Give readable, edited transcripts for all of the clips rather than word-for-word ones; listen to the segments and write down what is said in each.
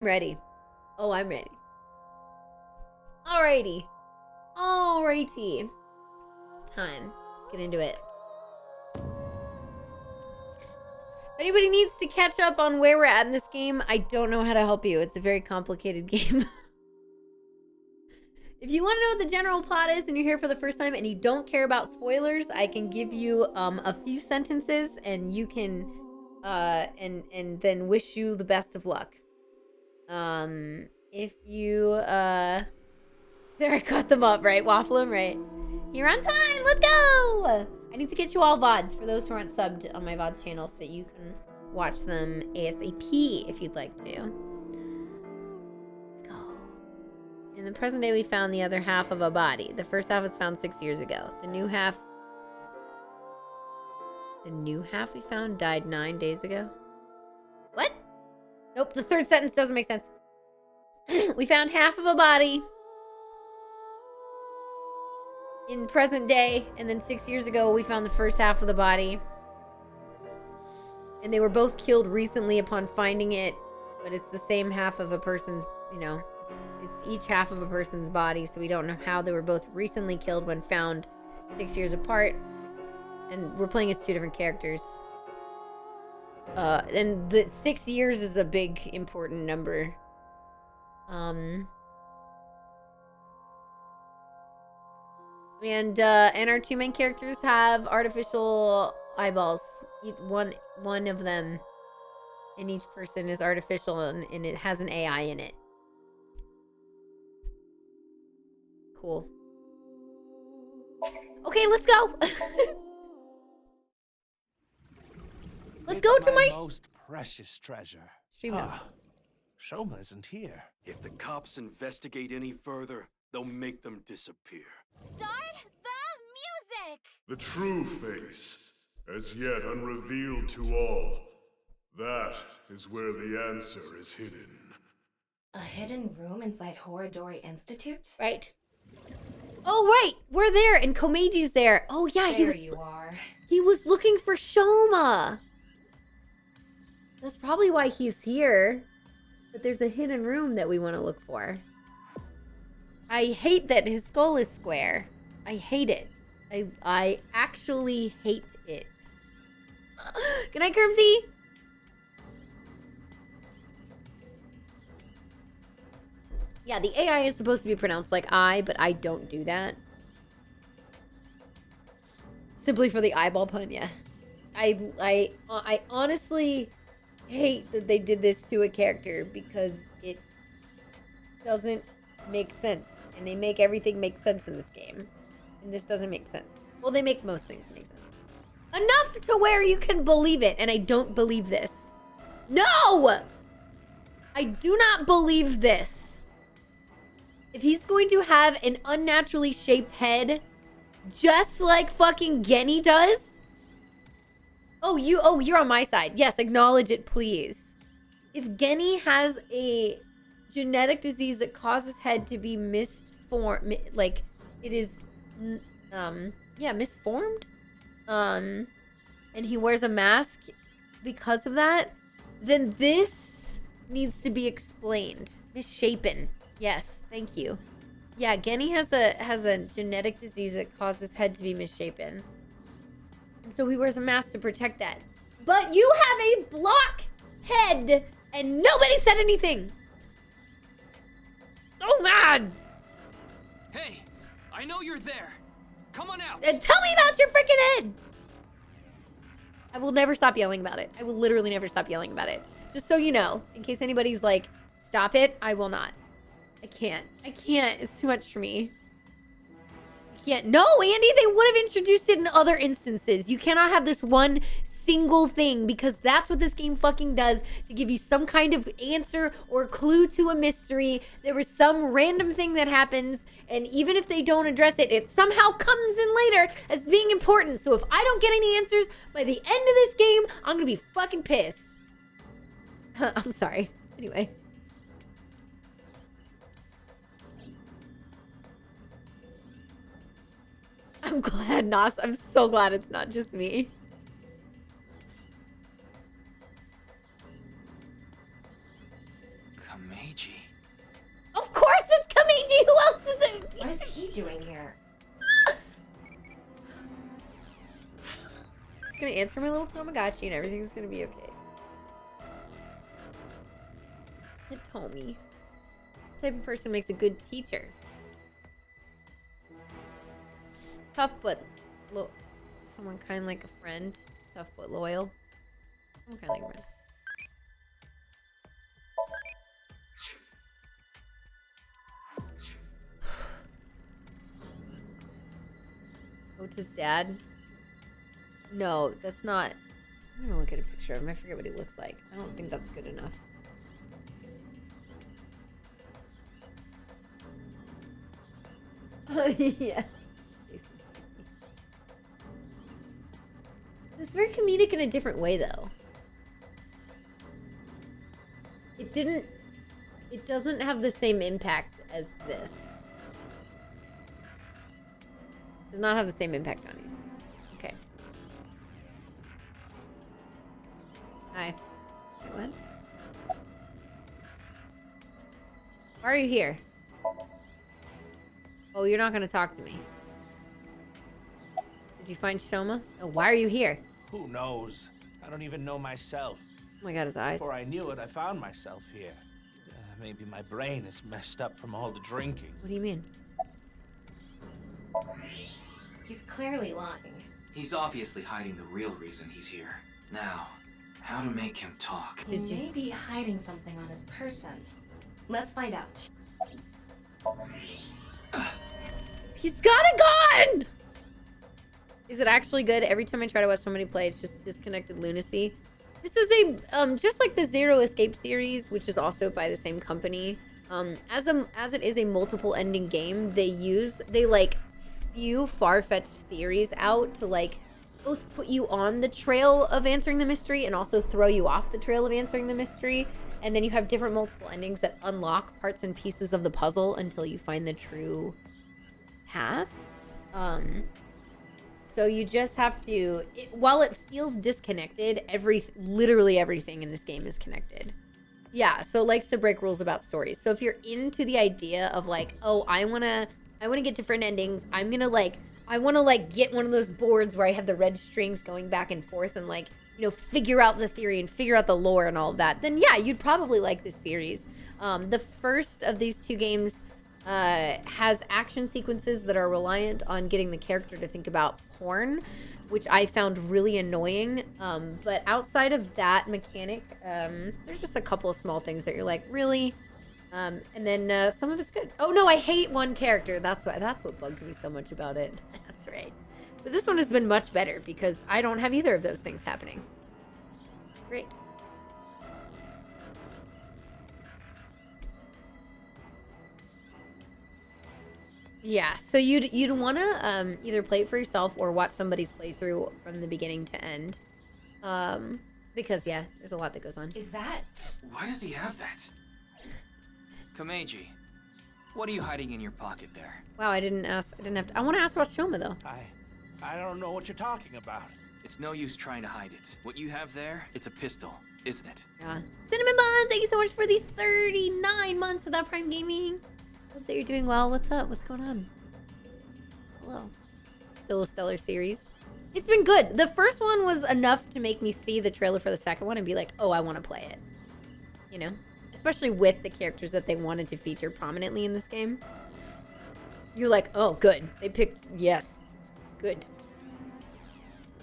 Ready. Oh, I'm ready. Alrighty. Alrighty. It's time. Get into it. If anybody needs to catch up on where we're at in this game, I don't know how to help you. It's a very complicated game. If you want to know what the general plot is and you're here for the first time and you don't care about spoilers, I can give you a few sentences and you can and then wish you the best of luck. If you there, I cut them up, right? Waffle them, right? You're on time, let's go! I need to get you all VODs for those who aren't subbed on my VODs channel so that you can watch them ASAP if you'd like to. Let's go. In the present day, we found the other half of a body. The first half was found 6 years ago. The new half we found died 9 days ago. What? Nope, the third sentence doesn't make sense. We found half of a body in present day, and then 6 years ago we found the first half of the body. And they were both killed recently upon finding it, but it's the same half of a person's, you know, it's each half of a person's body, so we don't know how they were both recently killed when found 6 years apart. And we're playing as two different characters. And the 6 years is a big, important number. And our two main characters have artificial eyeballs. One of them in each person is artificial, and it has an AI in it. Cool. Okay, let's go. Let's go to my most precious treasure. Stream notes. Shoma isn't here. If the cops investigate any further, they'll make them disappear. Start the music! The true face, as yet unrevealed to all. That is where the answer is hidden. A hidden room inside Horodori Institute? Right. Oh, right. We're there, and Komeji's there. Oh, yeah, There you are. He was looking for Shoma. That's probably why he's here. But there's a hidden room that we want to look for. I hate that his skull is square. I hate it. I actually hate it. Good night, Kermsey. Yeah, the AI is supposed to be pronounced like I, but I don't do that. Simply for the eyeball pun, yeah. I honestly hate that they did this to a character because it doesn't make sense. And they make everything make sense in this game. And this doesn't make sense. Well, they make most things make sense. Enough to where you can believe it, and I don't believe this. No! I do not believe this. If he's going to have an unnaturally shaped head, just like fucking Genny does. Oh, you're on my side. Yes, acknowledge it, please. If Genny has a genetic disease that causes head to be misformed, like it is, yeah, misformed, and he wears a mask because of that, then this needs to be explained. Misshapen. Yes, thank you. Yeah, Genny has a genetic disease that causes head to be misshapen. And so he wears a mask to protect that. But you have a block head and nobody said anything. Oh man. Hey, I know you're there. Come on out. Tell me about your freaking head. I will never stop yelling about it. I will literally never stop yelling about it. Just so you know, in case anybody's like, stop it, I will not. I can't. It's too much for me. I can't. No, Andy, they would have introduced it in other instances. You cannot have this one single thing because that's what this game fucking does to give you some kind of answer or clue to a mystery. There was some random thing that happens, and even if they don't address it, it somehow comes in later as being important. So if I don't get any answers by the end of this game, I'm gonna be fucking pissed. I'm sorry. Anyway. I'm glad, Nas. I'm so glad it's not just me. Come Kamaji. Of course it's Kamaji! Who else is it? What is he doing here? He's gonna answer my little Tamagotchi and everything's gonna be okay. It told me. What type of person makes a good teacher? Tough but someone kind of like a friend. Tough but loyal. Someone kind of like a friend. Ota's dad? No, that's not. I'm gonna look at a picture of him. I forget what he looks like. I don't think that's good enough. Yeah. It's very comedic in a different way, though. It doesn't have the same impact as this. Does not have the same impact on you. Okay. Hi. What? Why are you here? Oh, you're not gonna talk to me. Did you find Shoma? Oh, why are you here? Who knows? I don't even know myself. Oh my god, his eyes. Before I knew it, I found myself here. Maybe my brain is messed up from all the drinking. What do you mean? He's clearly lying. He's obviously hiding the real reason he's here. Now, how to make him talk? He may be hiding something on his person. Let's find out. He's got a gun! Is it actually good? Every time I try to watch somebody play, it's just disconnected lunacy. This is a, just like the Zero Escape series, which is also by the same company. As it is a multiple ending game, they like spew far-fetched theories out to like both put you on the trail of answering the mystery and also throw you off the trail of answering the mystery. And then you have different multiple endings that unlock parts and pieces of the puzzle until you find the true path. So you just have to, while it feels disconnected, literally everything in this game is connected. Yeah, so it likes to break rules about stories. So if you're into the idea of like, oh, I wanna get different endings, I wanna get one of those boards where I have the red strings going back and forth and like, you know, figure out the theory and figure out the lore and all of that, then yeah, you'd probably like this series. The first of these two games has action sequences that are reliant on getting the character to think about porn, which I found really annoying. But outside of that mechanic, there's just a couple of small things that you're like, really? And then some of it's good. Oh no, I hate one character. That's what bugged me so much about it. That's right. But this one has been much better because I don't have either of those things happening. Great. Yeah, so you'd want to either play it for yourself or watch somebody's playthrough from the beginning to end. Because yeah, there's a lot that goes on. Is that? Why does he have that? Kamaji, what are you hiding in your pocket there? Wow, I didn't have to. I want to ask about Shoma though. I don't know what you're talking about. It's no use trying to hide it. What you have there, it's a pistol, isn't it? Yeah. Cinnamon Buns, thank you so much for the 39 months of that Prime Gaming. Hope that you're doing well. What's up? What's going on? Hello. Still a stellar series. It's been good. The first one was enough to make me see the trailer for the second one and be like, oh, I want to play it. You know? Especially with the characters that they wanted to feature prominently in this game. You're like, oh, good. They picked, yes. Good.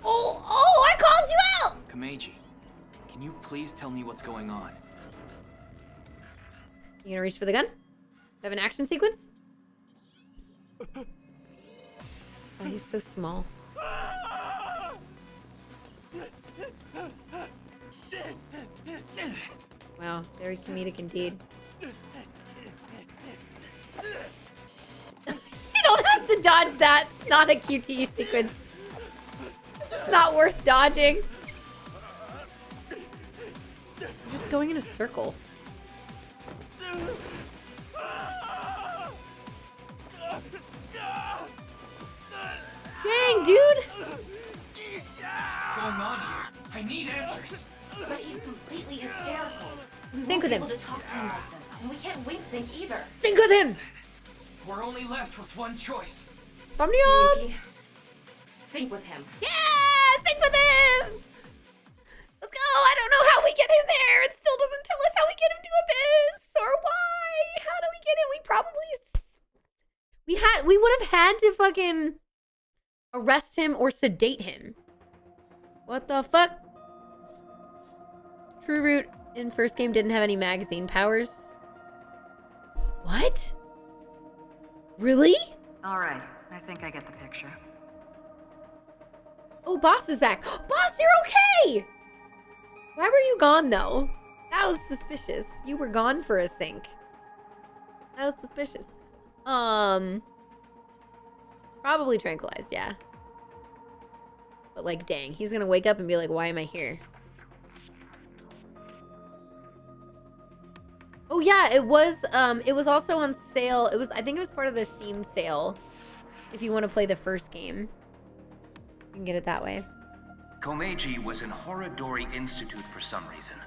Oh, I called you out! Kamaji, can you please tell me what's going on? You gonna reach for the gun? Have an action sequence? Oh, he's so small. Wow, very comedic indeed. You don't have to dodge that. It's not a QTE sequence. It's not worth dodging. You're just going in a circle. Dang, dude! What's going on here? I need answers. But he's completely hysterical. We Think won't with be him. able to talk to him like this. and we can't wing sync either. Sync with him! We're only left with one choice. Somnium! Ryuki, sync with him. Yeah! Sync with him! Let's go! I don't know how we get him there! It still doesn't tell us how we get him to Abyss! Or why! How do we get him? We probably... We would have had to fucking arrest him or sedate him. What the fuck? True Root in first game didn't have any magazine powers. What? Really? All right, I think I get the picture. Oh, Boss is back. Boss, you're okay! Why were you gone, though? That was suspicious. You were gone for a sync. That was suspicious. Probably tranquilized, yeah. But like, dang, he's gonna wake up and be like, why am I here? Oh yeah, it was also on sale. I think it was part of the Steam sale. If you want to play the first game, you can get it that way. Komeiji was in Horodori Institute for some reason.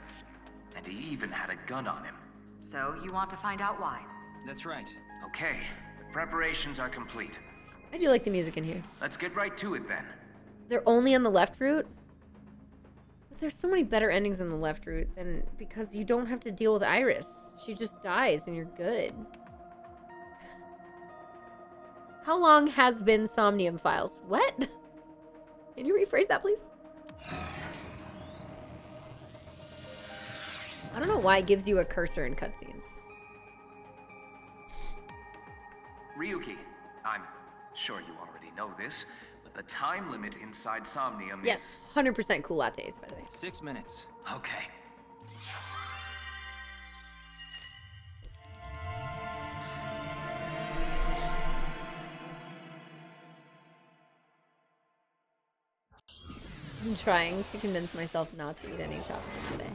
And he even had a gun on him. So, you want to find out why? That's right. Okay, the preparations are complete. I do like the music in here. Let's get right to it then. They're only on the left route? But there's so many better endings in the left route than because you don't have to deal with Iris. She just dies and you're good. How long has been Somnium Files? What? Can you rephrase that, please? I don't know why it gives you a cursor in cutscenes. Ryuki, I'm sure you already know this, but the time limit inside Somnium Yes, 100% cool lattes, by the way. 6 minutes. is... Okay. I'm trying to convince myself not to eat any chocolate today.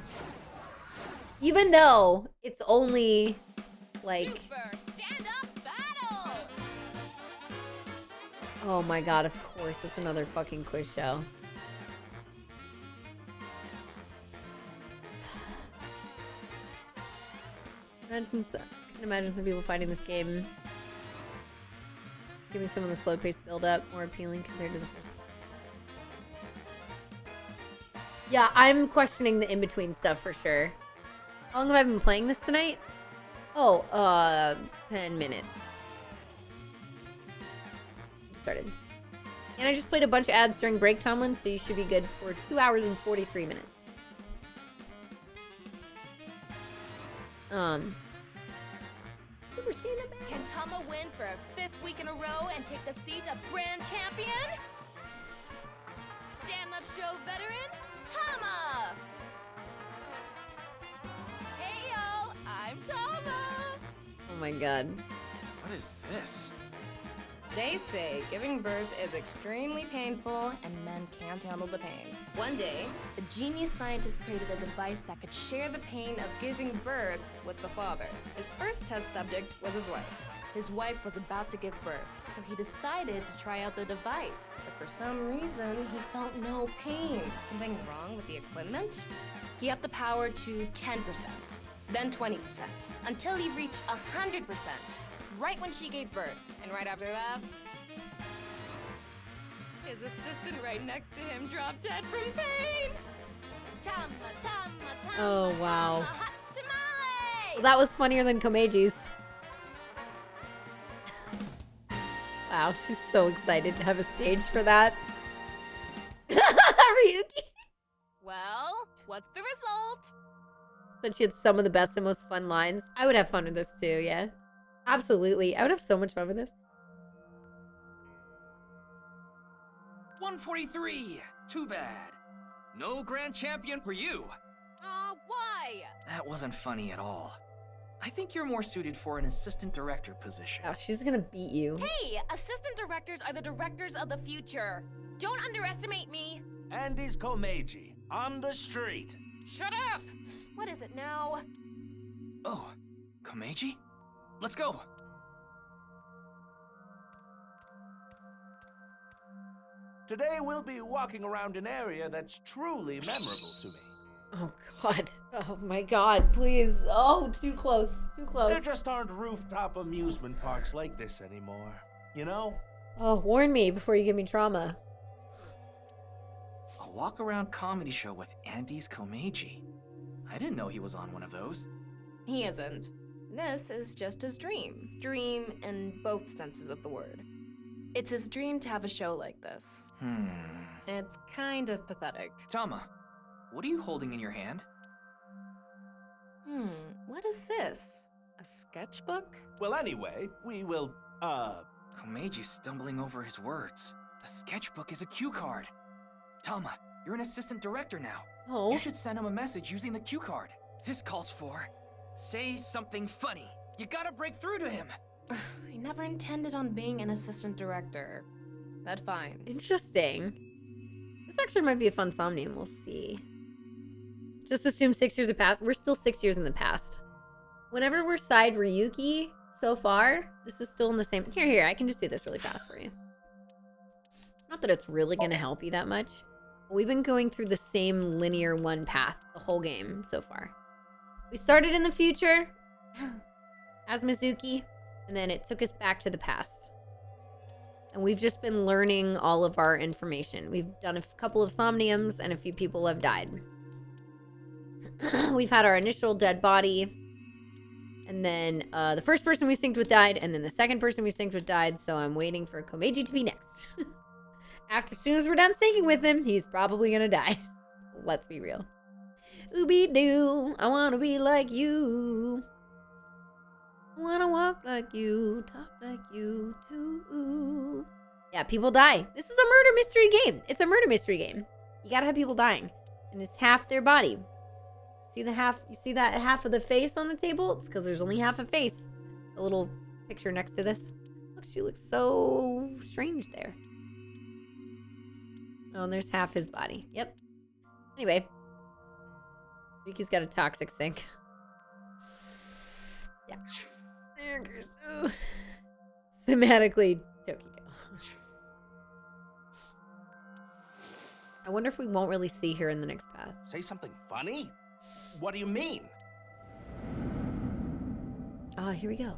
Even though it's only like... Super stand-up battle! Oh my god, of course, it's another fucking quiz show. I can imagine some people finding this game. It's giving some of the slow-paced build-up more appealing compared to the first. Yeah, I'm questioning the in-between stuff for sure. How long have I been playing this tonight? Oh, 10 minutes. Started. And I just played a bunch of ads during break, Tomlin, so you should be good for 2 hours and 43 minutes. Can Tama win for a 5th week in a row and take the seat of Grand Champion? Stand-up show veteran, Tama! Heyo, I'm Tama! Oh my god. What is this? They say giving birth is extremely painful and men can't handle the pain. One day, a genius scientist created a device that could share the pain of giving birth with the father. His first test subject was his wife. His wife was about to give birth, so he decided to try out the device. But for some reason, he felt no pain. Something wrong with the equipment? He upped the power to 10%, then 20%, until he reached 100%. Right when she gave birth. And right after that, his assistant right next to him dropped dead from pain. Tama, Tama, Tama, Oh, wow. Tama, hot tamale! Well, that was funnier than Komeiji's. Wow, she's so excited to have a stage for that. Ryuki Well, what's the result? said she had some of the best and most fun lines. I would have fun with this too, yeah. Absolutely. I would have so much fun with this. 143. Too bad. No grand champion for you. Why? That wasn't funny at all. I think you're more suited for an assistant director position. Oh, she's gonna beat you. Hey, assistant directors are the directors of the future. Don't underestimate me. And is Komeiji on the street. Shut up! What is it now? Oh, Komeiji? Let's go. Today we'll be walking around an area that's truly memorable to me. Oh, God. Oh, my God. Please. Oh, too close. Too close. There just aren't rooftop amusement parks like this anymore. You know? Oh, warn me before you give me trauma. A walk-around comedy show with Andy's Komeiji. I didn't know he was on one of those. He isn't. This is just his dream. Dream in both senses of the word. It's his dream to have a show like this. It's kind of pathetic. Tama, what are you holding in your hand? What is this? A sketchbook? Well, anyway, we will, Komeiji's stumbling over his words. The sketchbook is a cue card. Tama, you're an assistant director now. Oh. You should send him a message using the cue card. This calls for, say something funny. You gotta break through to him. I never intended on being an assistant director. But fine. Interesting. This actually might be a fun Somnium. We'll see. Just assume 6 years have passed. We're still 6 years in the past. Whenever we're side Ryuki so far, this is still in the same... Here, I can just do this really fast for you. Not that it's really going to help you that much. We've been going through the same linear one path the whole game so far. We started in the future as Mizuki, and then it took us back to the past. And we've just been learning all of our information. We've done a couple of Somniums, and a few people have died. We've had our initial dead body, and then the first person we synced with died, and then the second person we synced with died, so I'm waiting for Komeiji to be next. As soon as we're done syncing with him, he's probably gonna die. Let's be real. Ooby-doo, I wanna be like you. I wanna walk like you, talk like you, too. Yeah, people die. This is a murder mystery game. It's a murder mystery game. You gotta have people dying. And it's half their body. See the half, you see that half of the face on the table? It's because there's only half a face. A little picture next to this. Look, she looks so strange there. Oh, and there's half his body. Yep. Anyway. Ricky's got a toxic sink. Yeah. There goes. Ooh. Thematically, Tokyo. I wonder if we won't really see her in the next path. say something funny? What do you mean? Oh, here we go.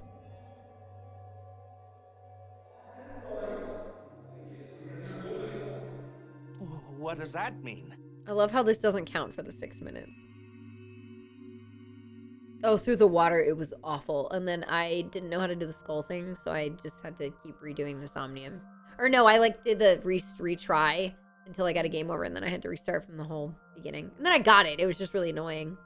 What does that mean? I love how this doesn't count for the 6 minutes. Oh, through the water, it was awful. And then I didn't know how to do the skull thing, so I just had to keep redoing the Somnium. Or no, I did the retry until I got a game over, and then I had to restart from the whole beginning. And then I got it. It was just really annoying.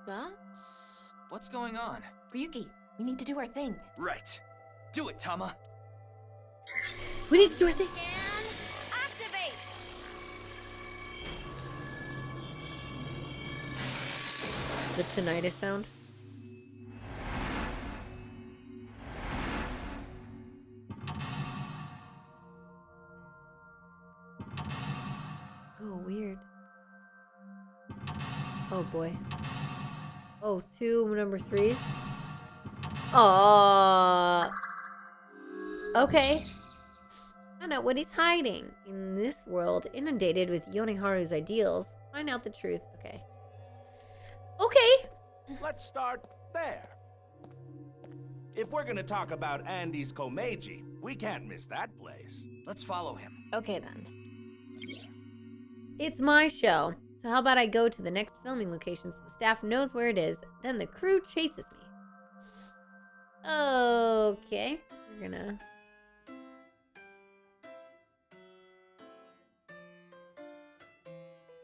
That's... What's going on? Ryuki, we need to do our thing. Right. Do it, Tama. We need to do our thing. Activate! The tinnitus sound. Oh, weird. Oh, boy. Oh, 2 number 3s. Okay. Find out what he's hiding. In this world, inundated with Yoniharu's ideals, find out the truth. Okay. Okay. Let's start there. If we're gonna talk about Andy's Komeiji, we can't miss that place. Let's follow him. Okay, then. It's my show. So how about I go to the next filming location so the staff knows where it is, then the crew chases me. Okay. We're gonna...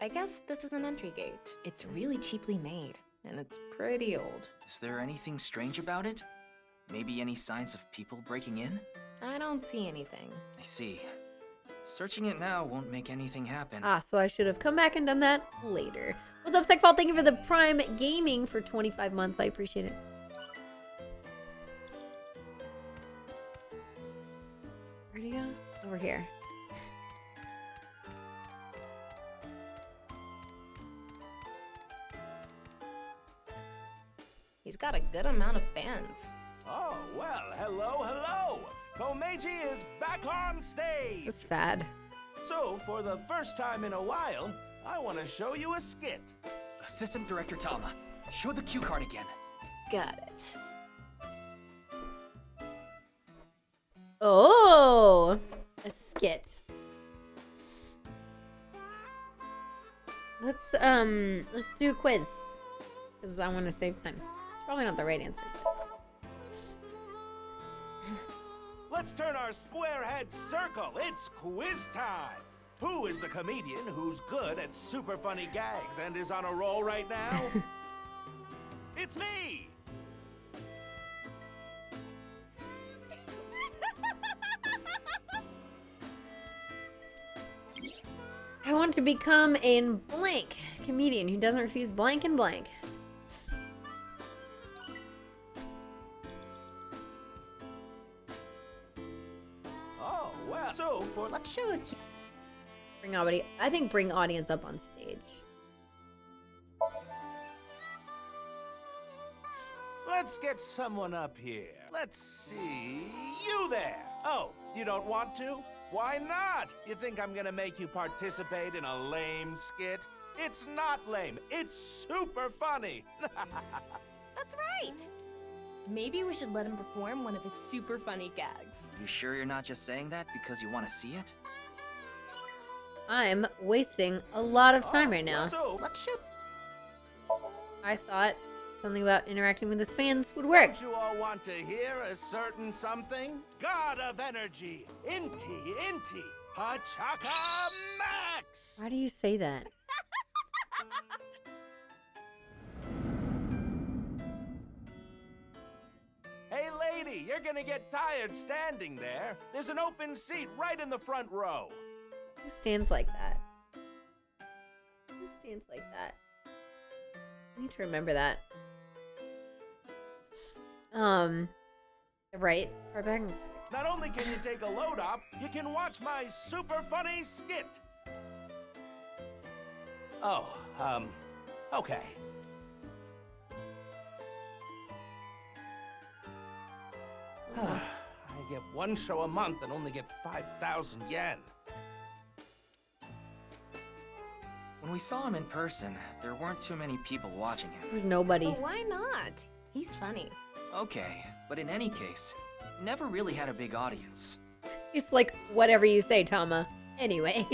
I guess this is an entry gate. It's really cheaply made, and it's pretty old. Is there anything strange about it? Maybe any signs of people breaking in? I don't see anything. I see. Searching it now won't make anything happen. Ah, so I should have come back and done that later. What's up, Secfall? Thank you for the Prime Gaming for 25 months. I appreciate it. Where'd he go? Over here. He's got a good amount of fans. Oh, well, hello. Komeiji is back on stage. This is sad. So, for the first time in a while, I want to show you a skit. Assistant Director Tama, show the cue card again. Got it. Oh, a skit. Let's do a quiz. Because I want to save time. It's probably not the right answer. Let's turn our square head circle. It's quiz time. Who is the comedian who's good at super funny gags and is on a roll right now? It's me! I want to become a blank comedian who doesn't refuse blank and blank. Oh, well, so for... Let's show a cue. I think bring audience up on stage. Let's get someone up here. Let's see... You there! Oh, you don't want to? Why not? You think I'm gonna make you participate in a lame skit? It's not lame. It's super funny. That's right. Maybe we should let him perform one of his super funny gags. You sure you're not just saying that because you want to see it? I'm wasting a lot of time right now. So, Let's show. I thought something about interacting with his fans would work. don't you all want to hear a certain something? God of energy, Inti, Hachaka Max! Why do you say that? Hey lady, you're gonna get tired standing there. There's an open seat right in the front row. Who stands like that? Who stands like that? I need to remember that. Right? Far back. Not only can you take a load off, you can watch my super funny skit. Oh, okay. I get one show a month and only get 5,000 yen. When we saw him in person, there weren't too many people watching him. There's nobody. But why not? He's funny. Okay, but in any case, never really had a big audience. It's like, whatever you say, Tama. Anyway.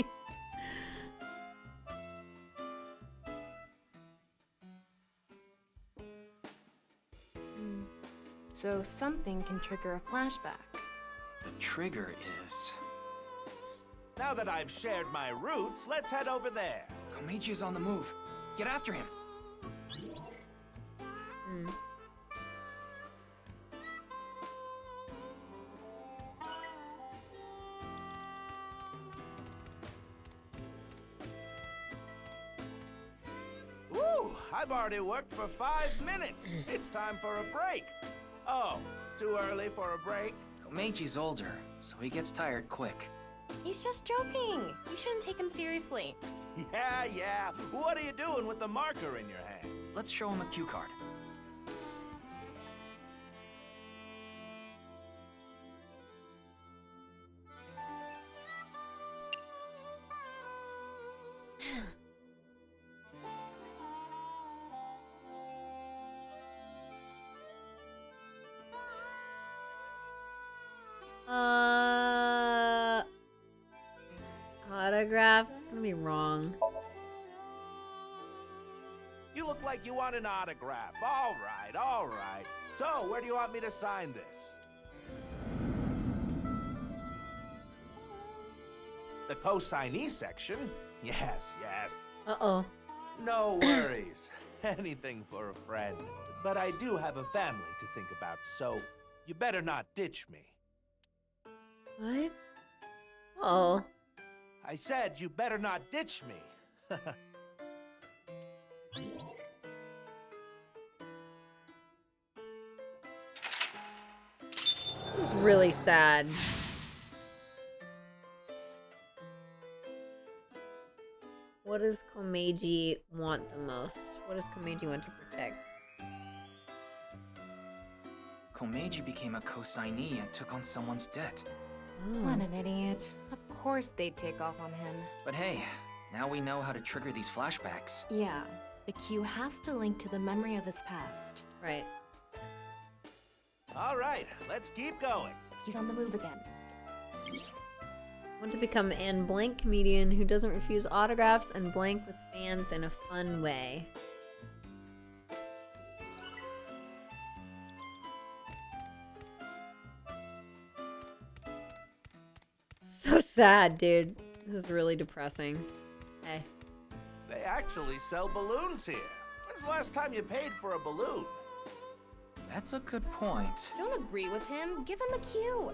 So something can trigger a flashback. The trigger is... Now that I've shared my roots, let's head over there. Komeiji is on the move. Get after him. Woo! I've already worked for 5 minutes. It's time for a break. Oh, too early for a break? Komeiji's older, so he gets tired quick. He's just joking. You shouldn't take him seriously. Yeah. What are you doing with the marker in your hand? Let's show him a cue card. Autograph? It's gonna be wrong. You look like you want an autograph. All right. So, where do you want me to sign this? The co-signee section? Yes. Uh-oh. No worries. Anything for a friend. But I do have a family to think about, so you better not ditch me. What? Oh. I said you better not ditch me. This is really sad. What does Komeiji want the most? What does Komeiji want to protect? Komeiji became a co-signee and took on someone's debt. What an idiot. Of course they'd take off on him. But hey, Now we know how to trigger these flashbacks. Yeah, the cue has to link to the memory of his past. Right. All right, let's keep going. He's on the move again. Want to become an blank comedian who doesn't refuse autographs and blank with fans in a fun way. So sad, dude. This is really depressing. Hey. They actually sell balloons here. When's the last time you paid for a balloon? That's a good point. Don't agree with him. Give him a cue.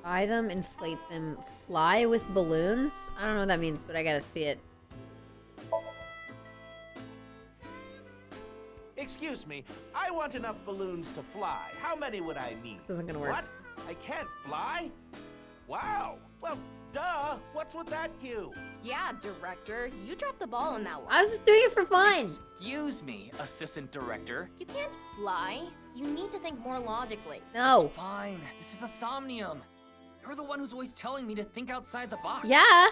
Buy them, inflate them, fly with balloons? I don't know what that means, but I gotta see it. Excuse me, I want enough balloons to fly. How many would I need? This isn't gonna work. What? I can't fly? Wow. Well, duh. What's with that cue? Yeah, director. You dropped the ball on that one. I was just doing it for fun. Excuse me, assistant director. You can't fly. You need to think more logically. No. It's fine. This is a Somnium. You're the one who's always telling me to think outside the box. Yeah.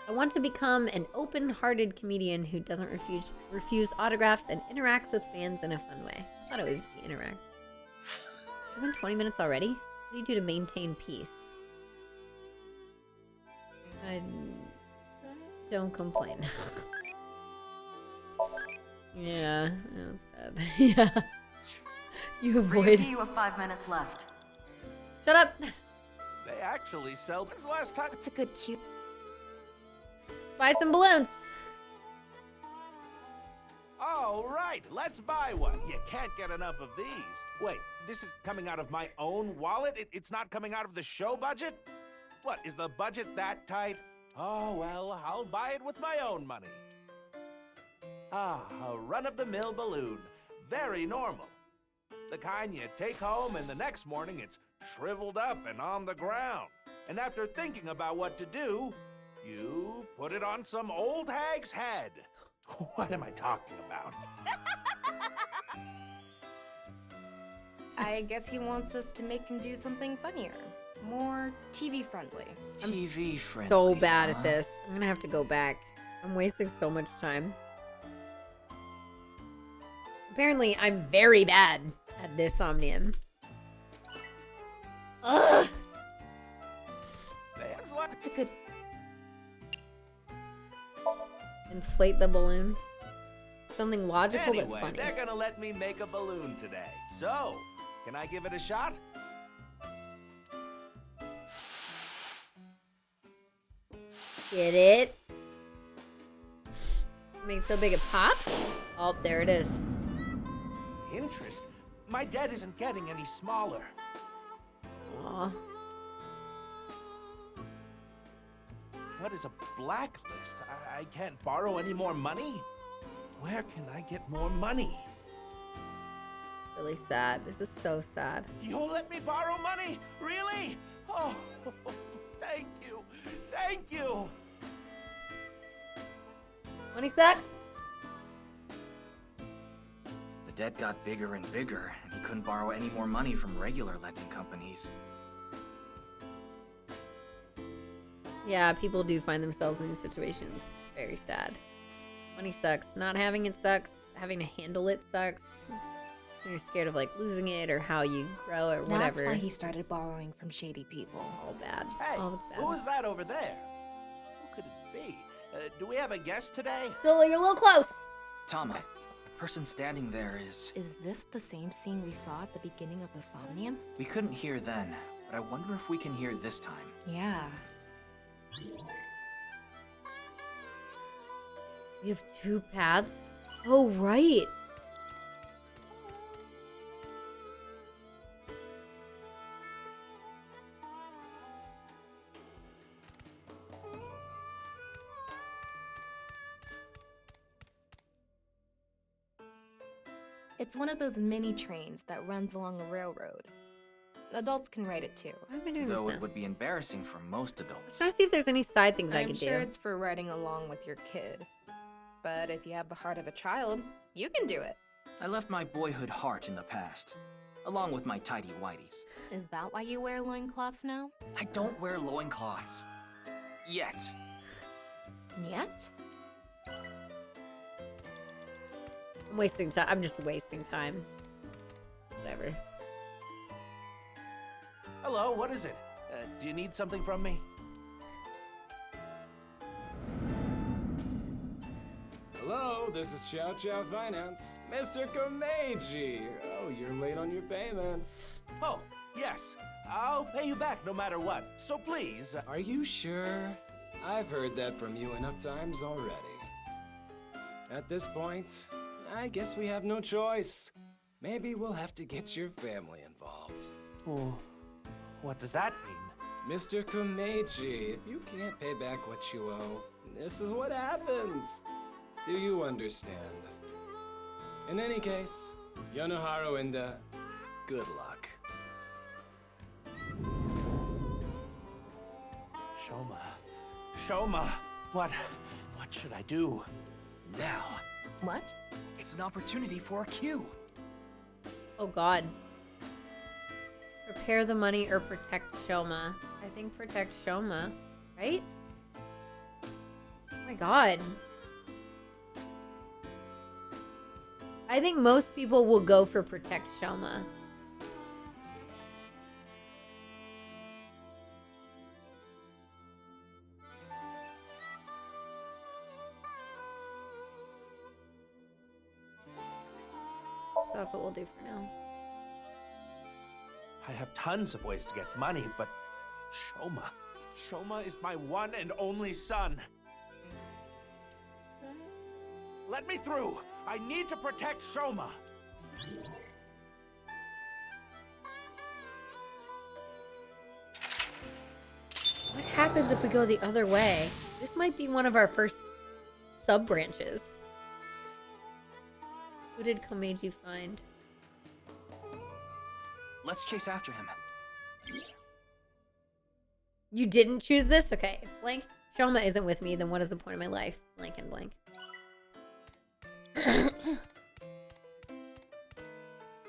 I want to become an open-hearted comedian who doesn't refuse autographs and interacts with fans in a fun way. I thought it would be interact. It's been 20 minutes already? What do you do to maintain peace? I don't complain. Yeah, that's bad. Yeah. You avoid. Ryuki, you have 5 minutes left. Shut up! They actually sell. When's the last time? That's a good cue. Buy some balloons! Oh, right. Let's buy one. You can't get enough of these. Wait, this is coming out of my own wallet? It's not coming out of the show budget? What, is the budget that tight? Oh, well, I'll buy it with my own money. Ah, a run-of-the-mill balloon. Very normal. The kind you take home and the next morning it's shriveled up and on the ground. And after thinking about what to do, you put it on some old hag's head. What am I talking about? I guess he wants us to make him do something funnier. More TV friendly. TV friendly. So bad at this. I'm gonna have to go back. I'm wasting so much time. Apparently, I'm very bad at this Somnium. Ugh! That's a good. Inflate the balloon. Something logical Anyway, but funny. they're gonna let me make a balloon today. So, can I give it a shot? Get it? Make it so big it pops? Oh, there it is. Interest? My debt isn't getting any smaller. Aw. What is a blacklist? I can't borrow any more money? Where can I get more money? Really sad. This is so sad. You'll let me borrow money? Really? Oh, thank you. Thank you. Money sucks? The debt got bigger and bigger, and he couldn't borrow any more money from regular lending companies. Yeah, people do find themselves in these situations. It's very sad. Money sucks. Not having it sucks. Having to handle it sucks. You're scared of like losing it or how you grow or whatever. That's why he started borrowing from shady people. All bad. Hey, All that's bad. who is that over there? Who could it be? Do we have a guest today? Still, you're a little close. Tama, the person standing there is... Is this the same scene we saw at the beginning of the Somnium? We couldn't hear then, but I wonder if we can hear this time. Yeah. We have two paths. Oh, right. It's one of those mini trains that runs along a railroad. Adults can ride it too. Why am I doing Though this it now? would be embarrassing for most adults. Trying to see if there's any side things I I'm could sure do. it's for riding along with your kid. But if you have the heart of a child, you can do it. I left my boyhood heart in the past. along with my tidy whities. Is that why you wear loincloths now? I don't wear loincloths. Yet. Yet? I'm wasting time. I'm just wasting time. Whatever. Hello, what is it? Do you need something from me? Hello, this is Chow Chow Finance. Mr. Komeiji! Oh, you're late on your payments. Oh, yes. I'll pay you back no matter what. So please. Are you sure? I've heard that from you enough times already. At this point, I guess we have no choice. Maybe we'll have to get your family involved. Oh, what does that mean? Mr. Komeiji, if you can't pay back what you owe, this is what happens. Do you understand? In any case, Yonohara Inda, good luck. Shoma, what should I do now? What? It's an opportunity for a cue. Oh god. Prepare the money or protect Shoma. I think protect Shoma, right? Oh my god. I think most people will go for protect Shoma. So that's what we'll do for now. I have tons of ways to get money, but Shoma is my one and only son. Let me through. I need to protect Shoma. What happens if we go the other way? This might be one of our first sub-branches. Who did Komeiji find? Let's chase after him. You didn't choose this? Okay. If blank Shoma isn't with me, then what is the point of my life? Blank and blank.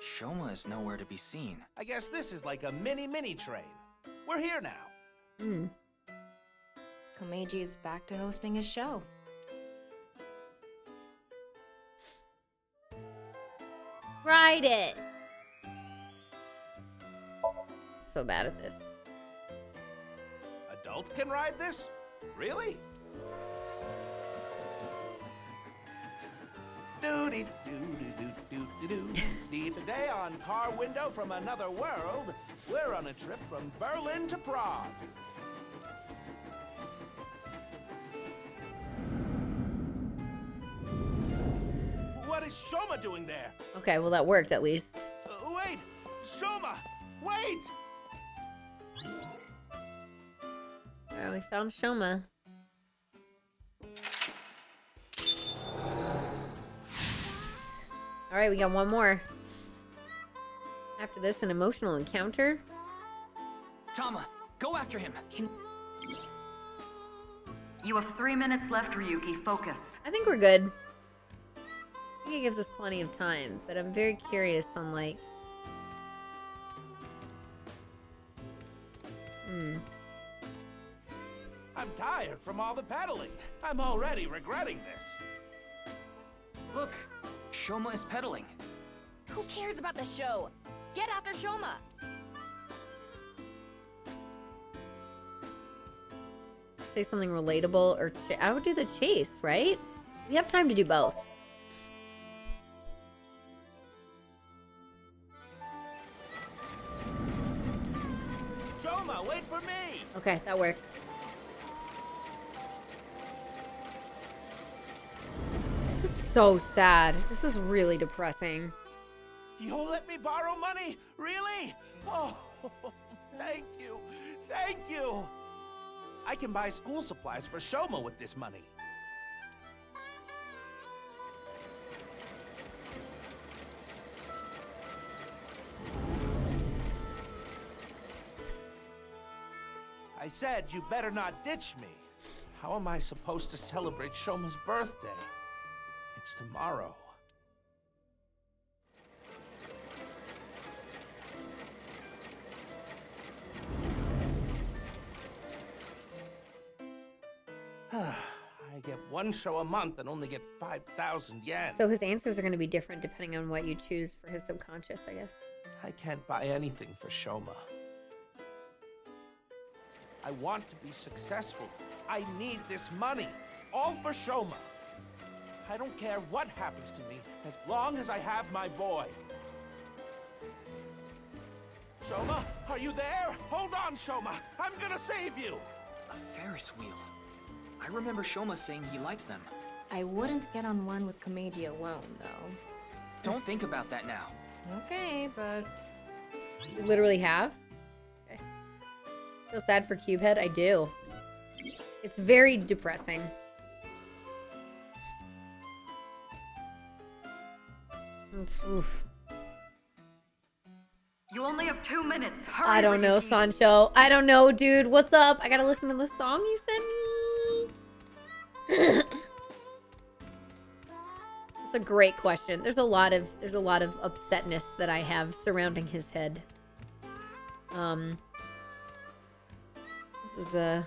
Shoma is nowhere to be seen. I guess this is like a mini train. We're here now. Hmm. Komeiji is back to hosting his show. Ride it! So bad at this. Adults can ride this? Really? Today on Car Window from Another World, we're on a trip from Berlin to Prague. What is Shoma doing there? Okay, well that worked at least. Wait! Shoma! Wait! Alright, we found Shoma. Alright, we got one more. After this, an emotional encounter. Tama, go after him. You have 3 minutes left, Ryuki. Focus. I think we're good. I think it gives us plenty of time, but I'm very curious on like... I'm tired from all the pedaling. I'm already regretting this. Look, Shoma is pedaling. Who cares about the show? Get after Shoma! Say something relatable or... I would do the chase, right? We have time to do both. Shoma, wait for me! Okay, that worked. This is so sad. This is really depressing. You'll let me borrow money? Really? Oh, thank you. Thank you. I can buy school supplies for Shoma with this money. I said you better not ditch me. How am I supposed to celebrate Shoma's birthday? It's tomorrow. I get one show a month and only get 5,000 yen. So his answers are going to be different depending on what you choose for his subconscious, I guess. I can't buy anything for Shoma. I want to be successful. I need this money. All for Shoma. I don't care what happens to me as long as I have my boy. Shoma, are you there? Hold on, Shoma. I'm gonna save you. A Ferris wheel. I remember Shoma saying he liked them. I wouldn't get on one with Komeiji alone, though. Don't think about that now. Okay, but... You literally have? Okay. Feel sad for Cubehead? I do. It's very depressing. Oof. You only have 2 minutes. Hurry, I don't know, Ryuki. Sancho. I don't know, dude. What's up? I gotta listen to the song you sent me. That's a great question. There's a lot of upsetness that I have surrounding his head. This is a...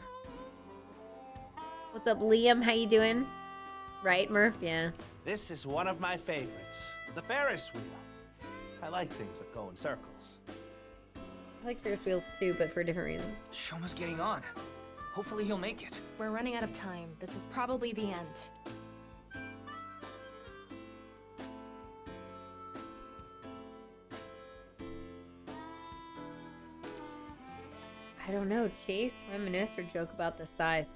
What's up, Liam? How you doing? Right, Murph? Yeah. This is one of my favorites. The Ferris wheel. I like things that go in circles. I like Ferris wheels too, but for different reasons. Shoma's getting on. Hopefully he'll make it. We're running out of time. This is probably the end. I don't know. Chase, reminisce, or joke about the size.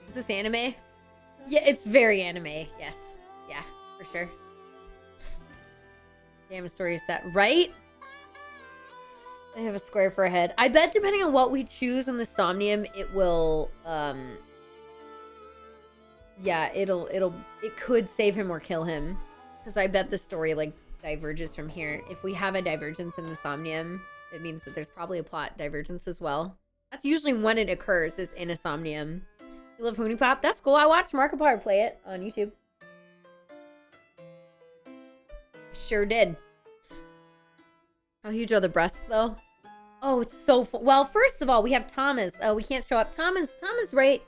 Is this anime? Yeah, it's very anime. Yes. Yeah, for sure. Damn, a story set, right? I have a square for a head. I bet depending on what we choose in the Somnium, it will, yeah, it could save him or kill him. Because I bet the story, like, diverges from here. If we have a divergence in the Somnium, it means that there's probably a plot divergence as well. That's usually when it occurs, is in a Somnium. You love Hoonie Pop? That's cool. I watched Markiplier play it on YouTube. Sure did. How huge are the breasts, though? Oh, it's so well, first of all, we have Thomas. Oh, we can't show up. Thomas right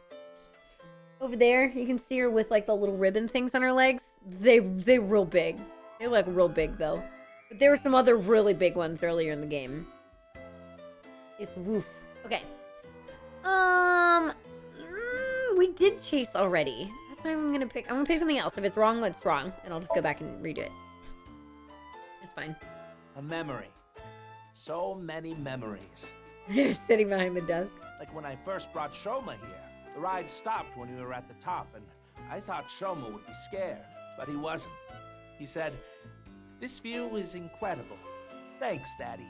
over there. You can see her with, like, the little ribbon things on her legs. They're real big. They're, like, real big, though. But there were some other really big ones earlier in the game. It's woof. Okay. We did Chase already. That's why I'm gonna pick. I'm gonna pick something else. If it's wrong, it's wrong. And I'll just go back and redo it. It's fine. A memory. So many memories. They're sitting behind the desk. Like when I first brought Shoma here. The ride stopped when we were at the top, and I thought Shoma would be scared, but he wasn't. He said, "This view is incredible. Thanks, Daddy."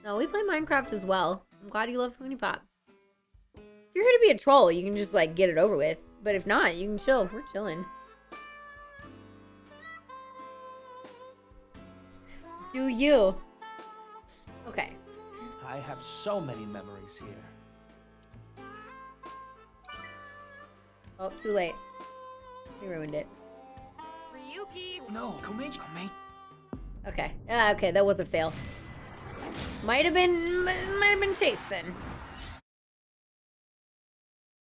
No, we play Minecraft as well. I'm glad you love Hoonie Pop. If you're here to be a troll, you can just, like, get it over with. But if not, you can chill. We're chilling. Do you? Okay. I have so many memories here. Oh, too late. We ruined it. Ryuki! No, Komeiji. Okay. Okay, that was a fail. Might have been Chase then.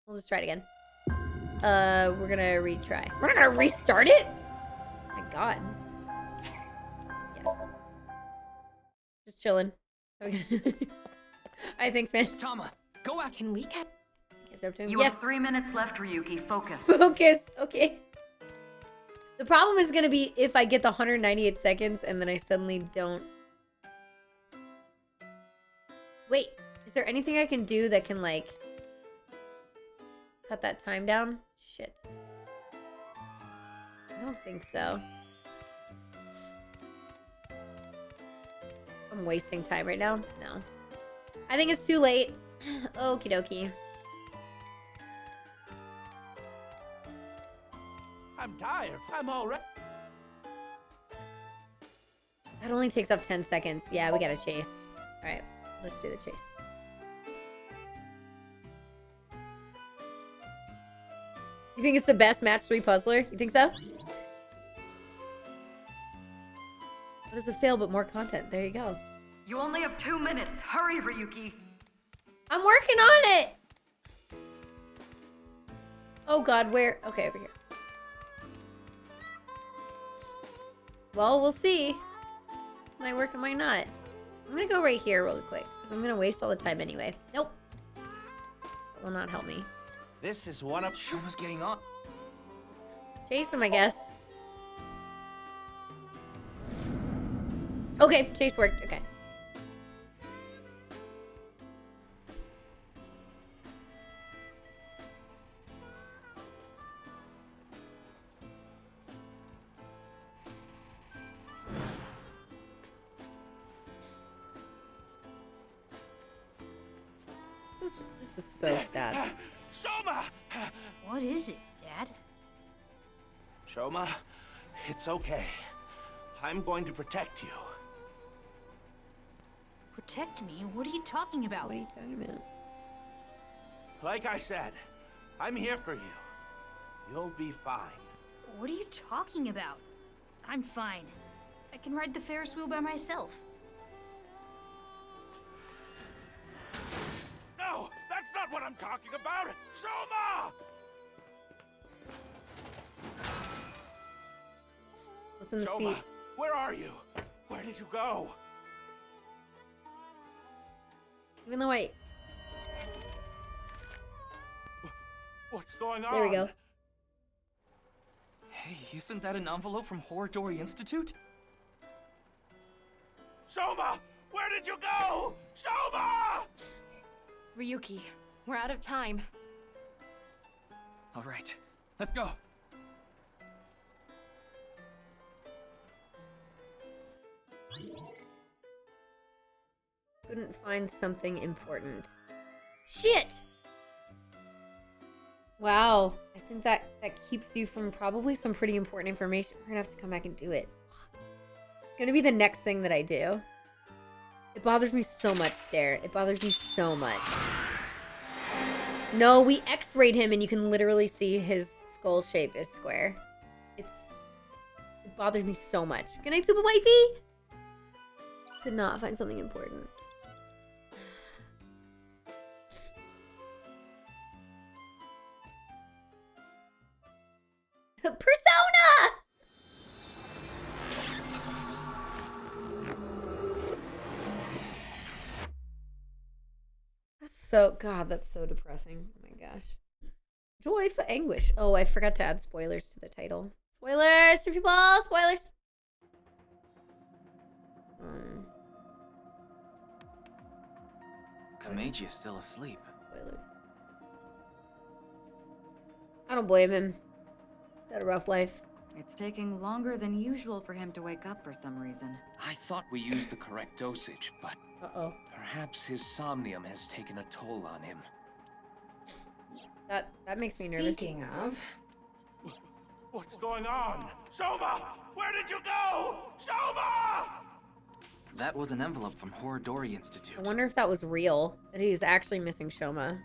We'll just try it again. We're gonna retry. We're not gonna restart it? Oh my god. Yes. Just chilling. Okay. Alright, thanks, man. Tama, go after. Can we catch up to him? You have 3 minutes left, Ryuki. Focus. Focus. Okay. The problem is gonna be if I get the 198 seconds and then I suddenly don't. Wait, is there anything I can do that can, like, cut that time down? Shit. I don't think so. I'm wasting time right now? No. I think it's too late. Okie dokie. I'm tired. I'm already. That only takes up 10 seconds. Yeah, we gotta chase. Alright, let's do the chase. You think it's the best match 3 puzzler? You think so? What is a fail but more content? There you go. You only have 2 minutes. Hurry, Ryuki. I'm working on it! Oh god, where? Okay, over here. Well, we'll see. Am I work, am I not? I'm gonna go right here really quick, because I'm gonna waste all the time anyway. Nope. That will not help me. This is one of... Shoma's getting on. Chase him, I guess. Okay, chase worked. Okay. This is so sad. Shoma! What is it, Dad? Shoma, it's okay. I'm going to protect you. Protect me? What are you talking about? What are you talking about? Like I said, I'm here for you. You'll be fine. What are you talking about? I'm fine. I can ride the Ferris wheel by myself. No, that's not what I'm talking about! Shoma! What's in the Shoma, seat? where are you? Where did you go? Even though I... What's going on? There we go. Hey, isn't that an envelope from Horadori Institute? Shoma! Where did you go? Shoma! Ryuki, we're out of time. All right, let's go. Couldn't find something important. Shit! Wow. I think that keeps you from probably some pretty important information. We're gonna have to come back and do it. It's gonna be the next thing that I do. It bothers me so much, Stare. It bothers me so much. No, we x-rayed him and you can literally see his skull shape is square. It bothers me so much. Good night, Super Wifey! Could not find something important. Persona! That's so... God, that's so depressing. Oh my gosh. Joy for anguish. Oh, I forgot to add spoilers to the title. Spoilers for people! Spoilers! Komeiji is still asleep. Spoilers. I don't blame him. He's had a rough life. It's taking longer than usual for him to wake up for some reason. I thought we used the correct dosage, but Uh-oh. perhaps his somnium has taken a toll on him. That makes me nervous. Speaking of... What's going on? Shoma! Where did you go? Shoma! That was an envelope from Horadori Institute. I wonder if that was real. That he's actually missing Shoma.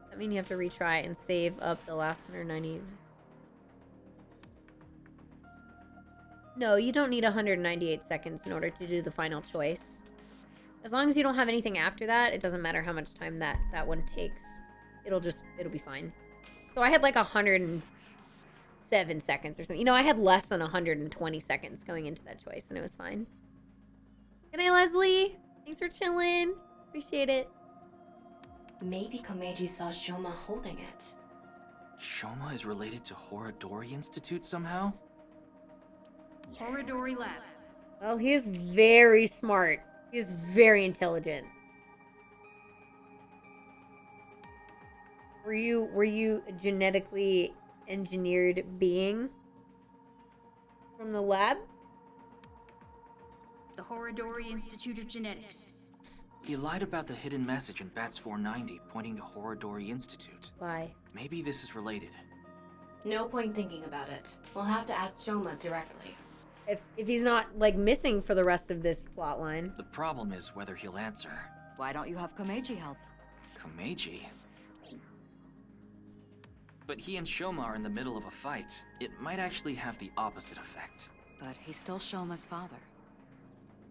That means you have to retry and save up the last 190. No, you don't need 198 seconds in order to do the final choice. As long as you don't have anything after that, it doesn't matter how much time that one takes. It'll be fine. So I had like 107 seconds or something. You know, I had less than 120 seconds going into that choice, and it was fine. Good night, Leslie. Thanks for chilling. Appreciate it. Maybe Komeiji saw Shoma holding it. Shoma is related to Horadori Institute somehow? Horadori Lab. Well, he is very smart. He is very intelligent. Were you a genetically engineered being from the lab? The Horadori Institute of Genetics. He lied about the hidden message in Bats 490 pointing to Horadori Institute. Why? Maybe this is related. No point thinking about it. We'll have to ask Shoma directly. If he's not, like, missing for the rest of this plot line. The problem is whether he'll answer. Why don't you have Komeiji help? Komeiji? but he and Shoma are in the middle of a fight. It might actually have the opposite effect. But he's still Shoma's father.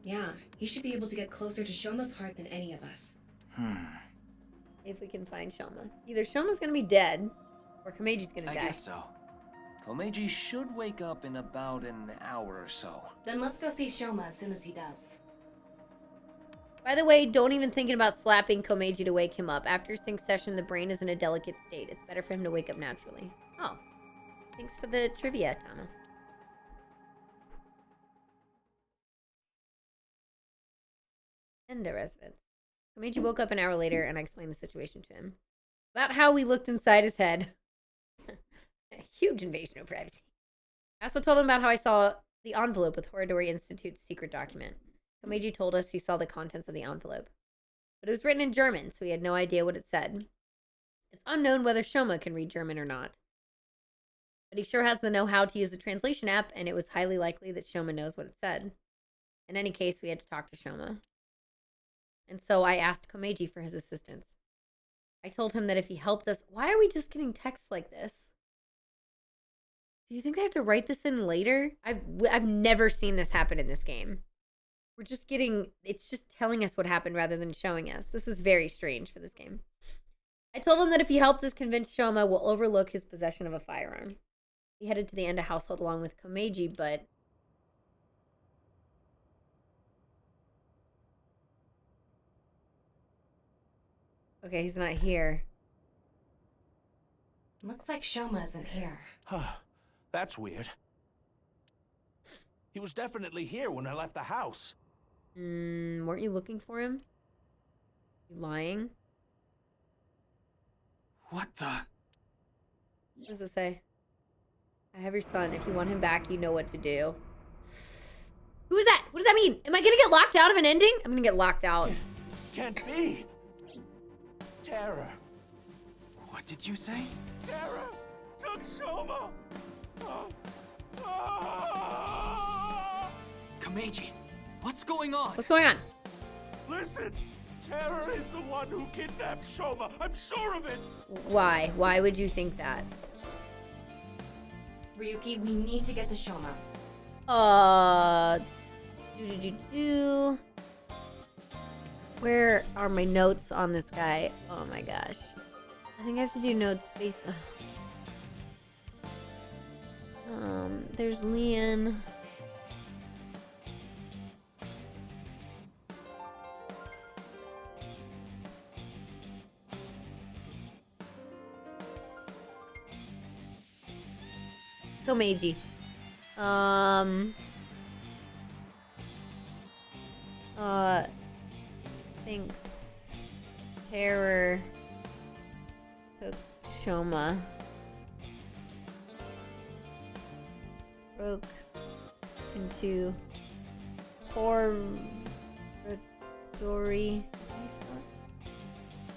Yeah, he should be able to get closer to Shoma's heart than any of us. If we can find Shoma. Either Shoma's gonna be dead, or Komeji's gonna die. I guess so. Komeiji should wake up in about an hour or so. Then let's go see Shoma as soon as he does. By the way, don't even think about slapping Komeiji to wake him up. After sync session, the brain is in a delicate state. It's better for him to wake up naturally. Oh. Thanks for the trivia, Tama. Enda residence. Komeiji woke up an hour later, and I explained the situation to him. About how we looked inside his head. A huge invasion of privacy. I also told him about how I saw the envelope with Horadori Institute's secret document. Komeiji told us he saw the contents of the envelope. But it was written in German, so he had no idea what it said. It's unknown whether Shoma can read German or not. But he sure has the know-how to use the translation app, and it was highly likely that Shoma knows what it said. In any case, we had to talk to Shoma. And so I asked Komeiji for his assistance. I told him that if he helped us... Why are we just getting texts like this? Do you think I have to write this in later? I've never seen this happen in this game. We're just getting... It's just telling us what happened rather than showing us. This is very strange for this game. I told him that if he helped us convince Shoma, we'll overlook his possession of a firearm. He headed to the Enda household along with Komeiji, but... Okay, he's not here. Looks like Shoma isn't here. That's weird. He was definitely here when I left the house. Weren't you looking for him? You lying? What the? What does it say? I have your son. If you want him back, you know what to do. Who is that? What does that mean? Am I gonna get locked out of an ending? I'm gonna get locked out. Can't be. Terror. What did you say? Terror took Shoma. Komeiji, what's going on? What's going on? Listen, Terror is the one who kidnapped Shoma. I'm sure of it. Why? Why would you think that? Ryuki, we need to get to Shoma. Where are my notes on this guy? Oh my gosh. I think I have to do notes based. There's Leon. Komeiji. Thanks. Terror took Shoma. Broke into Horadori.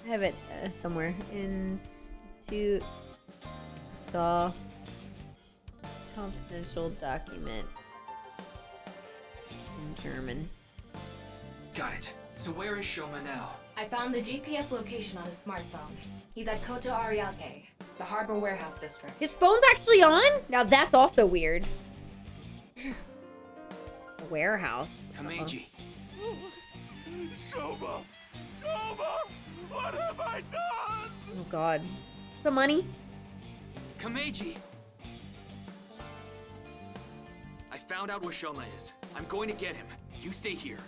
I have it somewhere. Institute saw confidential document in German. Got it. So where is Shoma now? I found the GPS location on his smartphone. He's at Koto Ariake, the harbor warehouse district. His phone's actually on? Now that's also weird. A warehouse. Komeiji. Shoma! Shoma! What have I done? Oh god. Some money? Komeiji! I found out where Shoma is. I'm going to get him. You stay here.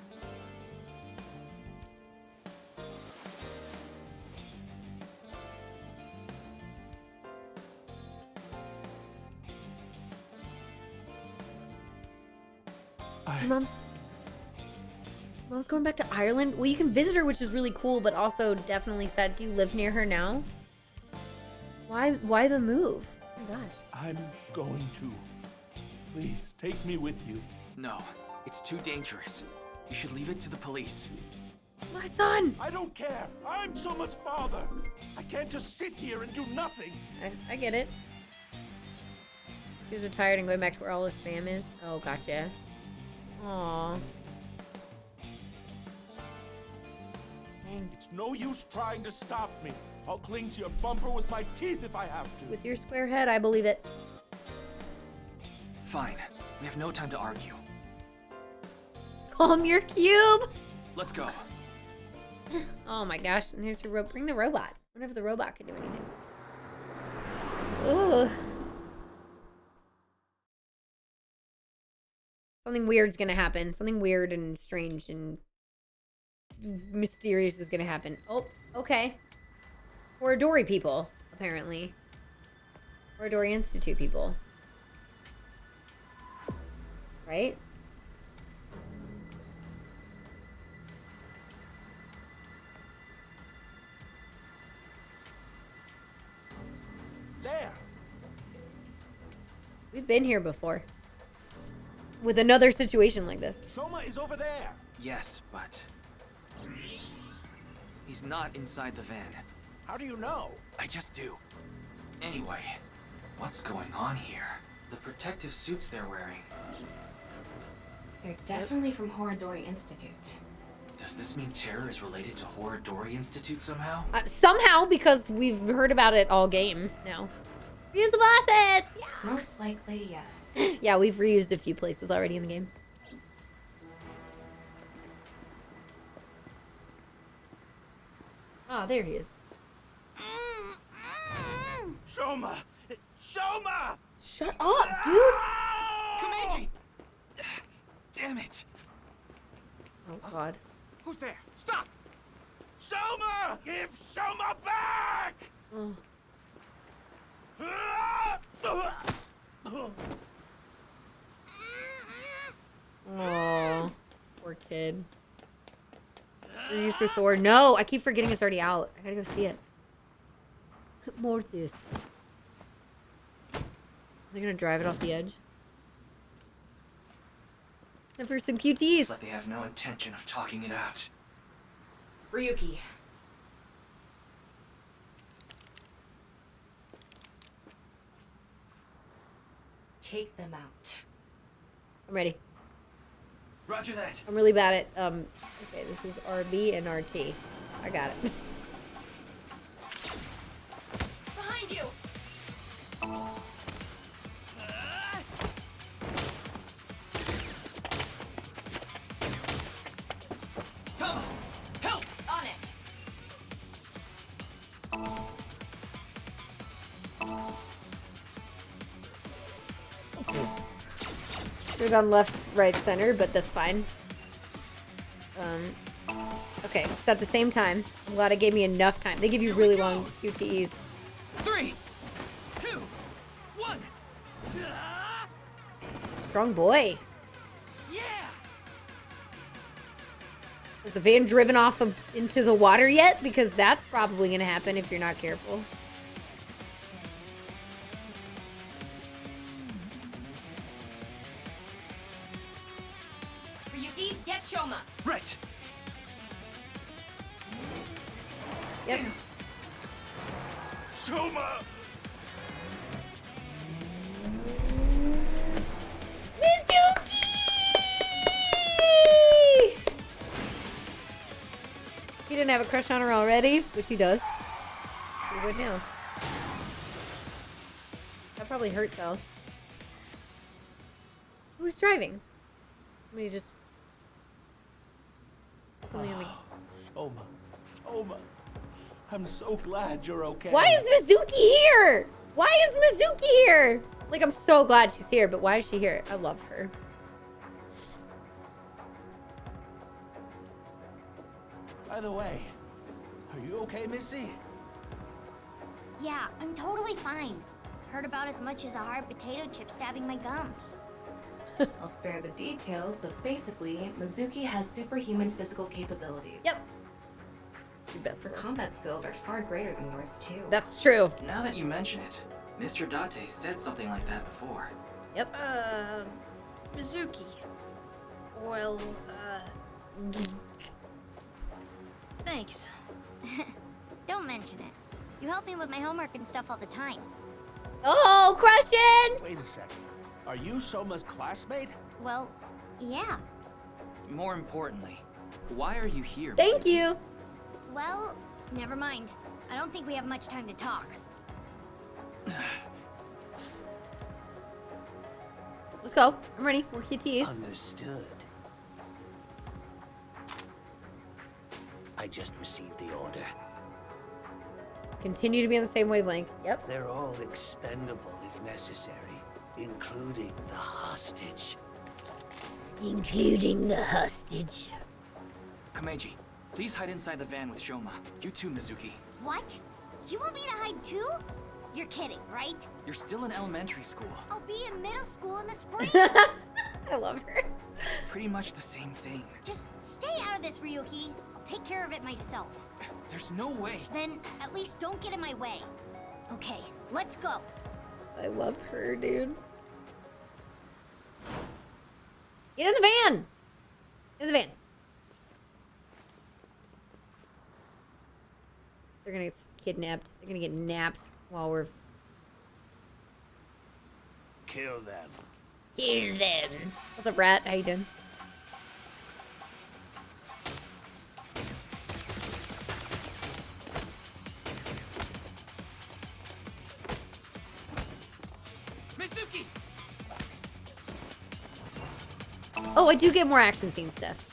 Mom's going back to Ireland? Well, you can visit her, which is really cool, but also definitely sad. Do you live near her now? Why the move? Oh my gosh. I'm going to. Please, take me with you. No, it's too dangerous. You should leave it to the police. My son! I don't care. I'm Shoma's father. I can't just sit here and do nothing. I get it. He's retired and going back to where all his fam is. Oh, gotcha. Aww. Dang, fine. It's no use trying to stop me. I'll cling to your bumper with my teeth if I have to. With your square head, I believe it. Fine. We have no time to argue. Calm your cube! Let's go. Oh my gosh, and here's your bring the robot. I wonder if the robot can do anything. Ooh. Something weird's gonna happen. Something weird and strange and mysterious is gonna happen. Oh, okay. Horadori people, apparently. Horadori Institute people. Right? There. We've been here before. With another situation like this. Soma is over there. Yes, but... he's not inside the van. How do you know? I just do. Anyway, what's going on here? The protective suits they're wearing. They're definitely from Horadori Institute. Does this mean terror is related to Horadori Institute somehow? Somehow, because we've heard about it all game now. Reuse the bosses! Yeah! Most likely, yes. Yeah, we've reused a few places already in the game. Oh, there he is. Soma! Soma! Shut up, dude! Komeiji! Damn it! Oh, God. Who's there? Stop! Soma! Give Soma back! Oh. Oh, poor kid. Reuse for Thor. No, I keep forgetting it's already out. I gotta go see it. Mortis. Are they gonna drive it off the edge? And for some QTs. It's like they have no intention of talking it out. Ryuki. Take them out. I'm ready. Roger that. I'm really bad at, okay, this is RB and RT. I got it. Behind you! Tama! Help! On it! Should have gone left, right, center, but that's fine. Okay, it's at the same time. I'm glad it gave me enough time. They give you really long QTEs. 3, 2, 1. Strong boy. Yeah. Is the van driven off into the water yet? Because that's probably going to happen if you're not careful. Ryuki, get Shoma! Right. Yep. Damn. Soma! Mizuki! He didn't have a crush on her already, which he does. He would now. That probably hurt though. Who's driving? Let me just. Soma. Soma. I'm so glad you're okay. Why is Mizuki here? Why is Mizuki here? Like, I'm so glad she's here, but why is she here? I love her. By the way, are you okay, Missy? Yeah, I'm totally fine. Heard about as much as a hard potato chip stabbing my gums. I'll spare the details, but basically, Mizuki has superhuman physical capabilities. Yep. Her combat skills are far greater than yours, too. That's true. Now that you mention it, Mr. Date said something like that before. Yep. Mizuki. Well, thanks. Don't mention it. You help me with my homework and stuff all the time. Oh, crushing! Wait a second. Are you Soma's classmate? Well, yeah. More importantly, why are you here, Thank Mizuki? you. Well, never mind. I don't think we have much time to talk. Let's go. I'm ready. We're QTs. Understood. I just received the order. Continue to be on the same wavelength. Yep. They're all expendable if necessary, including the hostage. Including the hostage. Komeiji, please hide inside the van with Shoma. You too, Mizuki. What? You want me to hide too? You're kidding, right? You're still in elementary school. I'll be in middle school in the spring. I love her. It's pretty much the same thing. Just stay out of this, Ryuki. I'll take care of it myself. There's no way. Then at least don't get in my way. Okay, let's go. I love her, dude. Get in the van! In the van. They're gonna get kidnapped. They're gonna get napped while we're... Kill them. Kill them. What's up, Rat? How you doing? Mizuki! Oh, I do get more action scene stuff.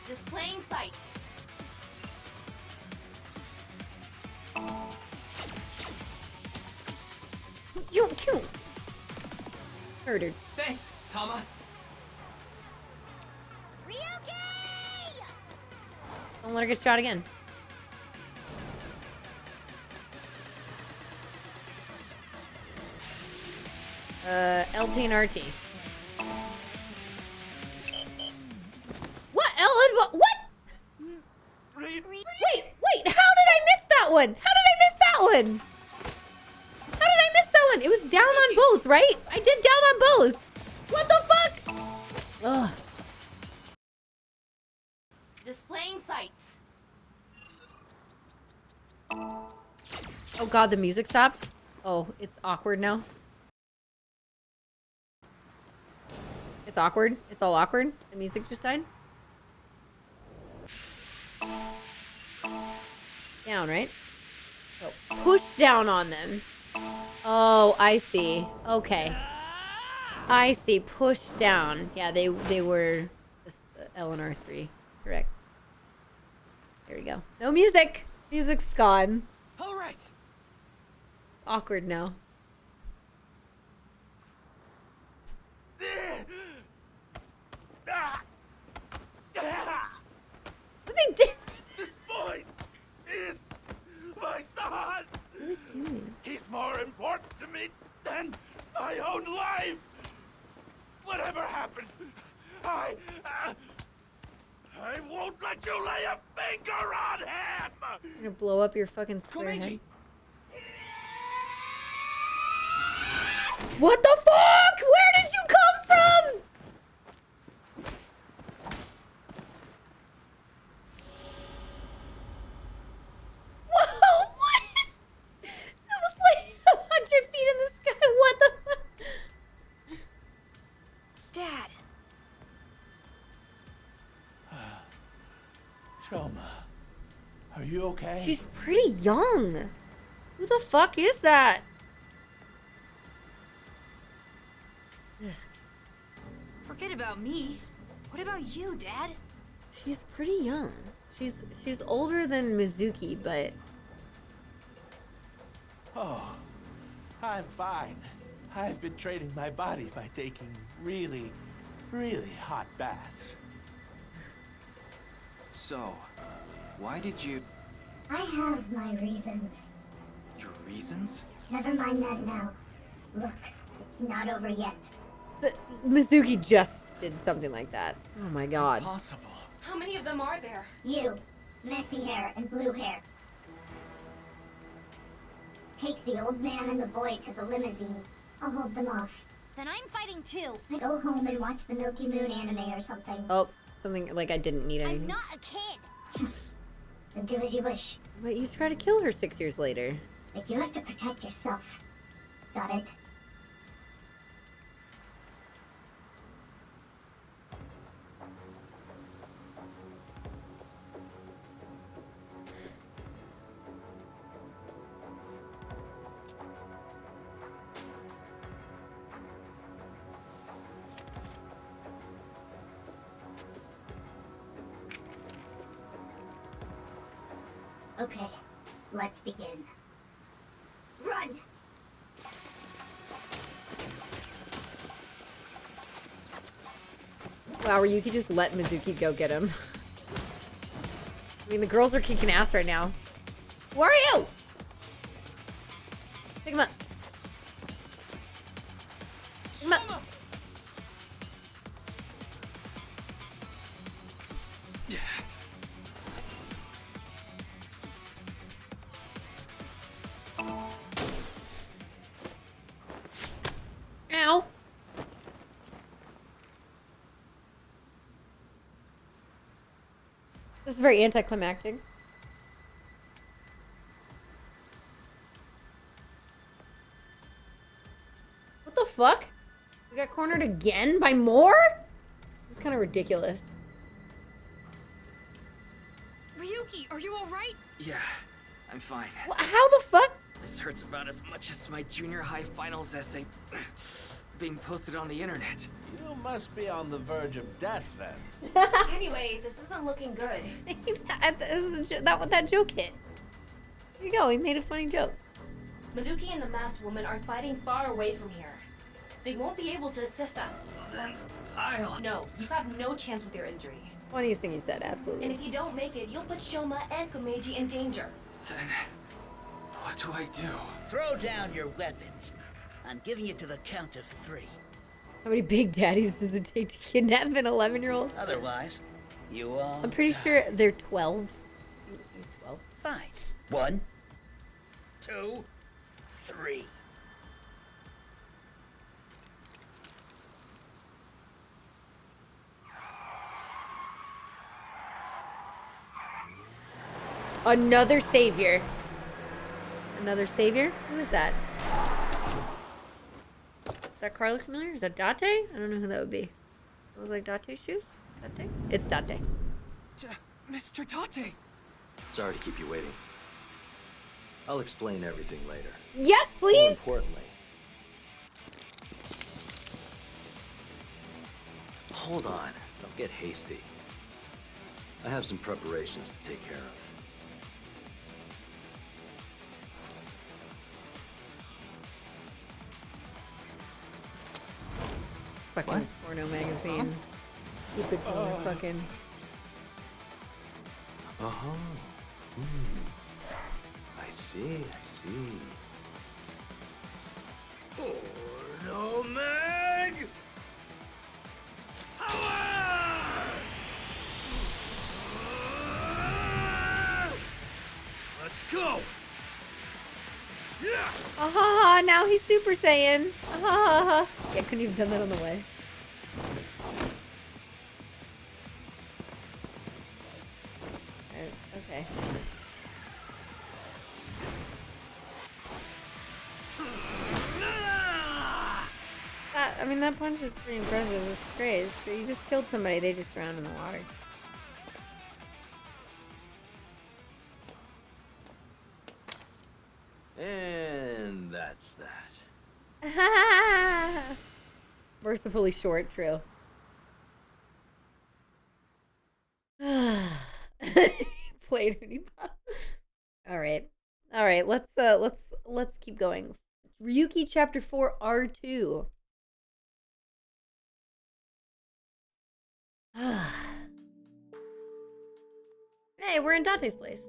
Displaying sights. You're cute. Murdered. Thanks, Tama. Ryuki! Don't let her get shot again. LT and RT. What? What? Wait, how did I miss that one? How did I miss that one? How did I miss that one? It was down on both, right? I did down on both. What the fuck? Ugh. Displaying sights. Oh god, the music stopped? Oh, it's awkward now. It's awkward. It's all awkward. The music just died. Down, right? Oh, push down on them. Oh, I see. Okay. I see. Push down. Yeah, they were LNR 3. Correct. There we go. No music. Music's gone. All right. Awkward now. What they did? This boy is my son. He's more important to me than my own life. Whatever happens, I won't let you lay a finger on him. You're gonna blow up your fucking square head. What the fuck? Where did you come from? Whoa, what? That was like 100 feet in the sky. What the fuck? Dad. Shoma, are you okay? She's pretty young. Who the fuck is that? Forget about me. What about you, Dad? She's pretty young. She's older than Mizuki, but... Oh, I'm fine. I've been training my body by taking really, really hot baths. So, why did you... I have my reasons. Your reasons? Never mind that now. Look, it's not over yet. Mizuki just did something like that. Oh my god. Impossible. How many of them are there? You, messy hair and blue hair. Take the old man and the boy to the limousine. I'll hold them off. Then I'm fighting too. I go home and watch the Milky Moon anime or something. Oh, something like I didn't need anything. I'm not a kid. Then do as you wish. But you try to kill her 6 years later. But you have to protect yourself. Got it? Okay, let's begin. Run! Wow, Ryuki just let Mizuki go get him. I mean, the girls are kicking ass right now. Who are you? Pick him up. Pick him up. Ow. This is very anticlimactic. What the fuck? We got cornered again by more? This is kind of ridiculous. Ryuki, are you alright? Yeah, I'm fine. How the fuck? This hurts about as much as my junior high finals essay being posted on the internet. You must be on the verge of death then. Anyway, this isn't looking good. that joke hit. There you go, he made a funny joke. Mizuki and the masked woman are fighting far away from here. They won't be able to assist us. Then I'll... No, you have no chance with your injury. Funniest thing he said, absolutely. And if you don't make it, you'll put Shoma and Komeiji in danger. Then what do I do? Throw down your weapons. I'm giving you to the count of 3. How many big daddies does it take to kidnap an 11-year-old? Otherwise, you all I'm pretty sure they're 12. He's 12. Fine. 1, 2, 3. Another savior. Another savior? Who is that? Is that car look familiar? Is that Date? I don't know who that would be. It looks like Date's shoes? Date? It's Date. Mr. Tate! Sorry to keep you waiting. I'll explain everything later. Yes, More please! importantly... Hold on. Don't get hasty. I have some preparations to take care of. Fucking porno magazine. Stupid porno fucking. Uh-huh. I see. Porno Mag! Power! Let's go! Yeah! Ah, now he's Super Saiyan. Ah, yeah, couldn't even done that on the way. Okay. I mean, that punch is pretty impressive. It's great. So you just killed somebody. They just drowned in the water. And that's that. Mercifully short, true. Played any pop. All right. Let's keep going. Ryuki chapter 4 R2. Hey, we're in Date's place.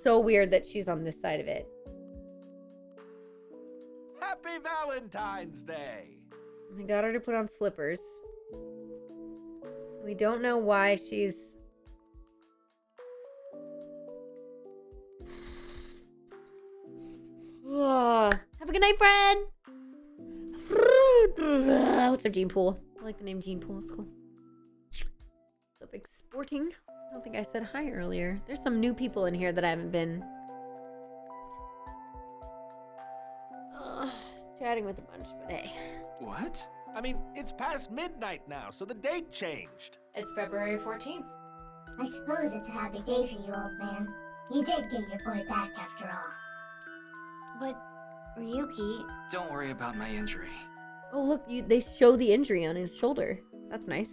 So weird that she's on this side of it. Happy Valentine's Day! I got her to put on slippers. We don't know why she's... Have a good night, friend! What's up, Gene Pool? I like the name Gene Pool. It's cool. What's up, exporting? I don't think I said hi earlier. There's some new people in here that I haven't been chatting with a bunch, but hey. What? I mean, it's past midnight now, so the date changed. It's February 14th. I suppose it's a happy day for you, old man. You did get your boy back after all. But, Ryuki... Don't worry about my injury. Oh, look, they show the injury on his shoulder. That's nice.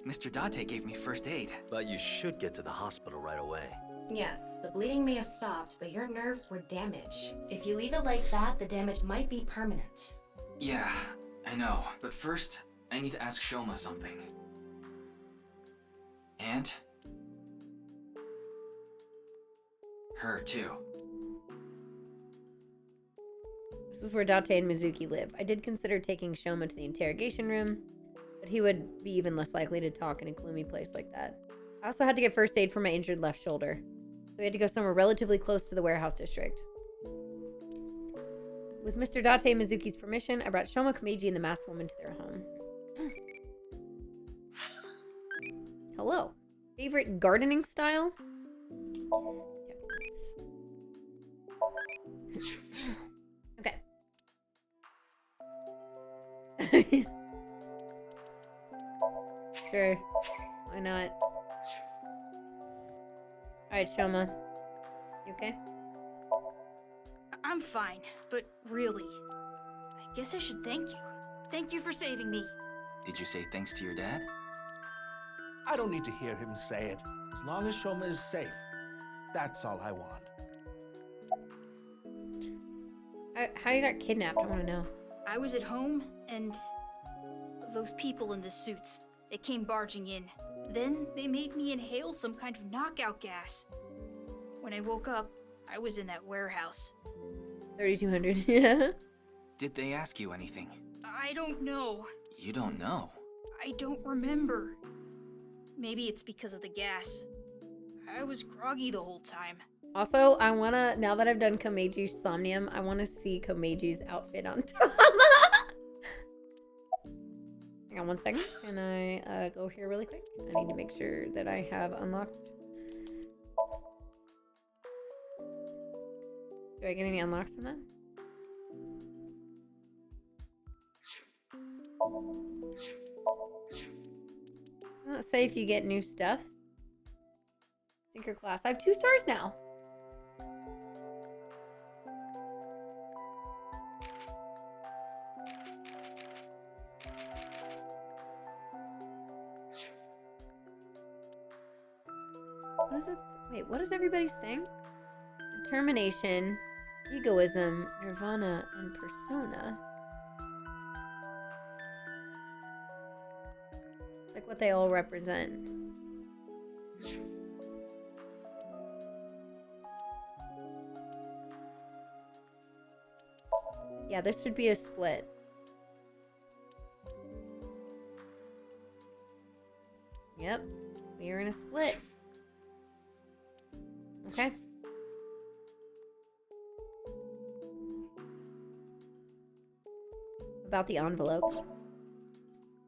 Mr. Date gave me first aid. But you should get to the hospital right away. Yes, the bleeding may have stopped, but your nerves were damaged. If you leave it like that, the damage might be permanent. Yeah, I know. But first, I need to ask Shoma something. And? Her, too. This is where Date and Mizuki live. I did consider taking Shoma to the interrogation room, but he would be even less likely to talk in a gloomy place like that. I also had to get first aid for my injured left shoulder, so we had to go somewhere relatively close to the warehouse district. With Mr. Date and Mizuki's permission, I brought Shoma, Komeiji, and the masked woman to their home. Hello. Favorite gardening style? Okay. Sure. Why not? Alright, Shoma. You okay? I'm fine, but really, I guess I should thank you. Thank you for saving me. Did you say thanks to your dad? I don't need to hear him say it. As long as Shoma is safe. That's all I want. How you got kidnapped? I want to know. I was at home, and those people in the suits, they came barging in. Then they made me inhale some kind of knockout gas. When I woke up, I was in that warehouse. 3,200, yeah. Did they ask you anything? I don't know. You don't know? I don't remember. Maybe it's because of the gas. I was groggy the whole time. Also, I wanna, now that I've done Komeiji's Somnium, I wanna see Komeiji's outfit on Tama. Hang on one second. Can I go here really quick? I need to make sure that I have unlocked. Do I get any unlocks from that? Doesn't it say if you get new stuff? Tinker class. I have 2 stars now. What is it? Wait, what is everybody saying? Determination, egoism, nirvana, and persona. Like what they all represent. Yeah, this should be a split. Yep, we are in a split. Okay. About the envelope.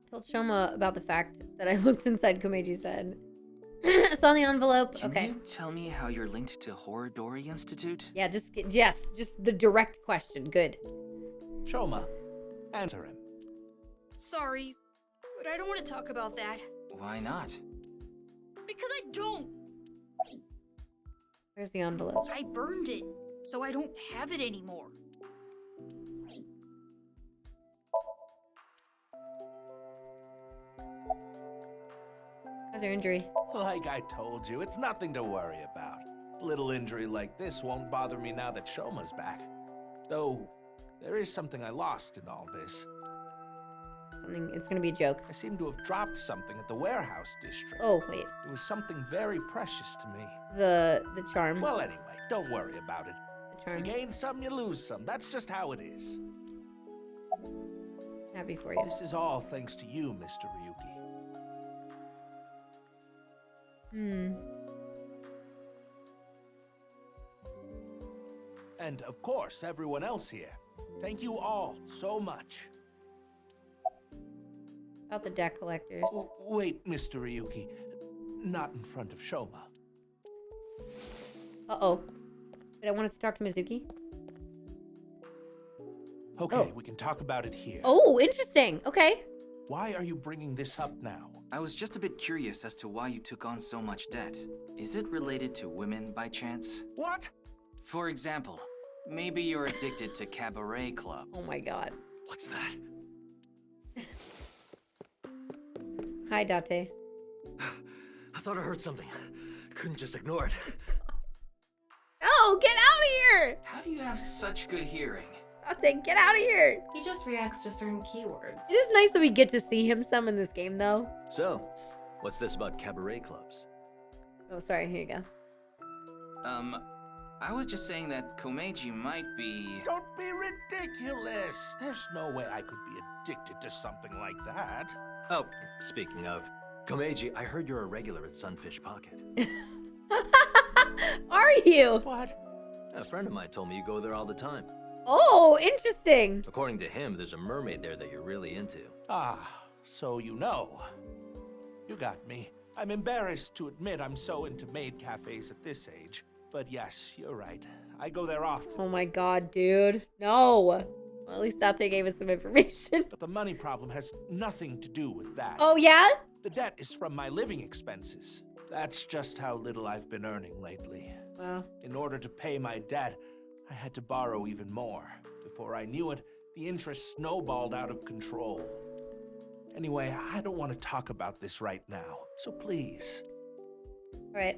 Told Shoma about the fact that I looked inside Komeiji's head. Saw the envelope. Can okay. you tell me how you're linked to Horodori Institute? Yeah, just the direct question. Good. Shoma, answer him. Sorry, but I don't want to talk about that. Why not? Because I don't. Where's the envelope? I burned it, so I don't have it anymore. How's your injury? Like I told you, it's nothing to worry about. A little injury like this won't bother me now that Shoma's back. Though, there is something I lost in all this. It's gonna be a joke. I seem to have dropped something at the warehouse district. Oh, wait. It was something very precious to me. The charm. Well, anyway, don't worry about it. The charm. You gain some, you lose some. That's just how it is. Happy for you. This is all thanks to you, Mr. Ryuki. And, of course, everyone else here. Thank you all so much. About the debt collectors. Wait, Mr. Ryuki. Not in front of Shoma. Uh-oh. But I wanted to talk to Mizuki. Okay, we can talk about it here. Oh, interesting. Okay. Why are you bringing this up now? I was just a bit curious as to why you took on so much debt. Is it related to women by chance? What? For example, maybe you're addicted to cabaret clubs. Oh my god. What's that? Hi, Date. I thought I heard something. Couldn't just ignore it. Oh, get out of here! How do you have such good hearing? Date, get out of here! He just reacts to certain keywords. It is nice that we get to see him some in this game, though. So, what's this about cabaret clubs? Oh, sorry. Here you go. I was just saying that Komeiji might be... Don't be ridiculous. There's no way I could be addicted to something like that. Oh, speaking of, Komeiji, I heard you're a regular at Sunfish Pocket. Are you? What? A friend of mine told me you go there all the time. Oh, interesting. According to him, there's a mermaid there that you're really into. Ah, so you know. You got me. I'm embarrassed to admit I'm so into maid cafes at this age. But yes, you're right. I go there often. Oh my god, dude. No. Well, at least Date gave us some information. But the money problem has nothing to do with that. Oh, yeah? The debt is from my living expenses. That's just how little I've been earning lately. Wow. In order to pay my debt, I had to borrow even more. Before I knew it, the interest snowballed out of control. Anyway, I don't want to talk about this right now, so please. All right.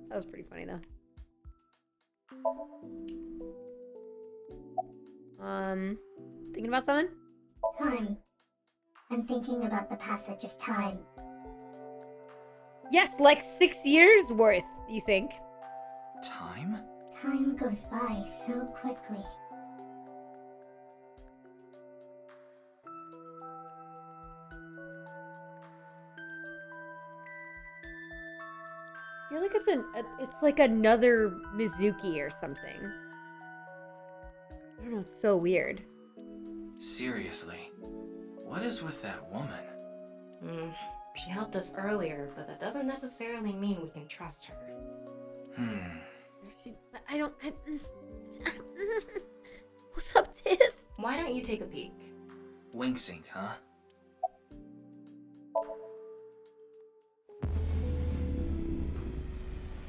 That was pretty funny, though. Thinking about something? Time. I'm thinking about the passage of time. Yes, like 6 years worth, you think? Time? Time goes by so quickly. I feel like it's like another Mizuki or something. I don't know, it's so weird. Seriously, what is with that woman? She helped us earlier, but that doesn't necessarily mean we can trust her. What's up, Tiff? Why don't you take a peek? Wing sync, huh?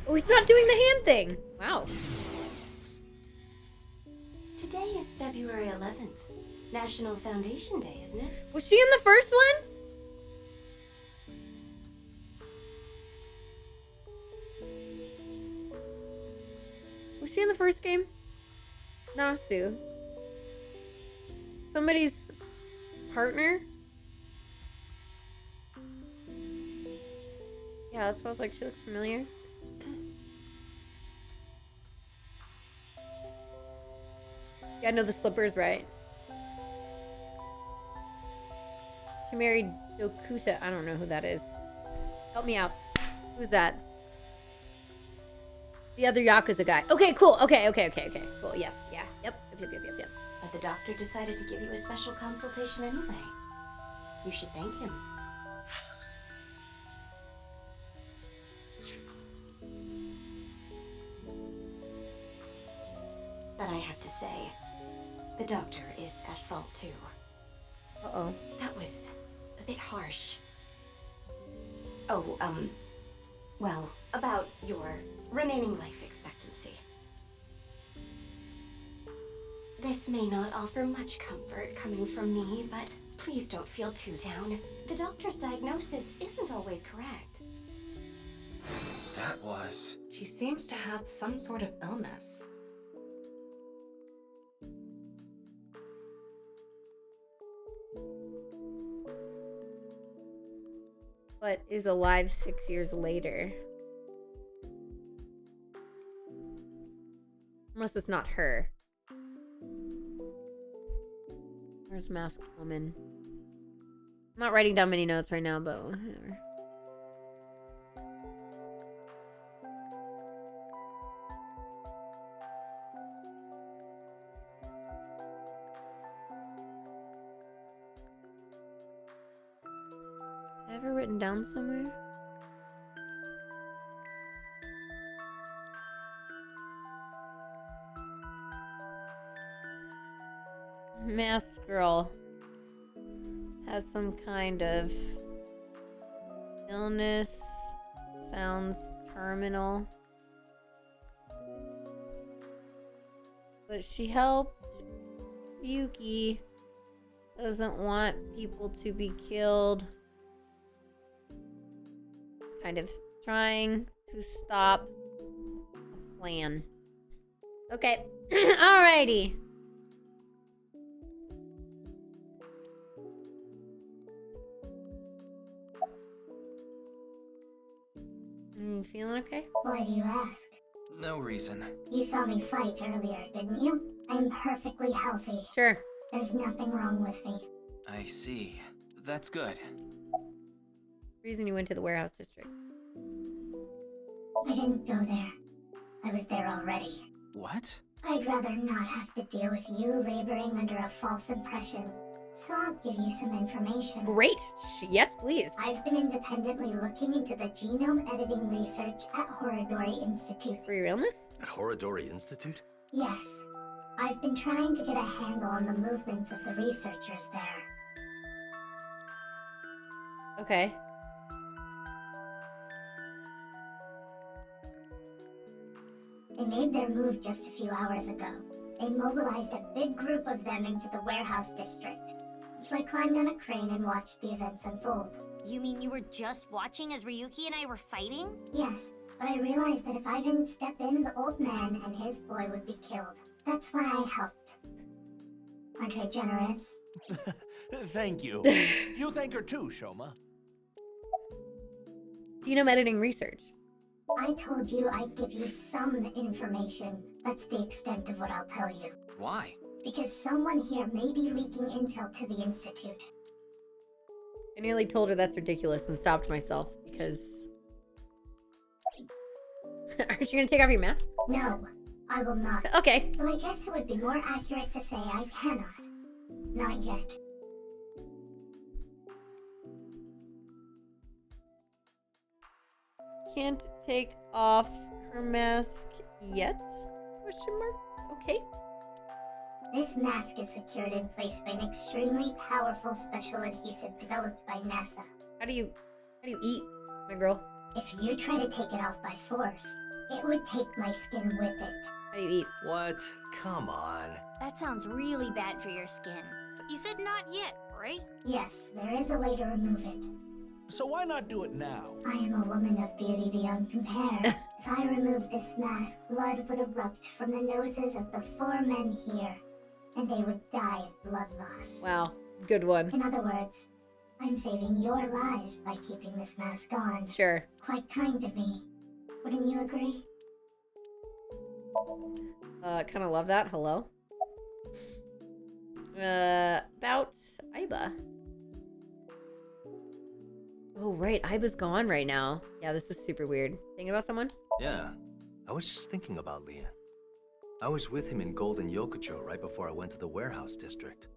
Oh, he's not doing the hand thing. Wow. Today is February 11th. National Foundation Day, isn't it? Was she in the first one? Was she in the first game? Nasu. Somebody's partner? Yeah, that smells like she looks familiar. Yeah, no, the slipper's right. She married Dokuta. I don't know who that is. Help me out. Who's that? The other Yakuza guy. Okay, cool. Okay. Cool. Yes. Yeah. Yep. But the doctor decided to give you a special consultation anyway. You should thank him. But I have to say, the doctor is at fault too. Uh-oh. That was a bit harsh. Oh, well, about your remaining life expectancy. This may not offer much comfort coming from me, but please don't feel too down. The doctor's diagnosis isn't always correct. That was... She seems to have some sort of illness. But is alive 6 years later. Unless it's not her. Where's Masked Woman? I'm not writing down many notes right now, but whatever. Ever written down somewhere? Masked girl has some kind of illness. Sounds terminal. But she helped Yuki doesn't want people to be killed. Kind of trying to stop a plan. Okay. Alrighty. You feeling okay? Why do you ask? No reason. You saw me fight earlier, didn't you? I'm perfectly healthy. Sure. There's nothing wrong with me. I see. That's good. Reason you went to the warehouse district. I didn't go there. I was there already. What? I'd rather not have to deal with you laboring under a false impression. So I'll give you some information. Great. Yes, please. I've been independently looking into the genome editing research at Horodori Institute. For your illness? At Horodori Institute? Yes. I've been trying to get a handle on the movements of the researchers there. Okay. They made their move just a few hours ago. They mobilized a big group of them into the warehouse district. So I climbed on a crane and watched the events unfold. You mean you were just watching as Ryuki and I were fighting? Yes, but I realized that if I didn't step in, the old man and his boy would be killed. That's why I helped. Aren't I generous? Thank you. You thank her too, Shoma. Genome editing research. I told you I'd give you some information. That's the extent of what I'll tell you. Why? Because someone here may be leaking intel to the Institute. I nearly told her that's ridiculous and stopped myself because... Aren't you gonna take off your mask? No, I will not. Okay. Though I guess it would be more accurate to say I cannot. Not yet. Can't take off her mask yet? Question marks? Okay. This mask is secured in place by an extremely powerful special adhesive developed by NASA. How do you eat, my girl? If you try to take it off by force, it would take my skin with it. How do you eat? What? Come on. That sounds really bad for your skin. You said not yet, right? Yes, there is a way to remove it. So why not do it now? I am a woman of beauty beyond compare. If I remove this mask, blood would erupt from the noses of the 4 men here, and they would die of blood loss. Wow, good one. In other words, I'm saving your lives by keeping this mask on. Sure. Quite kind of me. Wouldn't you agree? Kind of love that. Hello. About Aiba. Oh, right. Aiba's gone right now. Yeah, this is super weird. Thinking about someone? Yeah. I was just thinking about Leon. I was with him in Golden Yokocho right before I went to the warehouse district.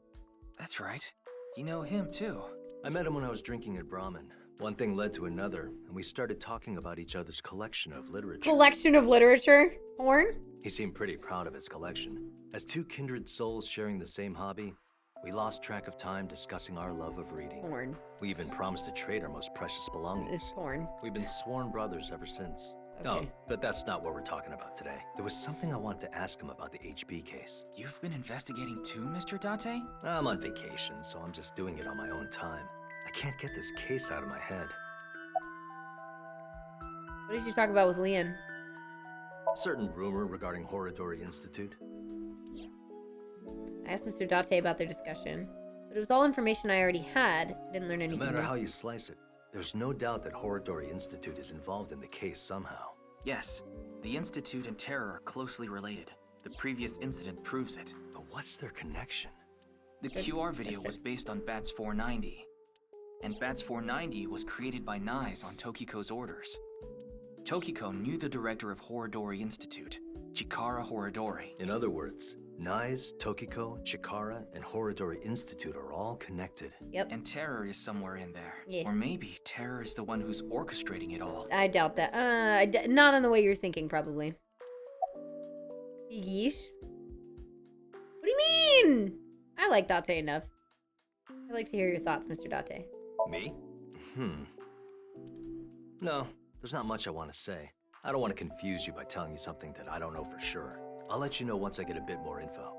That's right. You know him, too. I met him when I was drinking at Brahmin. One thing led to another, and we started talking about each other's collection of literature. Collection of literature? Porn? He seemed pretty proud of his collection. As 2 kindred souls sharing the same hobby, we lost track of time discussing our love of reading. Porn. We even promised to trade our most precious belongings. It's porn. We've been sworn brothers ever since. Okay. Oh, but that's not what we're talking about today. There was something I wanted to ask him about the HB case. You've been investigating too, Mr. Date? I'm on vacation, so I'm just doing it on my own time. I can't get this case out of my head. What did you talk about with Leon? Certain rumor regarding Horodori Institute. I asked Mr. Date about their discussion, but it was all information I already had. I didn't learn anything. No matter new. how you slice it, there's no doubt that Horodori Institute is involved in the case somehow. Yes. The Institute and Terror are closely related. The previous incident proves it. But what's their connection? The QR video was based on Bats 490. And Bats 490 was created by Nyes on Tokiko's orders. Tokiko knew the director of Horodori Institute, Chikara Horodori. In other words, Nyes, Tokiko, Chikara, and Horodori Institute are all connected. Yep. And Terror is somewhere in there. Yeah. Or maybe Terror is the one who's orchestrating it all. I doubt that. Not in the way you're thinking, probably. Yeesh. What do you mean? I like Date enough. I'd like to hear your thoughts, Mr. Date. Me? No, there's not much I want to say. I don't want to confuse you by telling you something that I don't know for sure. I'll let you know once I get a bit more info.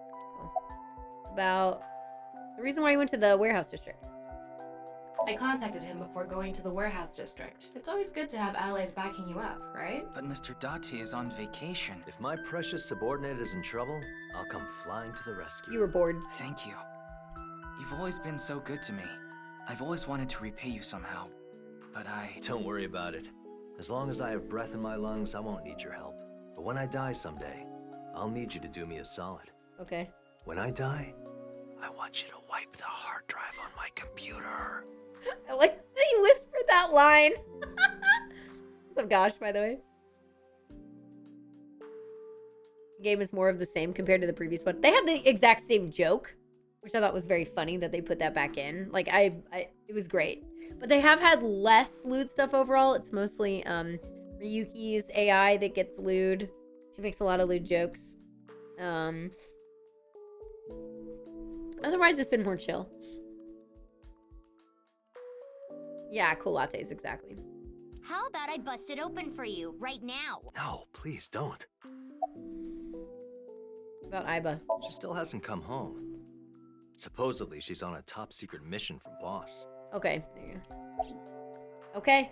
About The reason why you went to the warehouse district. I contacted him before going to the warehouse district. It's always good to have allies backing you up, right? But Mr. Date is on vacation. If my precious subordinate is in trouble, I'll come flying to the rescue. You were bored. Thank you. You've always been so good to me. I've always wanted to repay you somehow, but Don't worry about it. As long as I have breath in my lungs, I won't need your help. But when I die someday, I'll need you to do me a solid. Okay. When I die, I want you to wipe the hard drive on my computer. I like that you whispered that line. What's up, Gosh, by the way? The game is more of the same compared to the previous one. They had the exact same joke, which I thought was very funny that they put that back in. Like, it was great. But they have had less lewd stuff overall. It's mostly Ryuki's AI that gets lewd. She makes a lot of lewd jokes. Otherwise, it's been more chill. Yeah, cool lattes, exactly. How about I bust it open for you right now? No, please don't. About Aiba. She still hasn't come home. Supposedly, she's on a top secret mission from boss. Okay, there you go. Okay.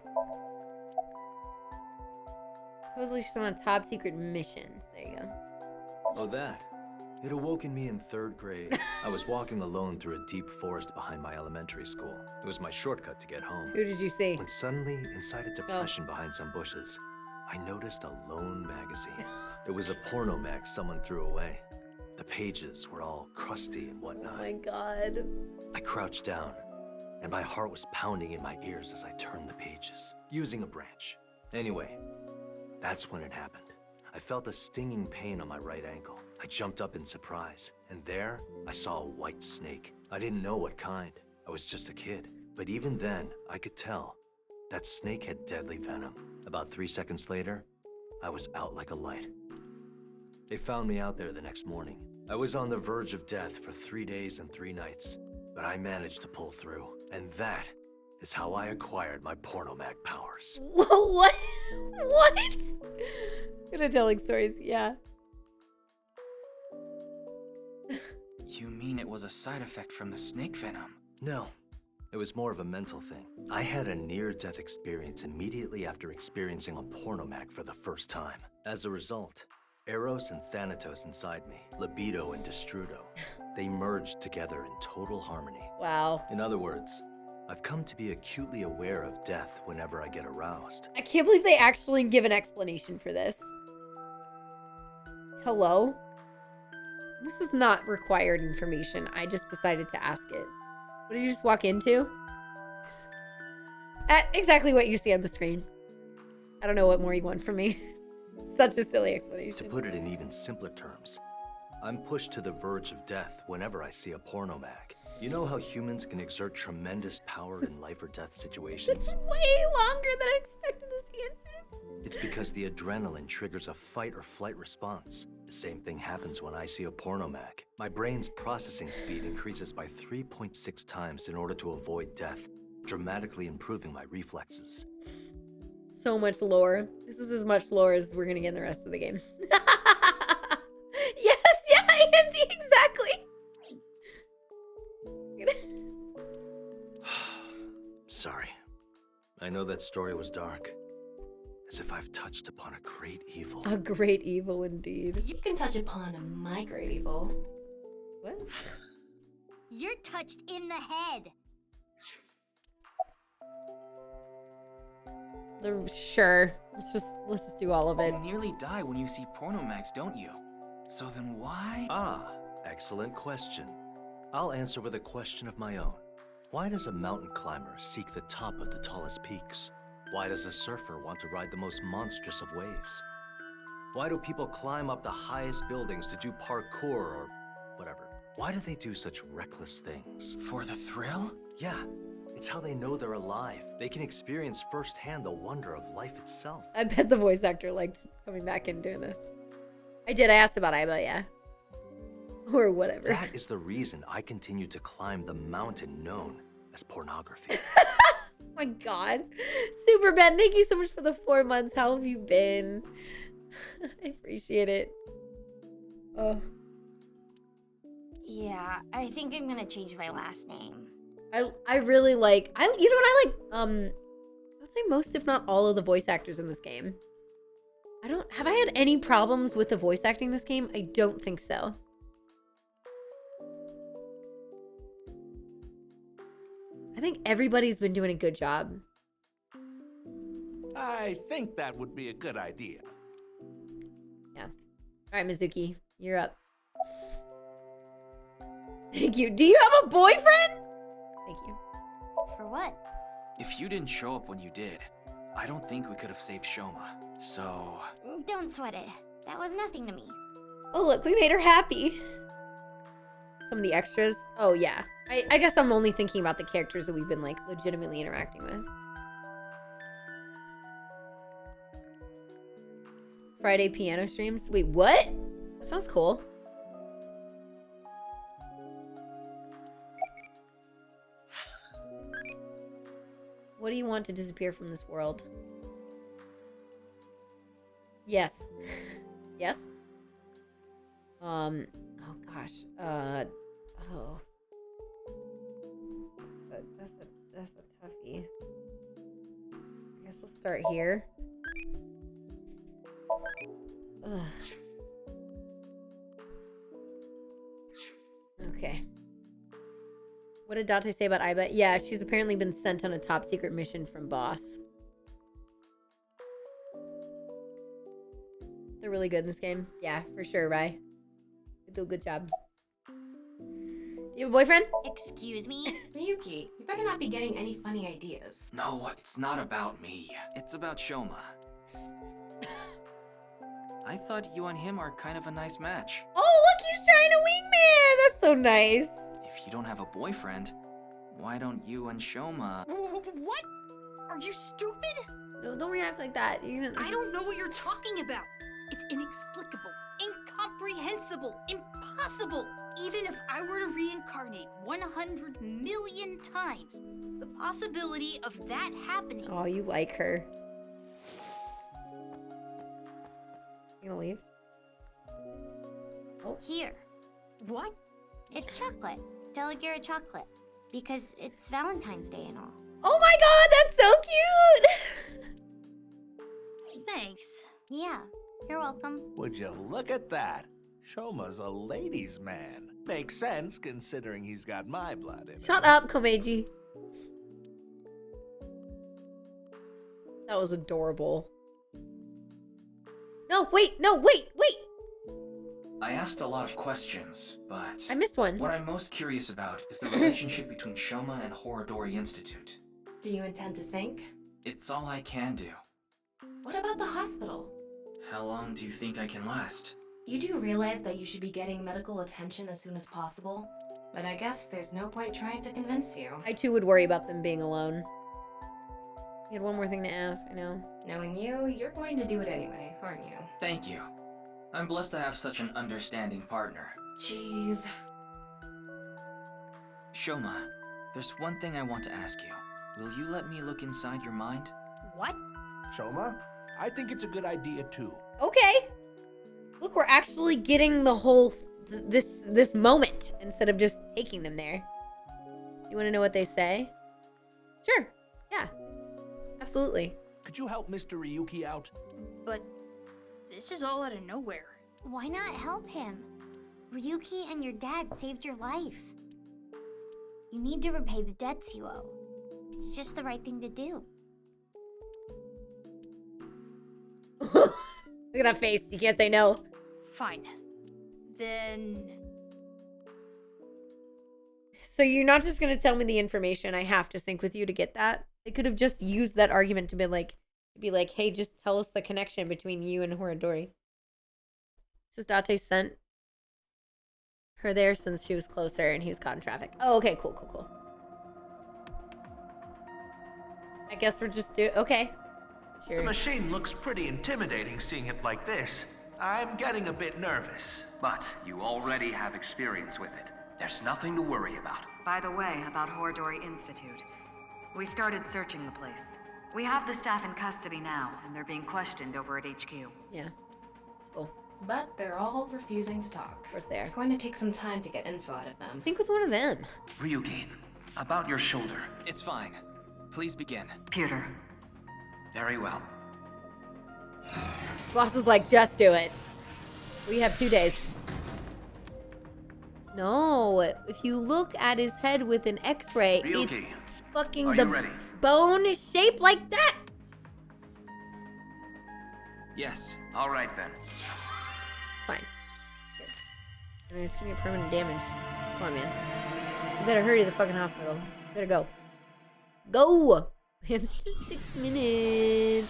Supposedly she's on a top secret mission. There you go. Oh, that. It awoke in me in 3rd grade. I was walking alone through a deep forest behind my elementary school. It was my shortcut to get home. Who did you see? When suddenly, inside a depression behind some bushes, I noticed a lone magazine. It was a porno mag someone threw away. The pages were all crusty and whatnot. Oh my god. I crouched down, and my heart was pounding in my ears as I turned the pages, using a branch. Anyway, that's when it happened. I felt a stinging pain on my right ankle. I jumped up in surprise, and there, I saw a white snake. I didn't know what kind. I was just a kid. But even then, I could tell that snake had deadly venom. About 3 seconds later, I was out like a light. They found me out there the next morning. I was on the verge of death for 3 days and 3 nights, but I managed to pull through. And that is how I acquired my pornomag powers. Whoa, what? What? Good at telling stories, yeah. You mean it was a side effect from the snake venom? No, it was more of a mental thing. I had a near-death experience immediately after experiencing a pornomag for the first time. As a result, Eros and Thanatos inside me, libido and destrudo, they merged together in total harmony. Wow. In other words, I've come to be acutely aware of death whenever I get aroused. I can't believe they actually give an explanation for this. Hello? This is not required information. I just decided to ask it. What did you just walk into? Exactly what you see on the screen. I don't know what more you want from me. Such a silly explanation. To put it in even simpler terms, I'm pushed to the verge of death whenever I see a pornomag. You know how humans can exert tremendous power in life or death situations? This is way longer than I expected this answer. It's because the adrenaline triggers a fight or flight response. The same thing happens when I see a pornomag. My brain's processing speed increases by 3.6 times in order to avoid death, dramatically improving my reflexes. So much lore. This is as much lore as we're gonna get in the rest of the game. Yes, yeah, Andy, exactly. Sorry. I know that story was dark. As if I've touched upon a great evil. A great evil indeed. You can touch upon my great evil. What? You're touched in the head. Sure. Let's just do all of it. You nearly die when you see pornomags, don't you? So then why? Ah, excellent question. I'll answer with a question of my own. Why does a mountain climber seek the top of the tallest peaks? Why does a surfer want to ride the most monstrous of waves? Why do people climb up the highest buildings to do parkour or whatever? Why do they do such reckless things? For the thrill? Yeah, it's how they know they're alive. They can experience firsthand the wonder of life itself. I bet the voice actor liked coming back and doing this. I did. I asked about Aiba, yeah. Or whatever. That is the reason I continue to climb the mountain known as pornography. Oh my god. Super Ben, thank you so much for the 4 months. How have you been? I appreciate it. Oh. Yeah, I think I'm gonna change my last name. I really like, you know what I like? I'd say most, if not all, of the voice actors in this game. Have I had any problems with the voice acting in this game? I don't think so. I think everybody's been doing a good job. I think that would be a good idea. Yeah. All right, Mizuki, you're up. Thank you. Do you have a boyfriend? Thank you. For what? If you didn't show up when you did, I don't think we could have saved Shoma. So... Don't sweat it. That was nothing to me. Oh, look, we made her happy. Some of the extras. Oh, yeah. I guess I'm only thinking about the characters that we've been, like, legitimately interacting with. Friday piano streams. Wait, what? That sounds cool. What do you want to disappear from this world? Yes. Yes? Oh gosh. Oh. That's a toughie. I guess we'll start here. Ugh. Okay. What did Date say about Aiba? Yeah, she's apparently been sent on a top secret mission from boss. They're really good in this game. Yeah, for sure, Rai. They do a good job. You have a boyfriend? Excuse me? Miyuki, you better not be getting any funny ideas. No, it's not about me. It's about Shoma. I thought you and him are kind of a nice match. Oh, look, he's trying a wingman! That's so nice. If you don't have a boyfriend, why don't you and Shoma... What? Are you stupid? No, don't react like that. I don't know what you're talking about. It's inexplicable, incomprehensible, impossible. Even if I were to reincarnate 100 million times, the possibility of that happening... Oh, you like her. You gonna leave? Oh. Here. What? It's chocolate. Delegate chocolate. Because it's Valentine's Day and all. Oh my god, that's so cute! Thanks. Yeah, you're welcome. Would you look at that? Shoma's a ladies' man. Makes sense considering he's got my blood in him. Shut up, Komeiji. That was adorable. No, wait! I asked a lot of questions, but... I missed one. What I'm most curious about is the relationship between Shoma and Horodori Institute. Do you intend to sink? It's all I can do. What about the hospital? How long do you think I can last? You do realize that you should be getting medical attention as soon as possible? But I guess there's no point trying to convince you. I too would worry about them being alone. You had one more thing to ask, I know. Knowing you, you're going to do it anyway, aren't you? Thank you. I'm blessed to have such an understanding partner. Jeez. Shoma, there's one thing I want to ask you. Will you let me look inside your mind? What? Shoma, I think it's a good idea too. Okay. Look, we're actually getting the whole this moment instead of just taking them there. You want to know what they say? Sure. Yeah. Absolutely. Could you help Mr. Ryuki out? But this is all out of nowhere. Why not help him? Ryuki and your dad saved your life. You need to repay the debts you owe. It's just the right thing to do. Look at that face. You can't say no. Fine. Then... So you're not just going to tell me the information. I have to sync with you to get that? They could have just used that argument to be like, hey, just tell us the connection between you and Horodori. Just Date sent her there since she was closer and he was caught in traffic. Oh, okay, cool. I guess we're just okay. Sure. The machine looks pretty intimidating seeing it like this. I'm getting a bit nervous. But you already have experience with it. There's nothing to worry about. By the way, about Horodori Institute. We started searching the place. We have the staff in custody now, and they're being questioned over at HQ. Yeah. Cool. but they're all refusing to talk. Of course they are. It's going to take some time to get info out of them. Sync with one of them. Ryuki, about your shoulder. It's fine. Please begin. Pewter. Very well. Boss is like, just do it. We have 2 days. No, if you look at his head with an X-ray, it's Ryuki, fucking are the you ready? bone is shaped like that. Yes. All right then. Fine. Good. I mean, it's gonna be permanent damage. Come on, man. You better hurry to the fucking hospital. You better go. Go! It's just 6 minutes.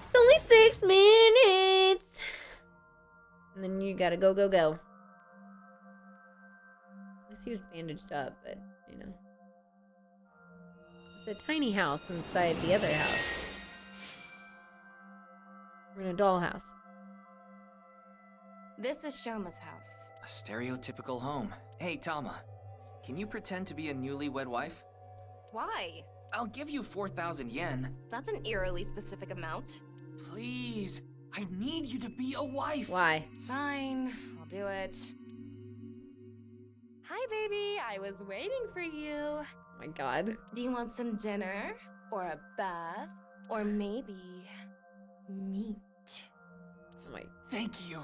It's only 6 minutes. And then you gotta go, go, go. I see he was bandaged up, but, you know. It's a tiny house inside the other house. We're in a dollhouse. This is Shoma's house. A stereotypical home. Hey, Tama. Can you pretend to be a newlywed wife? Why? I'll give you 4,000 yen. That's an eerily specific amount. Please. I need you to be a wife. Why? Fine, I'll do it. Hi, baby. I was waiting for you. Oh my god. Do you want some dinner? Or a bath? Or maybe meat? Oh my. Thank you.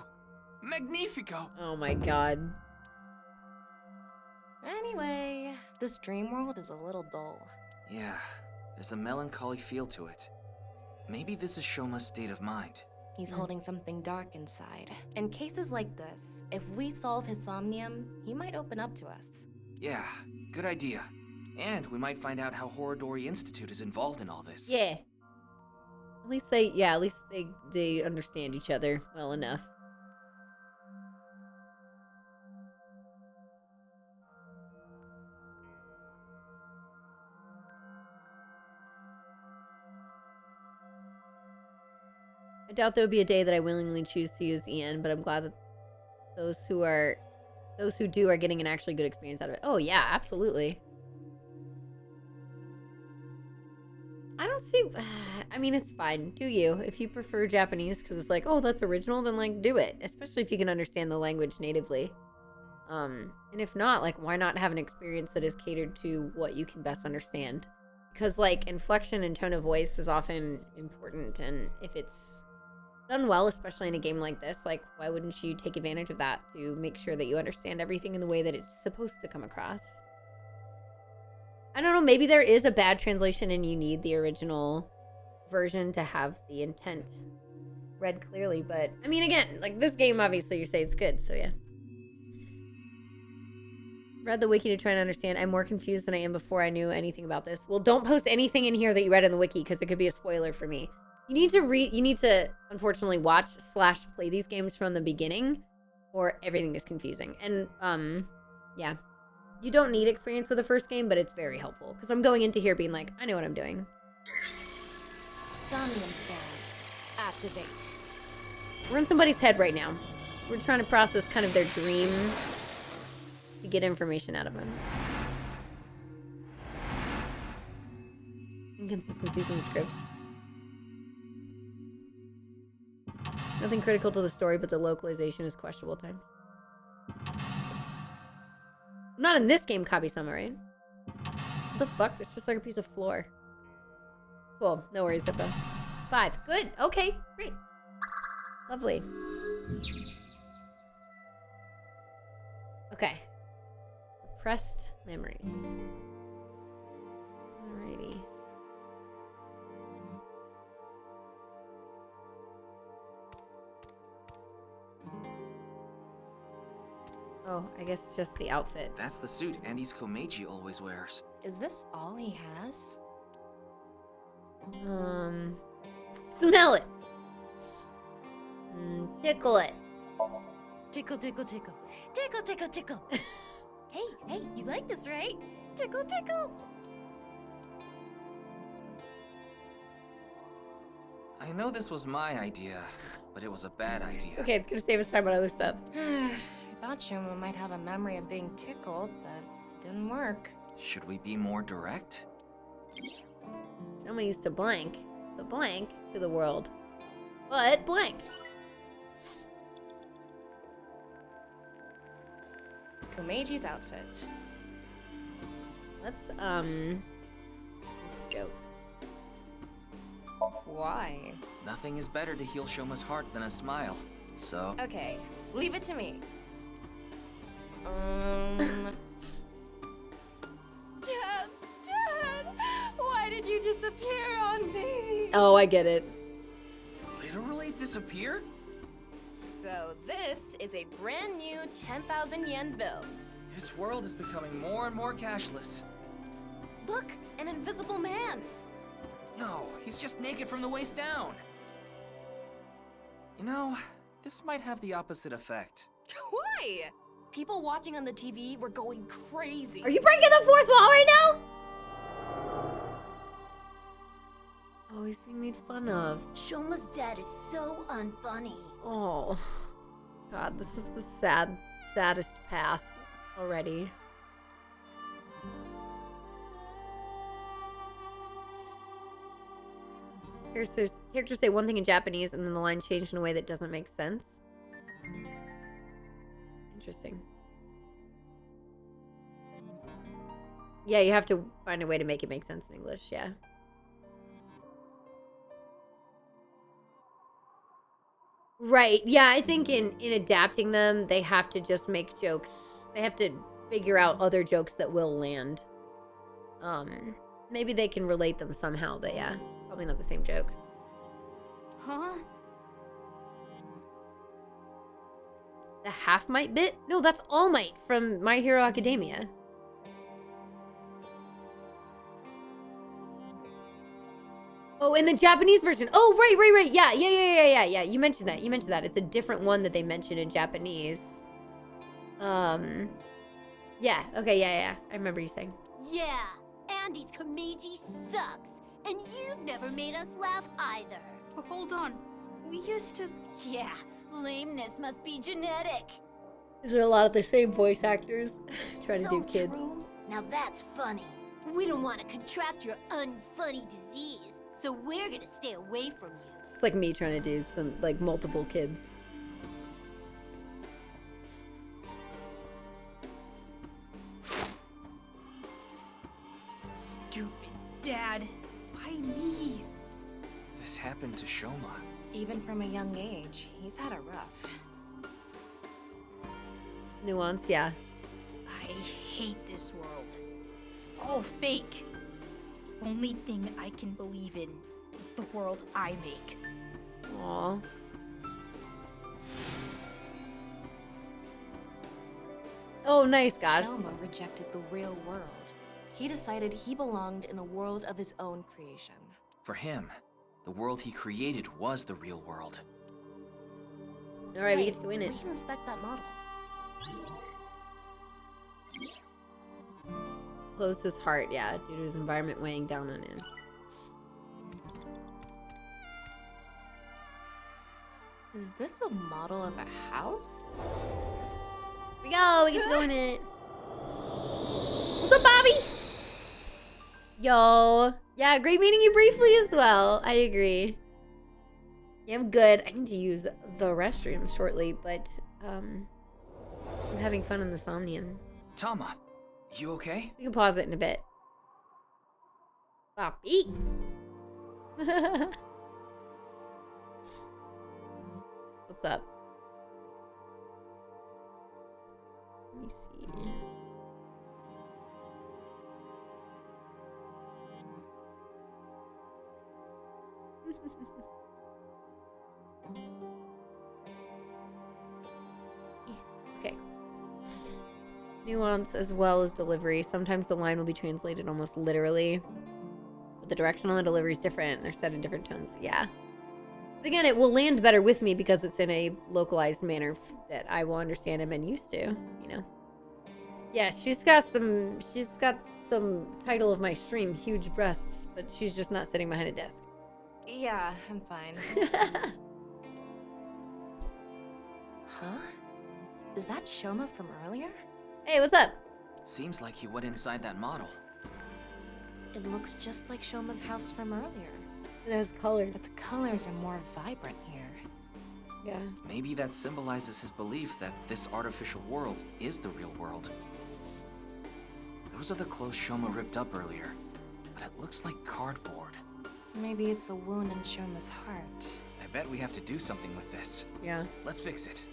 Magnifico. Oh my god. Anyway, this dream world is a little dull. Yeah, there's a melancholy feel to it. Maybe this is Shoma's state of mind. He's holding something dark inside. In cases like this, if we solve his somnium, he might open up to us. Yeah, good idea. And we might find out how Horodori Institute is involved in all this. Yeah. At least they understand each other well enough. I doubt there would be a day that I willingly choose to use EN, but I'm glad that those who do are getting an actually good experience out of it. Oh yeah, absolutely. I don't see, I mean, it's fine. Do you? If you prefer Japanese, because it's like, oh, that's original, then like, do it. Especially if you can understand the language natively. And if not, like, why not have an experience that is catered to what you can best understand? Because like, inflection and tone of voice is often important, and if it's done well, especially in a game like this, like, why wouldn't you take advantage of that to make sure that you understand everything in the way that it's supposed to come across? I don't know, maybe there is a bad translation and you need the original version to have the intent read clearly, but, I mean, again, like, this game, obviously, you say it's good, so yeah. Read the wiki to try and understand. I'm more confused than I am before I knew anything about this. Well, don't post anything in here that you read in the wiki, because it could be a spoiler for me. You need to, unfortunately, watch/play these games from the beginning, or everything is confusing. And, yeah. You don't need experience with the first game, but it's very helpful. Because I'm going into here being like, I know what I'm doing. Somnium scan. Activate. We're in somebody's head right now. We're trying to process kind of their dream to get information out of them. Inconsistencies in the scripts. Nothing critical to the story, but the localization is questionable at times. Not in this game, Kabi-sama, right? What the fuck? It's just like a piece of floor. Cool. No worries, Zippo. 5. Good. Okay. Great. Lovely. Okay. Repressed memories. Alrighty. Oh, I guess just the outfit. That's the suit Andy's Komeiji always wears. Is this all he has? Smell it. Tickle it. Tickle, tickle, tickle. Tickle, tickle, tickle. Hey, you like this, right? Tickle, tickle. I know this was my idea, but it was a bad idea. Okay, it's gonna save us time on other stuff. I thought Shoma might have a memory of being tickled, but it didn't work. Should we be more direct? Shoma used to blank the blank to the world. but blank. Komeji's outfit. Let's joke. Why? Nothing is better to heal Shoma's heart than a smile. So, Okay, leave it to me. Dad, why did you disappear on me? Oh, I get it. literally disappear? So this is a brand new 10,000 yen bill. This world is becoming more and more cashless. Look, an invisible man. No, he's just naked from the waist down. You know, this might have the opposite effect. Why? People watching on the TV were going crazy. Are you breaking the fourth wall right now? Oh, he's being made fun of. Shoma's dad is so unfunny. Oh, God, this is the saddest path already. Characters say one thing in Japanese and then the line changed in a way that doesn't make sense. Interesting. Yeah, you have to find a way to make it make sense in English, yeah. Right, yeah, I think in adapting them, they have to just make jokes. They have to figure out other jokes that will land. Maybe they can relate them somehow, but yeah, probably not the same joke. Huh? The Half Might bit? No, that's All Might from My Hero Academia. Oh, in the Japanese version. Oh, right. Yeah. You mentioned that. It's a different one that they mentioned in Japanese. Yeah. Okay, yeah. I remember you saying. Yeah, Andy's Komeiji sucks, and you've never made us laugh either. Hold on. We used to... Yeah, lameness must be genetic. Is there a lot of the same voice actors trying to do kids? True. Now that's funny. We don't want to contract your unfunny disease, so we're gonna stay away from you. It's like me trying to do some, like, multiple kids. Stupid dad. Why me? This happened to Shoma. Even from a young age, he's had it rough. Nuance, yeah. I hate this world. It's all fake. The only thing I can believe in is the world I make. Aww. Oh, nice, gosh. Shoma rejected the real world. He decided he belonged in a world of his own creation. For him, the world he created was the real world. Alright, we get to go in it. We can inspect that model. Closed his heart, yeah, due to his environment weighing down on him. Is this a model of a house? Here we go, we get to go in it. What's up, Bobby? Yo. Yeah, great meeting you briefly as well. I agree. Yeah, I'm good. I need to use the restroom shortly, but I'm having fun in the Somnium. Tama, you okay? We can pause it in a bit. Bobby. What's up? Let me see. Okay. Nuance as well as delivery. Sometimes the line will be translated almost literally, but the direction on the delivery is different. They're set in different tones. Yeah. But again, it will land better with me because it's in a localized manner that I will understand and been used to, you know. Yeah, she's got some title of my stream, huge breasts, but she's just not sitting behind a desk. Yeah, I'm fine. Huh? Is that Shoma from earlier? Hey, what's up? Seems like he went inside that model. It looks just like Shoma's house from earlier. It has color. But the colors are more vibrant here. Yeah. Maybe that symbolizes his belief that this artificial world is the real world. Those are the clothes Shoma ripped up earlier, but it looks like cardboard. Maybe it's a wound in Shoma's heart. I bet we have to do something with this. Yeah. Let's fix it.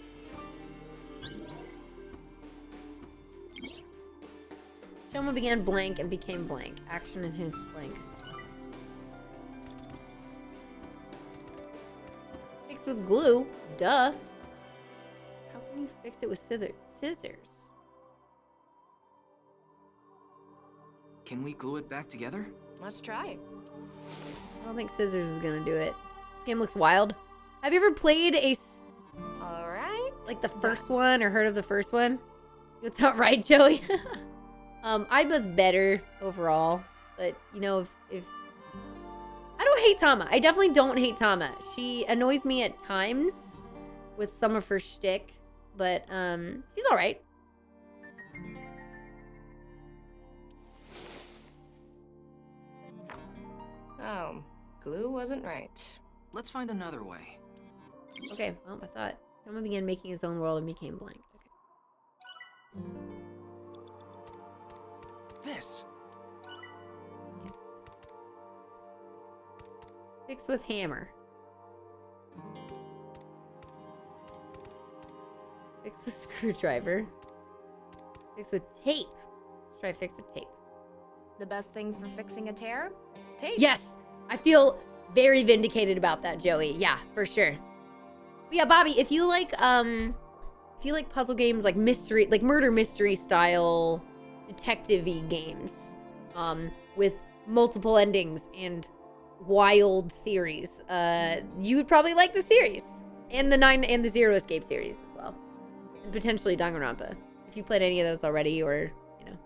Shoma began blank and became blank. Action in his blank. Fix with glue. Duh. How can you fix it with scissors? Scissors. Can we glue it back together? Let's try. I don't think scissors is gonna do it. This game looks wild. Have you ever played Alright. like the first one or heard of the first one? It's not right, Joey. Aiba's better overall, but you know, if I don't hate Tama. I definitely don't hate Tama. She annoys me at times with some of her shtick, but she's all right. Oh, glue wasn't right. Let's find another way. Okay, well, I thought Tama began making his own world and became blank. Okay. This. Fix with hammer. Fix with screwdriver. Fix with tape. Let's try fix with tape. The best thing for fixing a tear? Tape. Yes! I feel very vindicated about that, Joey. Yeah, for sure. But yeah, Bobby, if you like puzzle games, like mystery, like murder mystery style detective-y games, with multiple endings and wild theories, you would probably like the series. And the 9 and the Zero Escape series as well. And potentially Danganronpa. If you played any of those already, or, you know,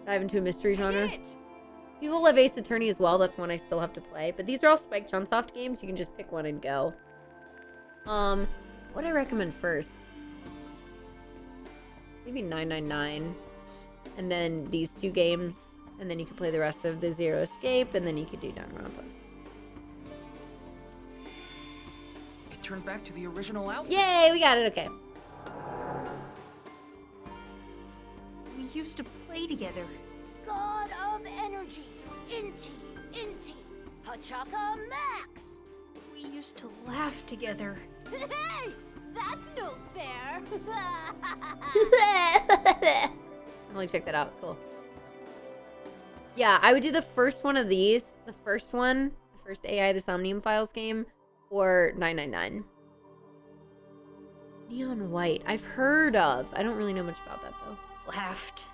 dive into a mystery genre. People love Ace Attorney as well. That's one I still have to play. But these are all Spike Chunsoft games. You can just pick one and go. What do I recommend first? Maybe 999. And then these two games. And then you can play the rest of the Zero Escape. And then you could do Danganronpa. It turned back to the original outfit. Yay, we got it. Okay. We used to play together. God of Energy, Inti, Hachaka Max! We used to laugh together. Hey! That's no fair! I'll check that out. Cool. Yeah, I would do the first one of these. The first one. The first AI, the Somnium Files game. Or 999. Neon White. I've heard of. I don't really know much about that, though. Laughed.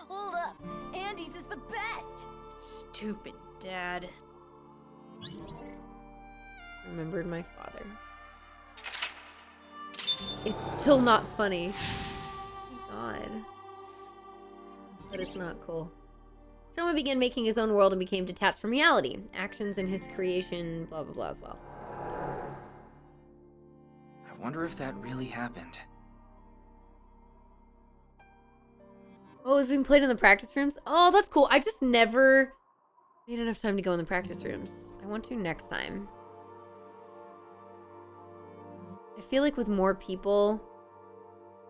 Hold up. Andy's is the best! Stupid dad. Remembered my father. It's still not funny. God. But it's not cool. Shoma began making his own world and became detached from reality. Actions in his creation, blah, blah, blah as well. I wonder if that really happened. Oh, it's being played in the practice rooms? Oh, that's cool. I just never made enough time to go in the practice rooms. I want to next time. I feel like with more people,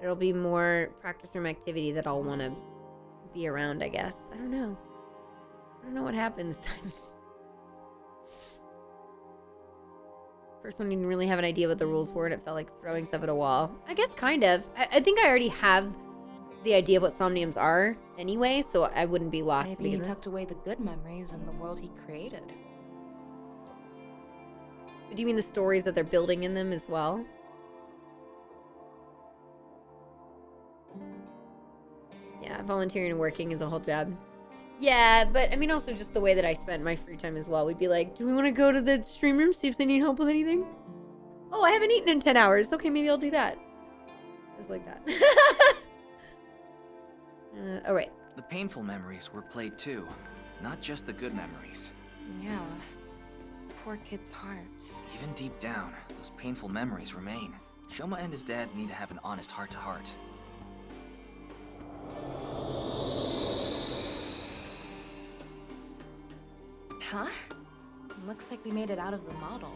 there'll be more practice room activity that I'll want to be around, I guess. I don't know. I don't know what happened this time. First one, you didn't really have an idea what the rules were, and it felt like throwing stuff at a wall. I guess kind of. I think I already have the idea of what Somniums are anyway, so I wouldn't be lost. Maybe he tucked away the good memories in the world he created. Do you mean the stories that they're building in them as well? Yeah, volunteering and working is a whole job. Yeah, but I mean also just the way that I spent my free time as well. We'd be like, do we want to go to the stream room, see if they need help with anything? Oh, I haven't eaten in 10 hours. Okay, maybe I'll do that. It was like that. Oh, right. The painful memories were played too, not just the good memories. Yeah. Poor kid's heart. Even deep down, those painful memories remain. Shoma and his dad need to have an honest heart-to-heart. Huh? Looks like we made it out of the model.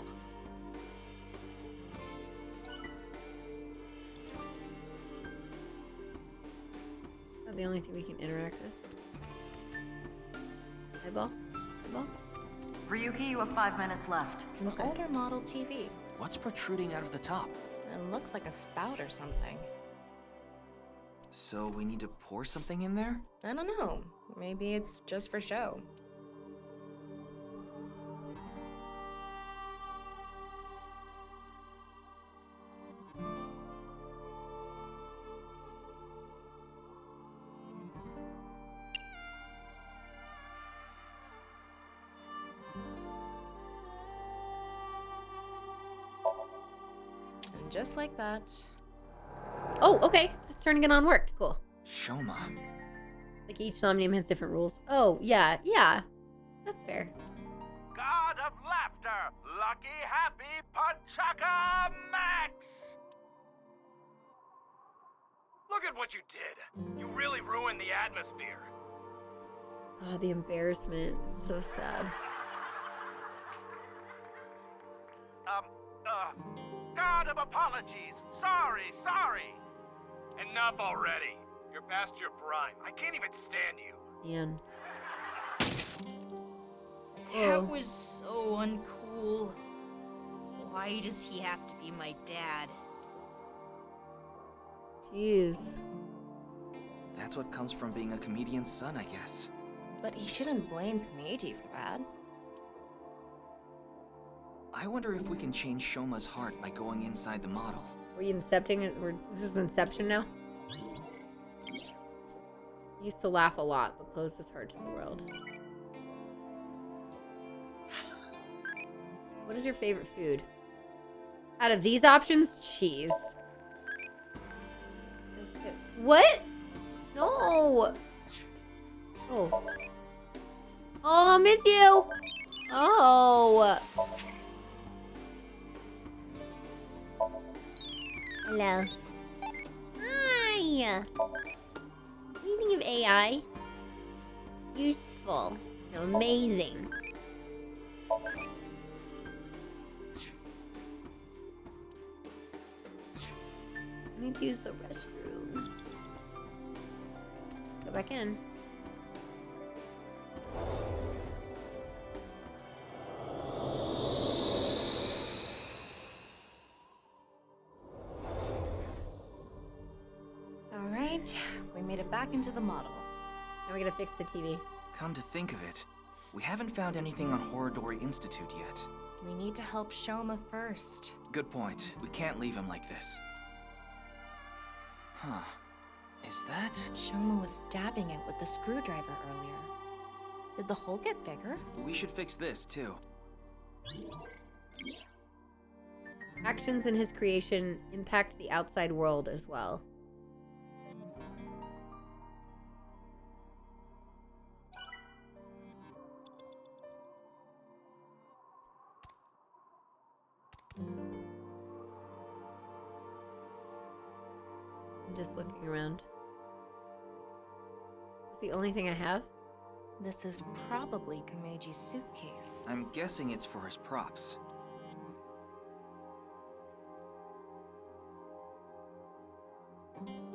Is that the only thing we can interact with? Eyeball? Eyeball? Ryuki, you have 5 minutes left. It's an older model TV. What's protruding out of the top? It looks like a spout or something. So we need to pour something in there? I don't know. Maybe it's just for show. And just like that. Oh, okay. Just turning it on worked. Cool. Shoma. Like each Somnium has different rules. Oh, yeah. Yeah. That's fair. God of laughter, lucky, happy, Panchaka Max! Look at what you did. You really ruined the atmosphere. Oh, the embarrassment. It's so sad. God of apologies. Sorry. Enough already. You're past your prime. I can't even stand you. Man. That was so uncool. Why does he have to be my dad? Jeez. That's what comes from being a comedian's son, I guess. But he shouldn't blame Komeiji for that. I wonder if we can change Shoma's heart by going inside the model. Were you incepting it? This is Inception now? He used to laugh a lot, but closed his heart to the world. What is your favorite food? Out of these options, cheese. What? No. Oh. Oh, miss you. Oh. Hello. Hi. What do you think of AI? Useful. Amazing. I need to use the restroom. Go back in. Alright, we made it back into the model. Now we gotta fix the TV. Come to think of it, we haven't found anything on Horridori Institute yet. We need to help Shoma first. Good point. We can't leave him like this. Huh. Is that? Shoma was stabbing it with the screwdriver earlier. Did the hole get bigger? We should fix this, too. Actions in his creation impact the outside world as well. I'm just looking around. Is this the only thing I have? This is probably Komeiji's suitcase. I'm guessing it's for his props.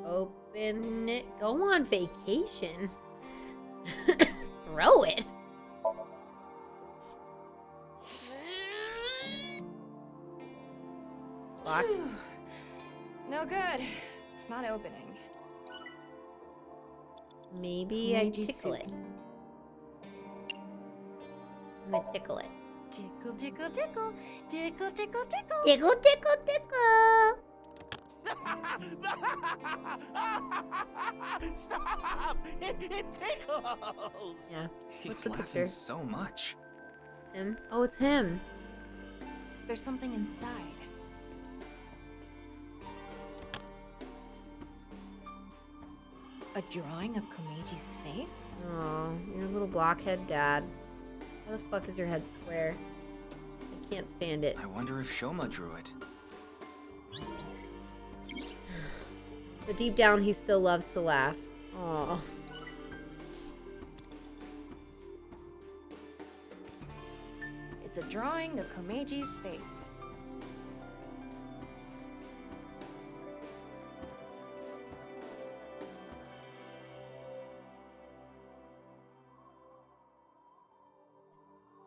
Open it. Go on vacation. Throw it. Locked. No good. It's not opening. Maybe I Komeiji's tickle it. I'm gonna tickle it. Tickle, tickle, tickle. Tickle, tickle, tickle. Tickle, tickle, tickle. Stop! It tickles! Yeah. He's the laughing picture? so much. Him? Oh, it's him. There's something inside. A drawing of Komeiji's face? Oh, you're a little blockhead dad. How the fuck is your head square? I can't stand it. I wonder if Shoma drew it. But deep down, he still loves to laugh. Oh. a drawing of Komeji's face.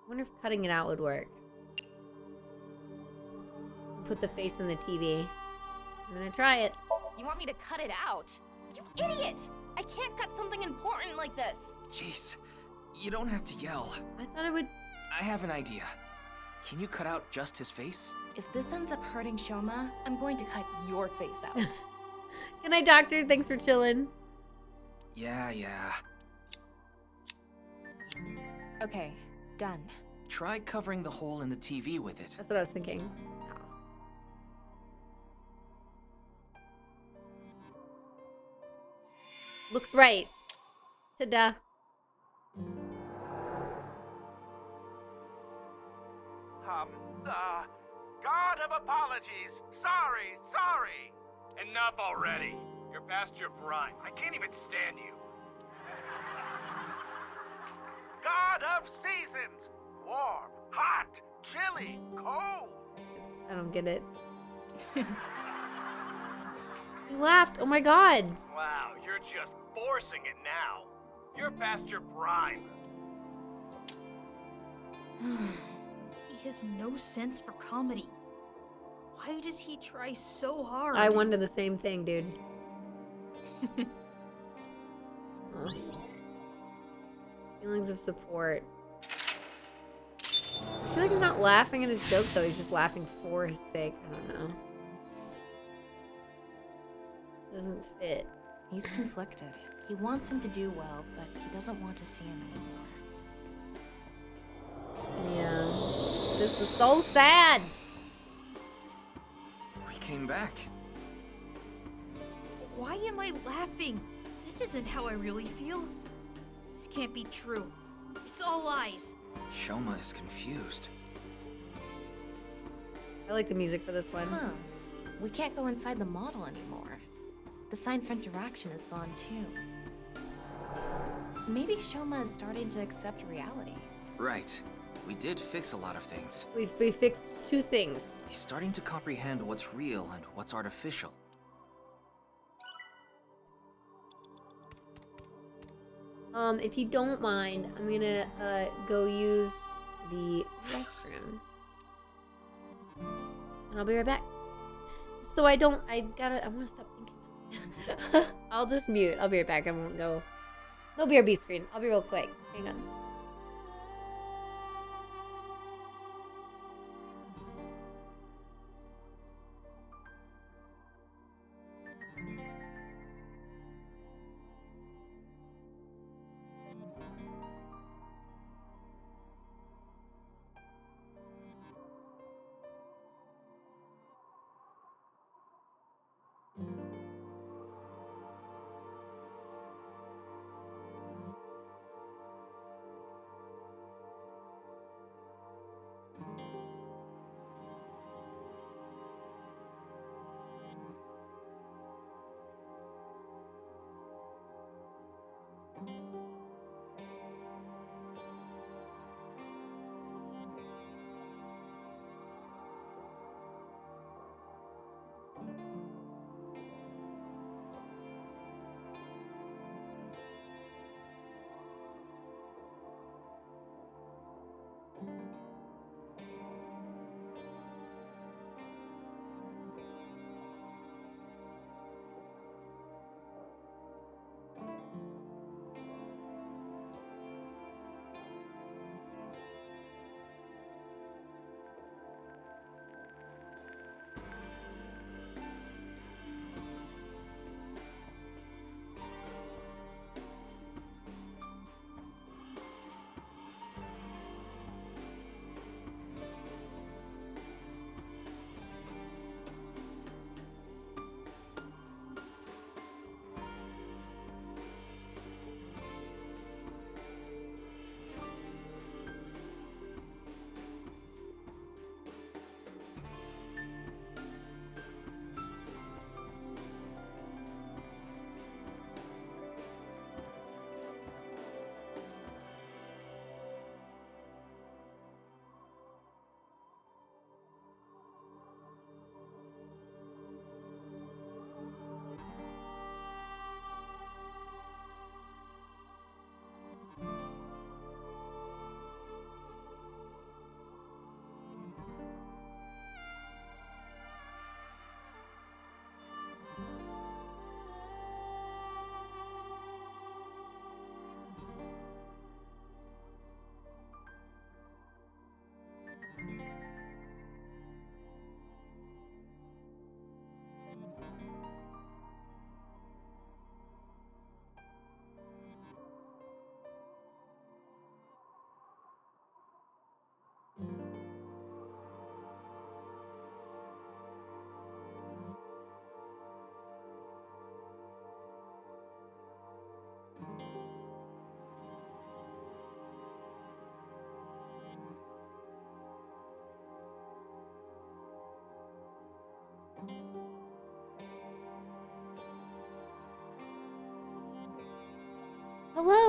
I wonder if cutting it out would work. Put the face in the TV. I'm gonna try it. You want me to cut it out? You idiot! I can't cut something important like this! Jeez, you don't have to yell. I thought it would... I have an idea. Can you cut out just his face? If this ends up hurting Shoma, I'm going to cut your face out. Good night, doctor. Thanks for chilling. Yeah. Okay, done. Try covering the hole in the TV with it. That's what I was thinking. Looks right. Ta-da. God of apologies. Sorry. Enough already. You're past your prime. I can't even stand you. God of seasons. Warm, hot, chilly, cold. I don't get it. He laughed. Oh my god. Wow, you're just forcing it now. You're past your prime. He has no sense for comedy. Why does he try so hard? I wonder the same thing, dude. Oh. Feelings of support. I feel like he's not laughing at his joke, though. He's just laughing for his sake. I don't know. Doesn't fit. He's conflicted. He wants him to do well, but he doesn't want to see him anymore. Yeah. This is so sad. We came back. Why am I laughing? This isn't how I really feel. This can't be true. It's all lies. Shoma is confused. I like the music for this one. Huh. We can't go inside the model anymore. The sign for interaction is gone too. Maybe Shoma is starting to accept reality. Right. We did fix a lot of things. We fixed 2 things. He's starting to comprehend what's real and what's artificial. If you don't mind, I'm gonna go use the restroom. And I'll be right back. So I wanna stop thinking. I'll just mute. I'll be right back. I won't go. No BRB screen. I'll be real quick. Hang on.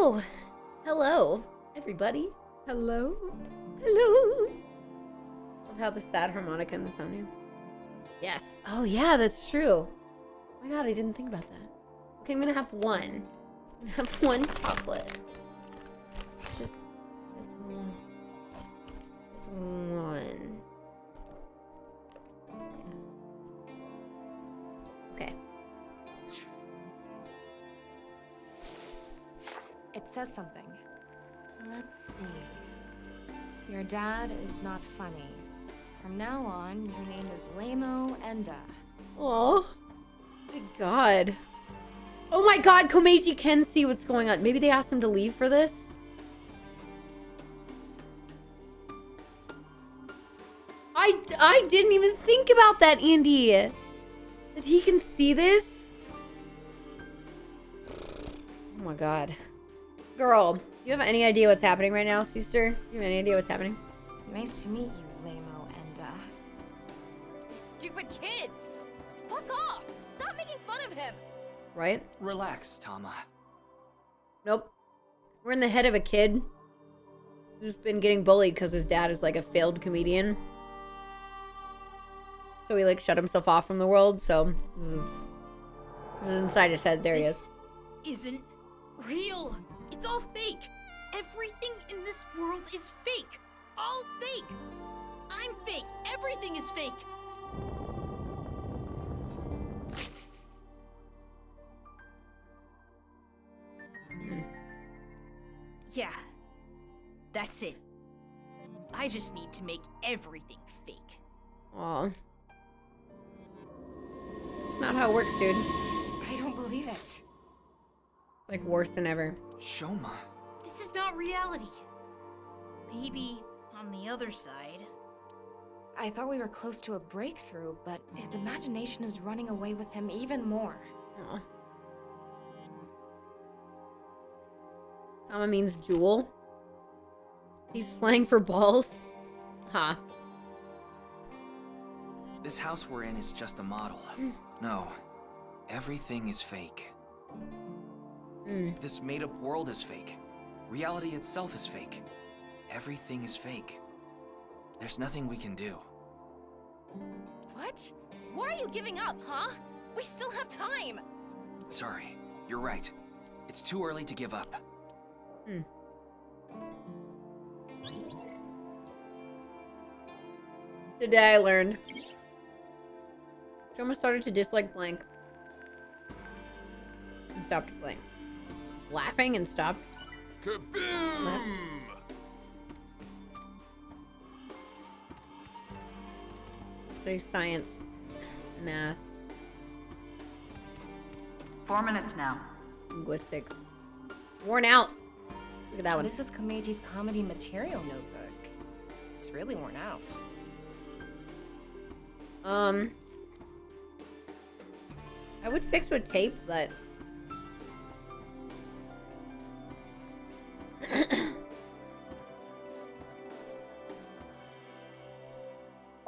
Oh, hello, everybody. Hello. Hello. Love how the sad harmonica in the Somnium. Yes. Oh, yeah, that's true. Oh my god, I didn't think about that. Okay, I'm gonna have one. I'm gonna have one chocolate. Just one. Just one. Okay. It says something. Let's see. Your dad is not funny. From now on, your name is Lamo Enda. Oh my god. Oh my god, Komeiji can see what's going on. Maybe they asked him to leave for this? I didn't even think about that, Andy. That he can see this? Oh my god. Girl, do you have any idea what's happening right now, sister? Do you have any idea what's happening? Nice to meet you, Lamo Enda. These stupid kids! Fuck off! Stop making fun of him! Right? Relax, Tama. Nope. We're in the head of a kid who's been getting bullied because his dad is like a failed comedian. So he like shut himself off from the world, so this is inside his head. There he is. Isn't real. It's all fake. Everything in this world is fake. All fake. I'm fake. Everything is fake. Yeah. That's it. I just need to make everything fake. Aw. It's not how it works, dude. I don't believe it. It's like worse than ever. Shoma. This is not reality. Maybe on the other side. I thought we were close to a breakthrough, but his imagination is running away with him even more. Aw. Tama means jewel. He's slang for balls. Ha. Huh. This house we're in is just a model. No. Everything is fake. This made-up world is fake. Reality itself is fake. Everything is fake. There's nothing we can do. What? Why are you giving up, huh? We still have time! Sorry. You're right. It's too early to give up. Today I learned. Shoma started to dislike Blank. And stopped playing. Laughing and stopped. Kaboom! Study science. Math. 4 minutes now. Linguistics. Worn out. Look at that one. This is Komeiji's comedy material notebook. It's really worn out. I would fix with tape, but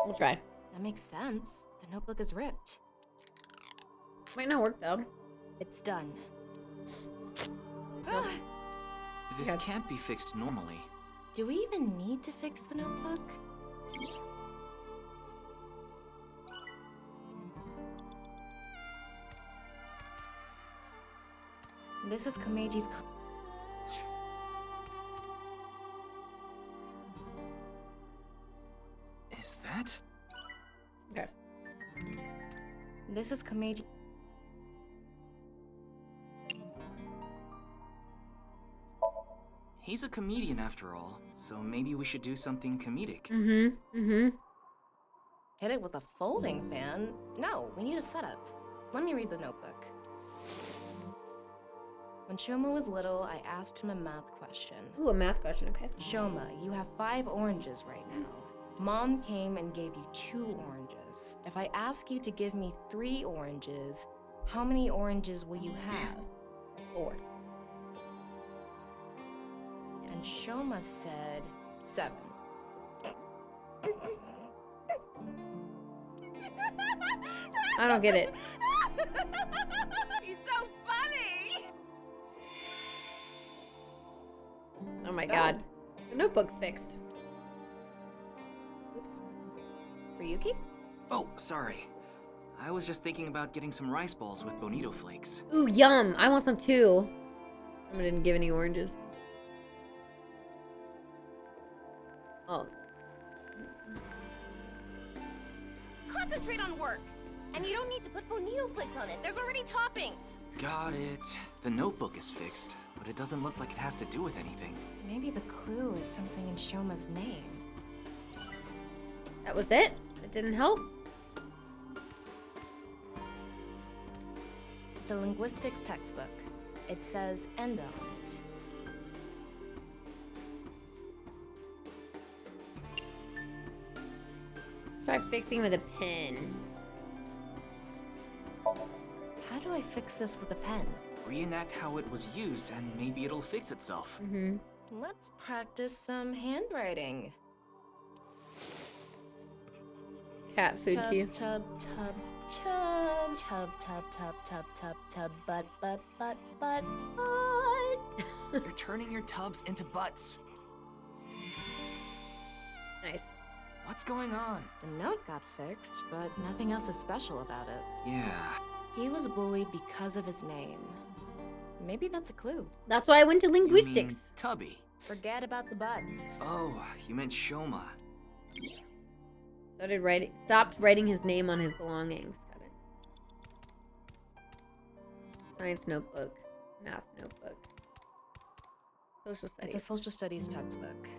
we'll try. That makes sense. The notebook is ripped. Might not work though. It's done. This can't be fixed normally. Do we even need to fix the notebook? This is Komeiji's Is that? Okay. This is Komeiji. He's a comedian after all, so maybe we should do something comedic. Hit it with a folding fan? No, we need a setup. Let me read the notebook. When Shoma was little, I asked him a math question. Ooh, a math question, okay. Shoma, you have 5 oranges right now. Mom came and gave you 2 oranges. If I ask you to give me 3 oranges, how many oranges will you have? 4. And Shoma said 7. I don't get it. He's so funny! my god. The notebook's fixed. Ryuki? Oh, sorry. I was just thinking about getting some rice balls with bonito flakes. Ooh, yum. I want some too. Someone didn't give any oranges. Oh. Concentrate on work. And you don't need to put bonito flakes on it. There's already toppings. Got it. The notebook is fixed, but it doesn't look like it has to do with anything. Maybe the clue is something in Shoma's name. That was it? That didn't help? It's a linguistics textbook. It says Enda on it. Try fixing with a pen. How do I fix this with a pen? Reenact how it was used, and maybe it'll fix itself. Mm-hmm. Let's practice some handwriting. Cat food Tub, cue. tub, tub, tub, tub, tub, tub, tub, tub, tub, butt, butt, butt, butt, butt. You're turning your tubs into butts. Nice. What's going on? The note got fixed, but nothing else is special about it. Yeah. He was bullied because of his name. Maybe that's a clue. That's why I went to You linguistics. mean Tubby. Forget about the butts. Oh, you meant Shoma. Stopped writing his name on his belongings. Got it. Science notebook. Math notebook. Social studies. It's a social studies textbook.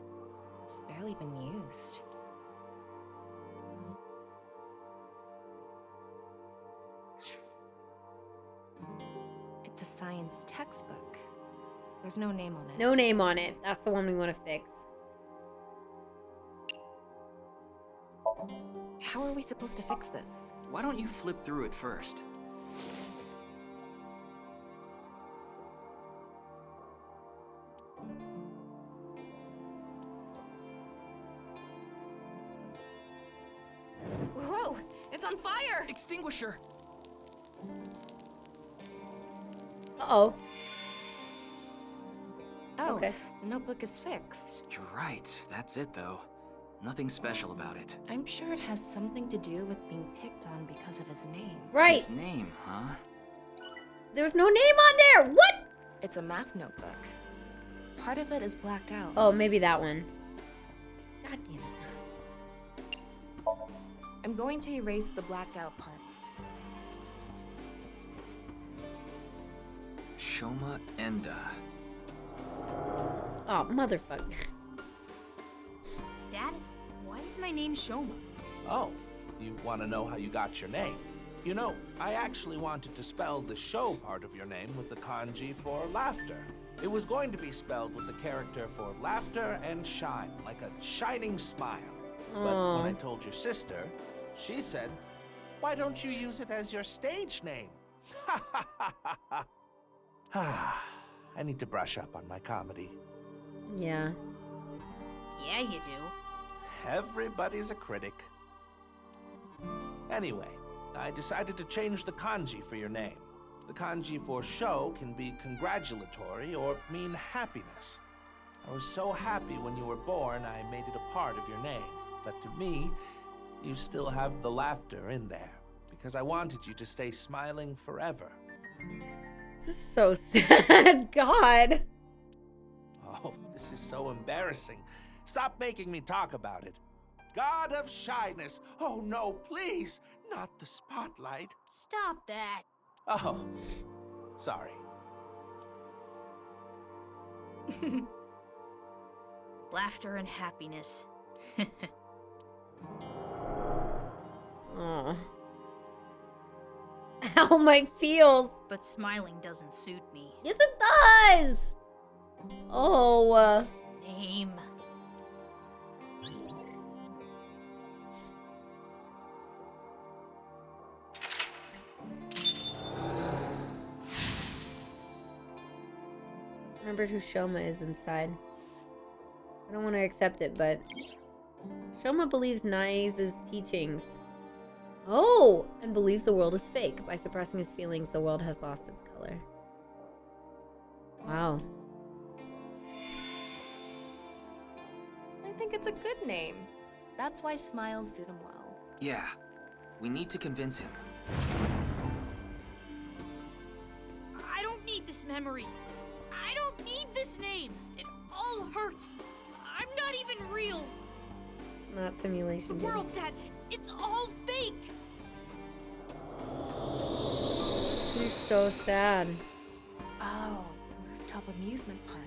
It's barely been used. It's a science textbook. There's no name on it. No name on it. That's the one we want to fix. How are we supposed to fix this? Why don't you flip through it first? Whoa! It's on fire! Extinguisher! Uh-oh. Oh, Okay. the notebook is fixed. You're right. That's it, though. Nothing special about it. I'm sure it has something to do with being picked on because of his name. Right. His name, huh? There's no name on there. What? It's a math notebook. Part of it is blacked out. Oh, maybe that one. God damn it. I'm going to erase the blacked out parts. Shoma Enda. Oh, motherfucker. Dad, why is my name Shoma? Oh, you want to know how you got your name? You know, I actually wanted to spell the show part of your name with the kanji for laughter. It was going to be spelled with the character for laughter and shine, like a shining smile. But when I told your sister, she said, why don't you use it as your stage name? I need to brush up on my comedy. Yeah. Yeah, you do. Everybody's a critic. Anyway, I decided to change the kanji for your name. The kanji for show can be congratulatory or mean happiness. I was so happy when you were born, I made it a part of your name. But to me, you still have the laughter in there, because I wanted you to stay smiling forever. This is so sad. God. Oh, this is so embarrassing. Stop making me talk about it. God of shyness. Oh no, please, not the spotlight. Stop that. Oh, sorry. Laughter and happiness. Oh. Ow, my feels. But smiling doesn't suit me. Yes, it does. Oh. Name. Remembered who Shoma is inside. I don't want to accept it, but Shoma believes Nai's teachings. Oh, and believes the world is fake. By suppressing his feelings, the world has lost its color. Wow. think it's a good name. That's why smiles suit him well. Yeah, we need to convince him. I don't need this memory. I don't need this name. It all hurts. I'm not even real. Not simulation. The world, Dad, it's all fake. He's so sad. Oh, the rooftop amusement park.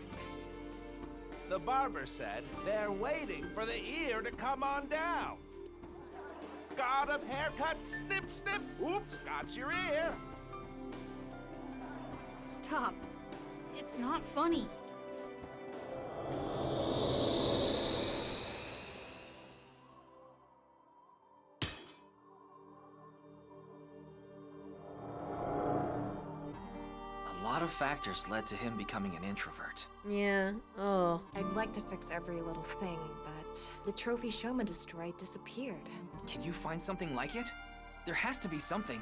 The barber said they're waiting for the ear to come on down. Got a haircut, snip, snip, oops, got your ear. Stop. It's not funny. A lot of factors led to him becoming an introvert. Yeah. Oh. I'd like to fix every little thing, but the trophy Shoma destroyed disappeared. Can you find something like it? There has to be something.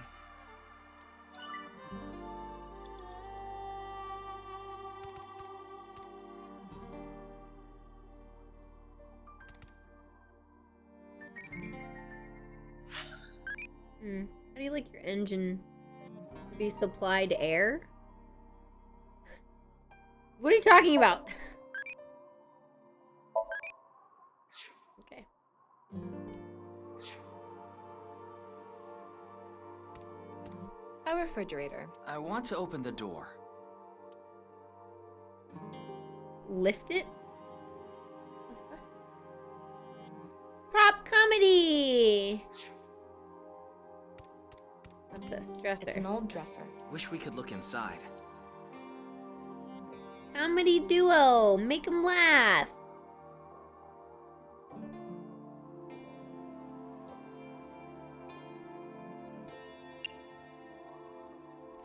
How do you like your engine to be supplied air? What are you talking about? Okay. A refrigerator. I want to open the door. Lift it? Prop comedy! What's this? Dresser. It's an old dresser. Wish we could look inside. Comedy duo! Make 'em laugh!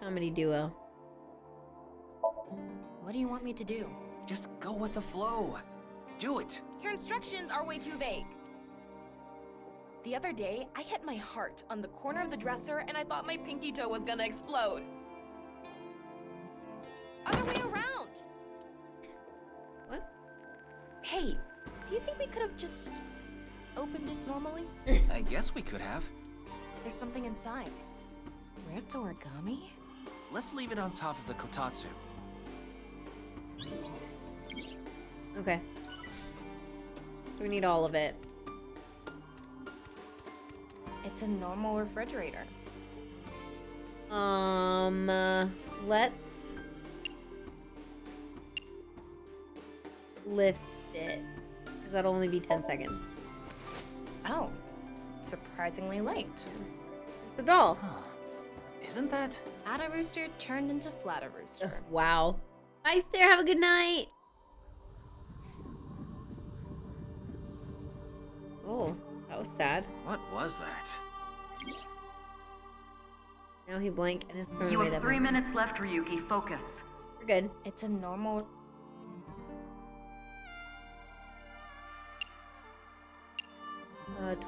Comedy duo. What do you want me to do? Just go with the flow. Do it. Your instructions are way too vague. The other day, I hit my heart on the corner of the dresser and I thought my pinky toe was gonna explode. Other way around! What? Hey, do you think we could have just opened it normally? I guess we could have. There's something inside. Ripped origami? Let's leave it on top of the kotatsu. Okay. So we need all of it. It's a normal refrigerator. Let's lift it. Because that'll only be 10 seconds. Oh, surprisingly light. It's a doll. Huh. Isn't that? Atta Rooster turned into Flatta Rooster. Wow. Bye, Sarah. Have a good night. Oh, that was sad. What was that? Now he blank and is thrown You away have that 3 moment. minutes left, Ryuki. Focus. We're good. It's a normal...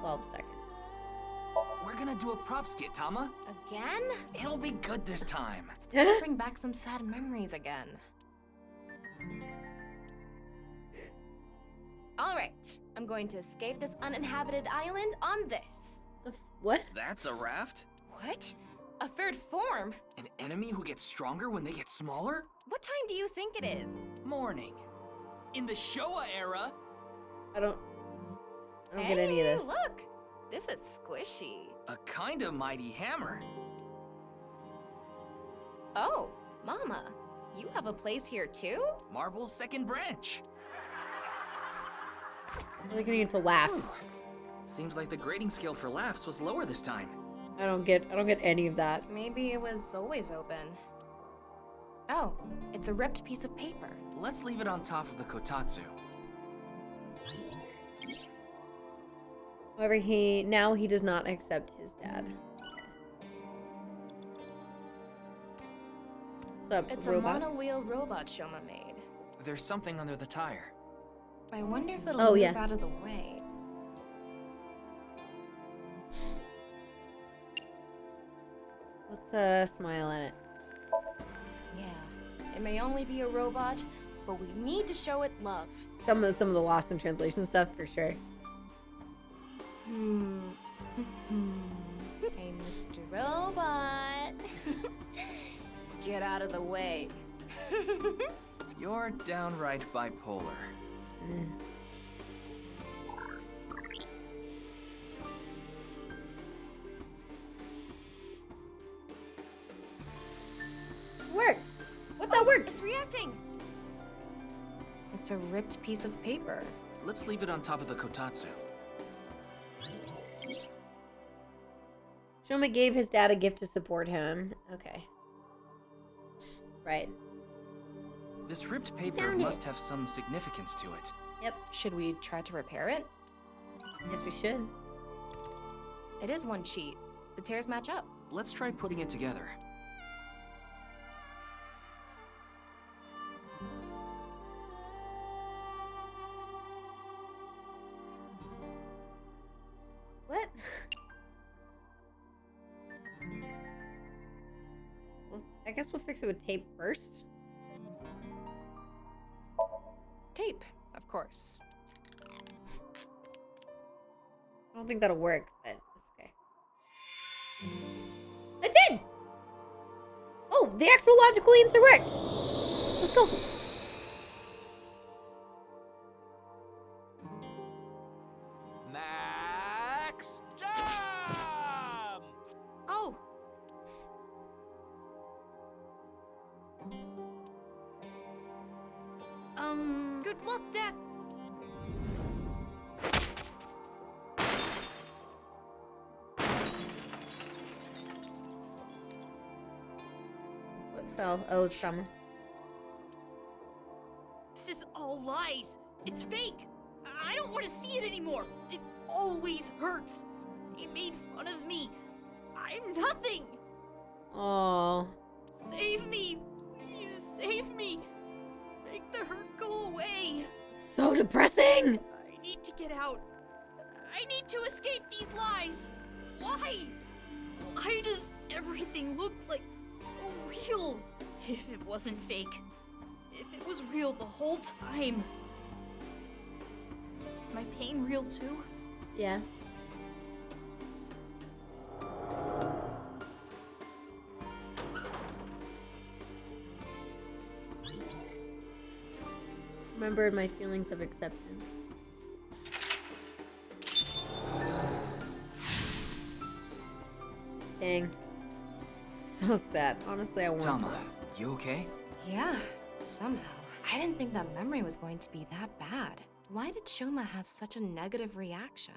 12 seconds. We're gonna do a prop skit, Tama. Again? It'll be good this time. It's gonna bring back some sad memories again. All right, I'm going to escape this uninhabited island on this. What? That's a raft? What? A third form? An enemy who gets stronger when they get smaller? What time do you think it is? Morning. In the Showa era. I don't get any of this. Look! This is squishy. A kinda mighty hammer. Oh, Mama, you have a place here too? Marble's second branch. I'm looking into laugh. Seems like the grading scale for laughs was lower this time. I don't get any of that. Maybe it was always open. Oh, it's a ripped piece of paper. Let's leave it on top of the kotatsu. However, he does not accept his dad. What's up, It's robot? a monowheel robot Shoma made. There's something under the tire. I wonder if it'll Oh, move yeah. out of the way. Let's smile at it. Yeah, it may only be a robot, but we need to show it love. Some of the lost in translation stuff for sure. Hey, Mr. Robot. Get out of the way. You're downright bipolar. Work. What's that work? It's reacting. It's a ripped piece of paper. Let's leave it on top of the kotatsu. Shoma gave his dad a gift to support him. Okay. Right. This ripped paper Found must it. have some significance to it. Yep. Should we try to repair it? Yes, we should. It is one sheet. The tears match up. Let's try putting it together. What? Well, I guess we'll fix it with tape first. Tape, of course. I don't think that'll work, but it's okay. It did! Oh, the actual logical answer worked! Let's go. Max, jump! Oh! Good luck, Dad. What fell? Oh, it's summer. This is all lies. It's fake. I don't want to see it anymore. It always hurts. They made fun of me. I'm nothing. Oh. Save me. Please save me. Make the hurt go away. So depressing! I need to get out. I need to escape these lies. Why? Why does everything look like so real? If it wasn't fake. If it was real the whole time. Is my pain real too? Yeah. Remembered my feelings of acceptance. Dang. So sad. Honestly, I want Tama, to. you okay? Yeah, somehow. I didn't think that memory was going to be that bad. Why did Shoma have such a negative reaction?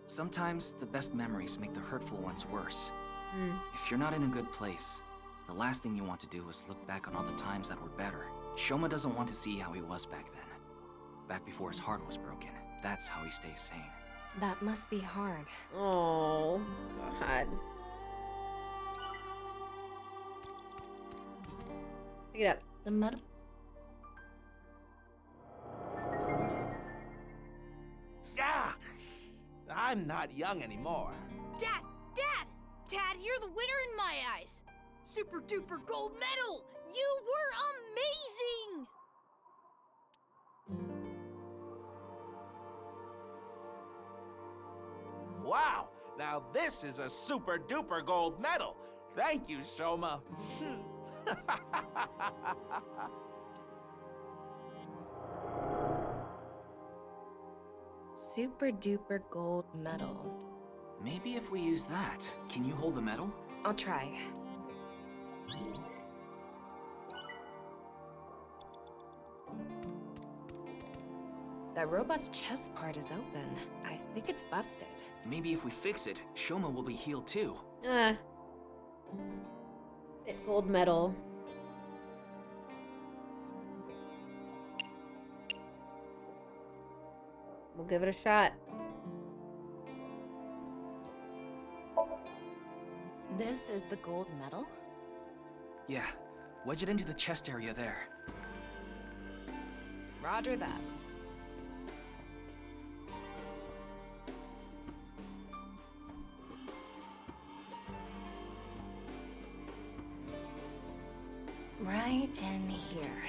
Sometimes the best memories make the hurtful ones worse. Mm. If you're not in a good place, the last thing you want to do is look back on all the times that were better. Shoma doesn't want to see how he was back then. Back before his heart was broken. That's how he stays sane. That must be hard. Oh, God. Pick it up. The metal. Ah! I'm not young anymore. Dad! Dad! Dad, you're the winner in my eyes! Super duper gold medal! You were amazing! Wow! Now this is a super duper gold medal. Thank you, Shoma. Super duper gold medal. Maybe if we use that, can you hold the medal? I'll try. That robot's chest part is open. I think it's busted. Maybe if we fix it, Shoma will be healed too. Fit gold medal. We'll give it a shot. This is the gold medal? Yeah, wedge it into the chest area there. Roger that. right in here.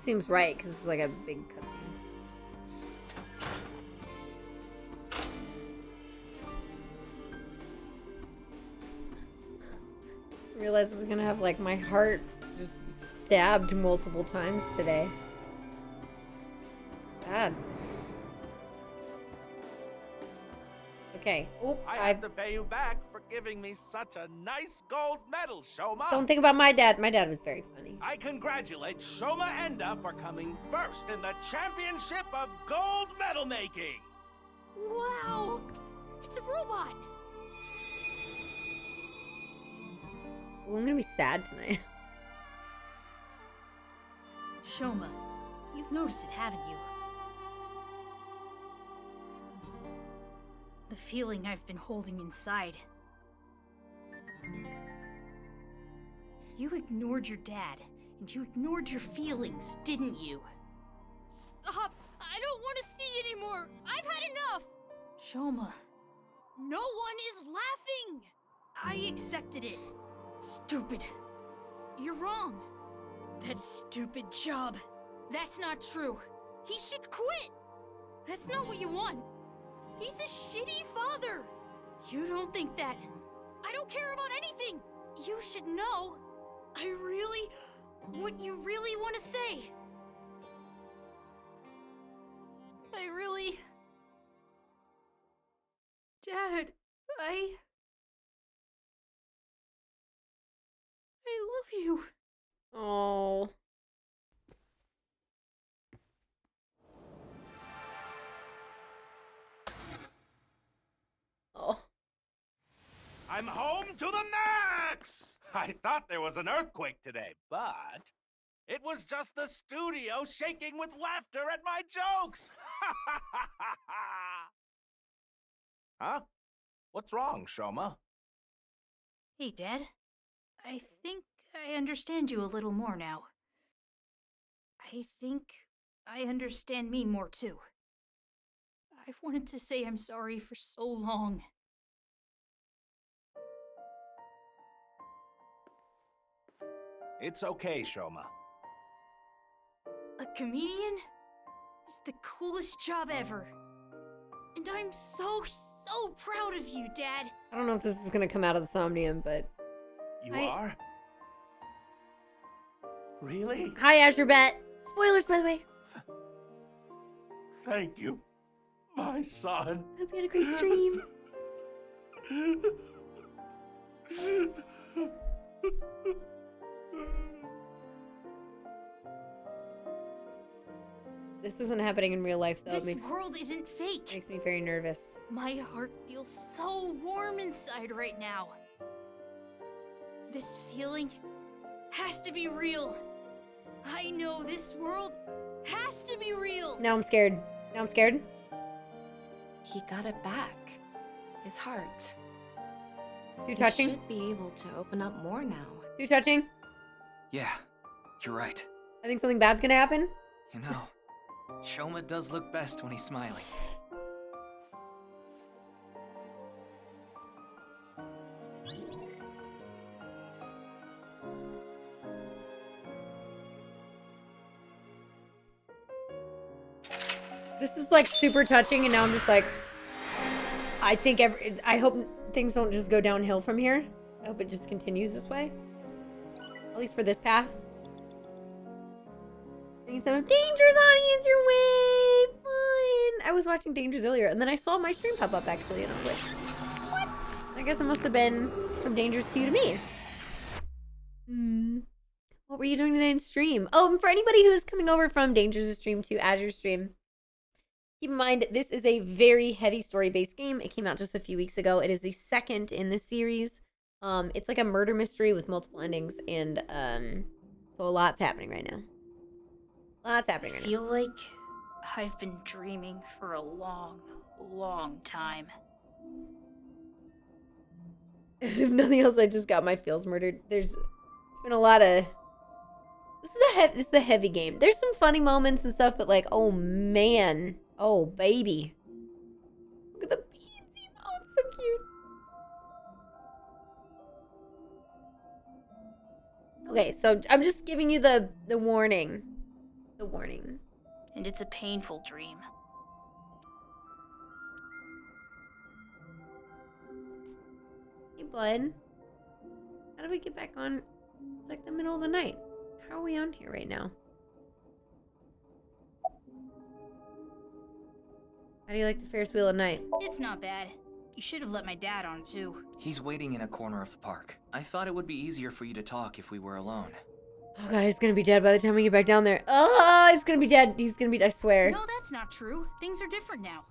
Seems right, because it's like a big cutscene. I realized I was gonna have like my heart just stabbed multiple times today. Bad. Okay. Oh, I have to pay you back for giving me such a nice gold medal, Shoma. Don't think about my dad. My dad was very funny. I congratulate Shoma Enda for coming first in the championship of gold medal making. Wow! It's a robot! Oh, I'm gonna be sad tonight. Shoma, you've noticed it, haven't you? The feeling I've been holding inside. You ignored your dad, and you ignored your feelings, didn't you? Stop! I don't want to see anymore! I've had enough! Shoma, No one is laughing! I accepted it. Stupid. You're wrong. That stupid job. That's not true. He should quit! That's not what you want. He's a shitty father! You don't think that. I don't care about anything! You should know. What you really want to say. Dad, I love you. Oh. Oh. I'm home to the max! I thought there was an earthquake today, but it was just the studio shaking with laughter at my jokes! Huh? What's wrong, Shoma? Hey, Dad. I think I understand you a little more now. I think I understand me more, too. I've wanted to say I'm sorry for so long. It's okay, Shoma. A comedian is the coolest job ever. And I'm so proud of you, Dad. I don't know if this is gonna come out of the Somnium, but... You are? Really? Hi, Azure Bet. Spoilers, by the way. Thank you, my son. Hope you had a great stream. This isn't happening in real life, though. This world isn't fake. Makes me very nervous. My heart feels so warm inside right now. This feeling has to be real. I know this world has to be real. Now I'm scared. Now I'm scared. He got it back. His heart. Too touching? He should be able to open up more now. Too touching? Yeah, you're right. I think something bad's gonna happen. You know, Shoma does look best when he's smiling. This is like super touching, and now I'm just like, I hope things don't just go downhill from here. I hope it just continues this way. At least for this path. Bring some Dangers audience your way! Fun! I was watching Dangers earlier, and then I saw my stream pop up actually, and I was like, what? I guess it must have been from Dangers to you to me. What were you doing tonight in stream? Oh, and for anybody who's coming over from Dangers' stream to Azure's stream, keep in mind, this is a very heavy story-based game. It came out just a few weeks ago. It is the second in this series. It's like a murder mystery with multiple endings, and so a lot's happening right now. Lots happening right now. I feel like I've been dreaming for a long time. If nothing else, I just got my feels murdered. It's been a lot of... This is a heavy game. There's some funny moments and stuff, but like, oh man. Oh, baby. Look at the beans. Oh, it's so cute. Okay, so I'm just giving you the warning. The warning. And it's a painful dream. Hey, bud. How do we get back on? It's like the middle of the night. How are we on here right now? How do you like the Ferris wheel at night? It's not bad. You should have let my dad on, too. He's waiting in a corner of the park. I thought it would be easier for you to talk if we were alone. Oh god, he's gonna be dead by the time we get back down there. Oh, he's gonna be dead. He's gonna be, I swear. No, that's not true. Things are different now.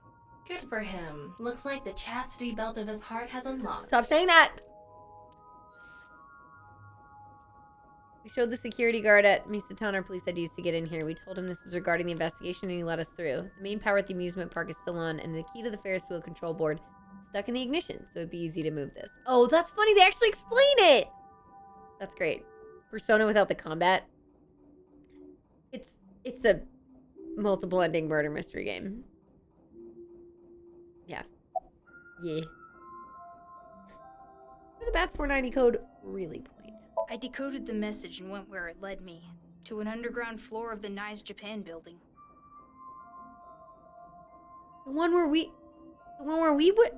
Good for him. Looks like the chastity belt of his heart has unlocked. Stop saying that. We showed the security guard at Misatan our police IDs to get in here. We told him this was regarding the investigation and he let us through. The main power at the amusement park is still on and the key to the Ferris wheel control board is stuck in the ignition, so it'd be easy to move this. Oh, that's funny. They actually explain it. That's great. Persona without the combat. It's a multiple ending murder mystery game. Yeah. Yeah. Where the Bats 490 code really point? I decoded the message and went where it led me. To an underground floor of the Nice Japan building. The one where we would...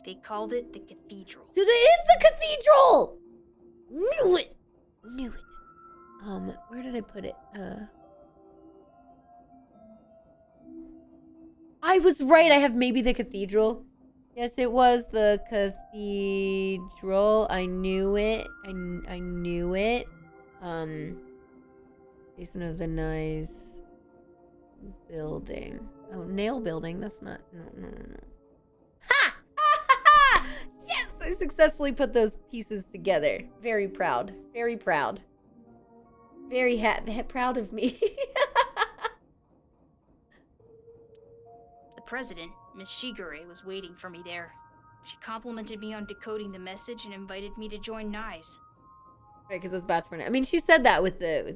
They called it the cathedral. It is the cathedral! Knew it! Knew it. Where did I put it? I was right. I have maybe the cathedral. Yes, it was the cathedral. I knew it. I knew it. Basement of the nice building. Oh, nail building. That's not. No. Ha! Yes, I successfully put those pieces together. Very proud. Very proud. Very proud of me. The president, Miss Shigure, was waiting for me there. She complimented me on decoding the message and invited me to join NICE. Right, because those Bats 490. I mean, she said that with the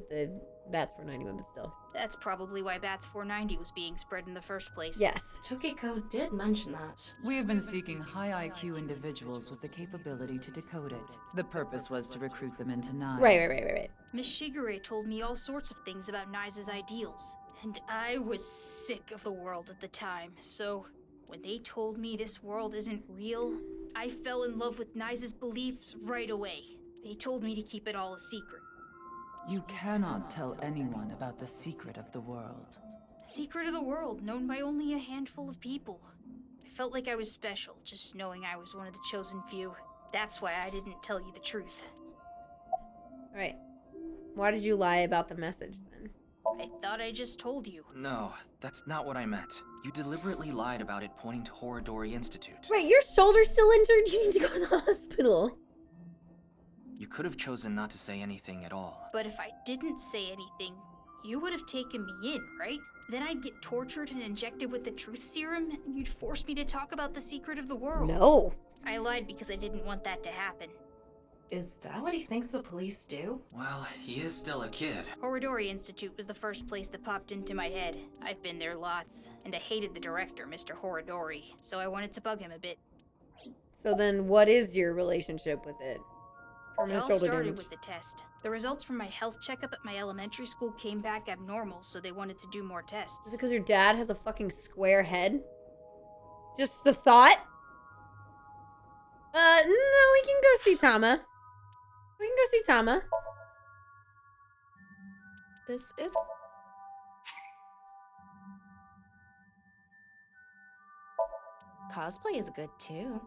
Bats 491, but still. That's probably why Bats 490 was being spread in the first place. Yes. Tokiko did mention that. We have been seeking high IQ individuals with the capability to decode it. The purpose was to recruit them into NICE. Right. Miss Shigure told me all sorts of things about NICE's ideals. And I was sick of the world at the time, so when they told me this world isn't real, I fell in love with NICE's beliefs right away. They told me to keep it all a secret. You cannot tell anyone about the secret of the world. Secret of the world, known by only a handful of people. I felt like I was special, just knowing I was one of the chosen few. That's why I didn't tell you the truth. Alright. Why did you lie about the message, then? I thought I just told you. No, that's not what I meant. You deliberately lied about it pointing to Horodori Institute. Right, your shoulder's still injured? You need to go to the hospital. You could have chosen not to say anything at all. But if I didn't say anything, you would have taken me in, right? Then I'd get tortured and injected with the truth serum, and you'd force me to talk about the secret of the world. No. I lied because I didn't want that to happen. Is that what he thinks the police do? Well, he is still a kid. Horodori Institute was the first place that popped into my head. I've been there lots, and I hated the director, Mr. Horodori, so I wanted to bug him a bit. So then what is your relationship with it? It all started with the test. The results from my health checkup at my elementary school came back abnormal, so they wanted to do more tests. Is it because your dad has a fucking square head? Just the thought? No, we can go see Tama. We can go see Tama. This is... Cosplay is good too.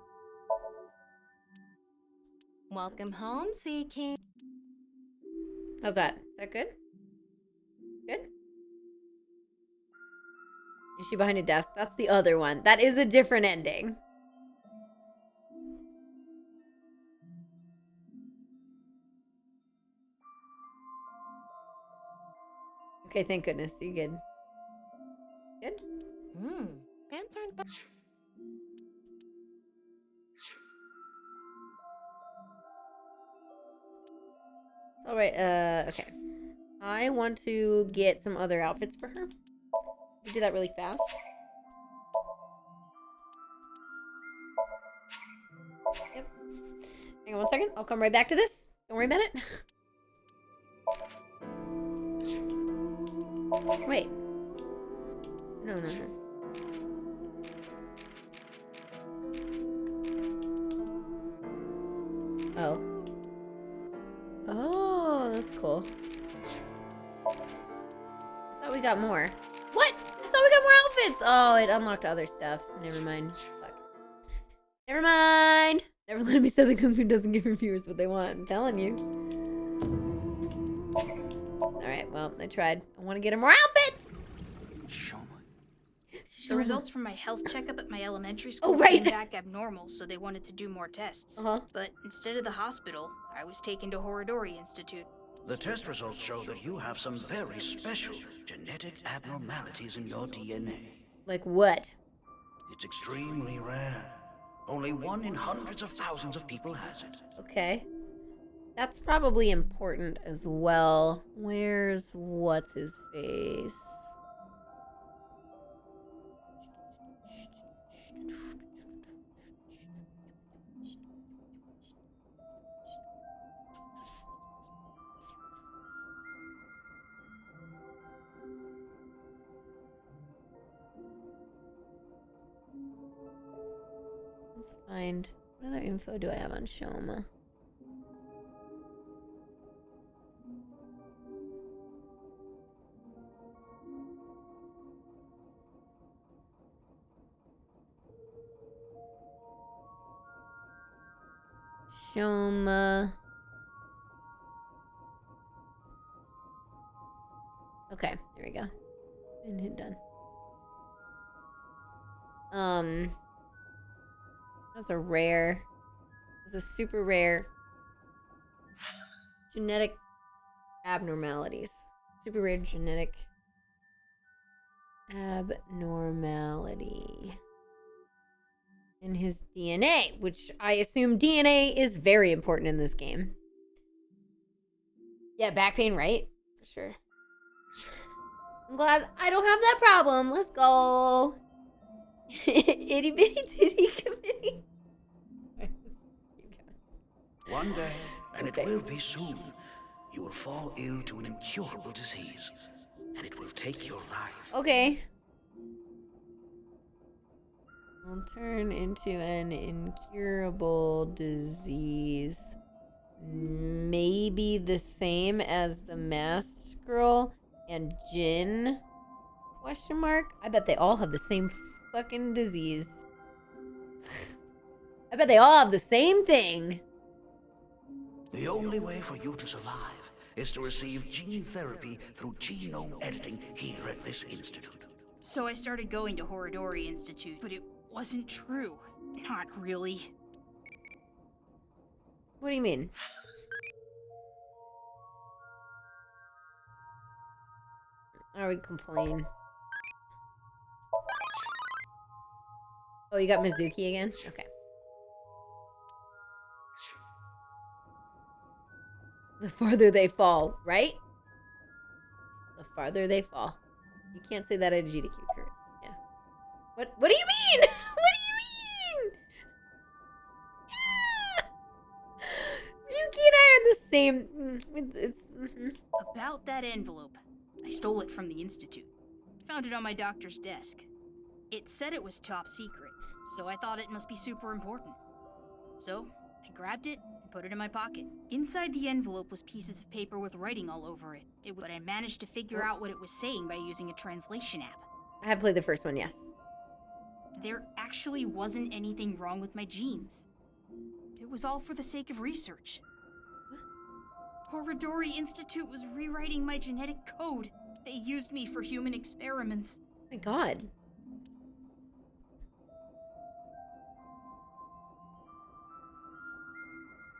Welcome home, Sea King. How's that? Is that good? Good? Is she behind a desk? That's the other one. That is a different ending. Okay, thank goodness. You good? Good? Pants aren't bad. Alright, okay. I want to get some other outfits for her. You do that really fast. Yep. Hang on one second. I'll come right back to this. Don't worry about it. Wait. No, no, no. Oh. Oh, that's cool. I thought we got more. What? I thought we got more outfits! Oh, it unlocked other stuff. Never mind. Fuck. Never mind! Never let me say the Kung Fu doesn't give reviewers what they want. I'm telling you. Alright, well, I tried. I want to get her more outfits! The results from my health checkup at my elementary school right. came back abnormal, so they wanted to do more tests. But instead of the hospital, I was taken to Horodori Institute. The test results show that you have some very special genetic abnormalities in your DNA. Like what? It's extremely rare. Only 1 in hundreds of thousands of people has it. Okay. That's probably important as well. Where's what's his face? Let's find, what other info do I have on Shoma? Shoma. Okay, there we go. And hit done. That's a rare. That's a super rare. Genetic abnormalities. Super rare genetic abnormality in his DNA, which I assume DNA is very important in this game. Yeah, back pain, right? For sure. I'm glad I don't have that problem. Let's go. Itty bitty titty committee. One day, and it will be soon, you will fall ill to an incurable disease, and it will take your life. Okay. I'll turn into an incurable disease. Maybe the same as the masked girl and Jin? Question mark? I bet they all have the same fucking disease. I bet they all have the same thing. The only way for you to survive is to receive gene therapy through genome editing here at this institute. So I started going to Horodori Institute, but it wasn't true. Not really. What do you mean? I would complain. Oh, you got Mizuki again? Okay. The farther they fall, right? The farther they fall. You can't say that at a GDQ, Kurt. Yeah. What do you mean? What do you mean? Yeah! Yuki and I are the same. About that envelope. I stole it from the Institute. Found it on my doctor's desk. It said it was top secret, so I thought it must be super important. So, I grabbed it and put it in my pocket. Inside the envelope was pieces of paper with writing all over it. But I managed to figure out what it was saying by using a translation app. I have played the first one, yes. There actually wasn't anything wrong with my genes. It was all for the sake of research. Horodori Institute was rewriting my genetic code. They used me for human experiments. Oh my god.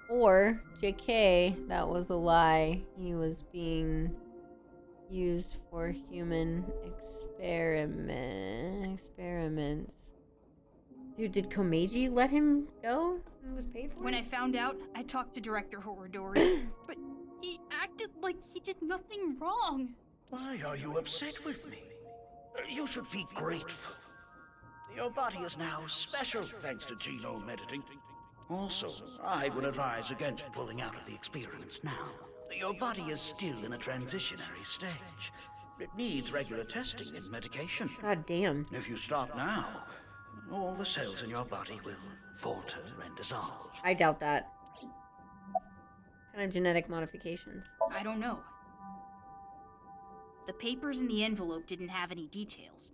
Or, JK, that was a lie. He was being used for human experiments. Dude, did Komeiji let him go and was paid for When it? I found out, I talked to Director Horodori, but he acted like he did nothing wrong. Why are you upset with me? You should be grateful. Your body is now special thanks to genome editing. Also, I would advise against pulling out of the experiments now. Your body is still in a transitionary stage. It needs regular testing and medication. God damn. If you stop now, all the cells in your body will falter and dissolve. I doubt that. Kind of genetic modifications. I don't know. The papers in the envelope didn't have any details,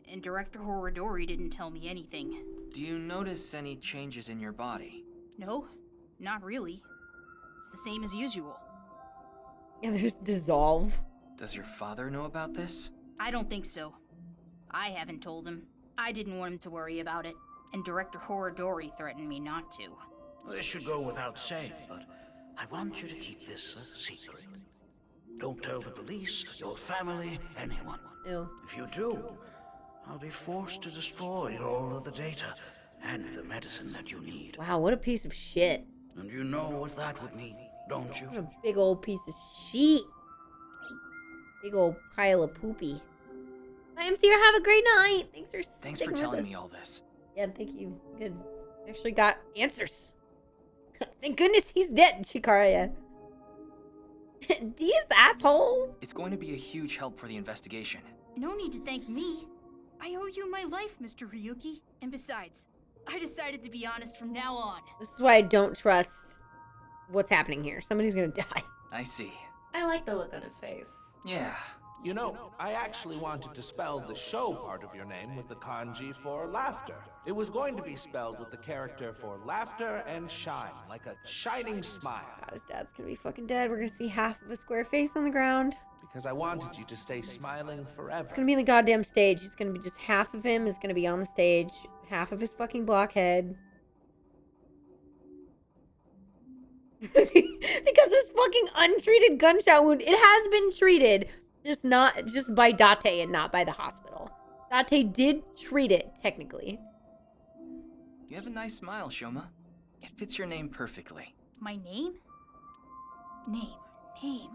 and Director Horodori didn't tell me anything. Do you notice any changes in your body? No, not really. It's the same as usual. Yeah, there's dissolve. Does your father know about this? I don't think so. I haven't told him. I didn't want him to worry about it, and Director Horodori threatened me not to. This should go without saying, but I want you to keep this a secret. Don't tell the police, your family, anyone. Ew. If you do, I'll be forced to destroy all of the data and the medicine that you need. Wow, what a piece of shit. And you know what that would mean, don't you? What a big old piece of shit. Big old pile of poopy. Bye, MC. Have a great night. Thanks for telling me all this. Yeah, thank you. Good. Actually got answers. Thank goodness he's dead, Chikara. These asshole. It's going to be a huge help for the investigation. No need to thank me. I owe you my life, Mr. Ryuki. And besides, I decided to be honest from now on. This is why I don't trust what's happening here. Somebody's gonna die. I see. I like the look on his face. Yeah. You know, I actually wanted to spell the show part of your name with the kanji for laughter. It was going to be spelled with the character for laughter and shine, like a shining smile. God, his dad's gonna be fucking dead. We're gonna see half of a square face on the ground. Because I wanted you to stay smiling forever. It's gonna be in the goddamn stage. He's gonna be just half of him is gonna be on the stage. Half of his fucking blockhead. Because this fucking untreated gunshot wound, it has been treated, just by Date and not by the hospital. Date did treat it, technically. You have a nice smile, Shoma. It fits your name perfectly. My name? Name.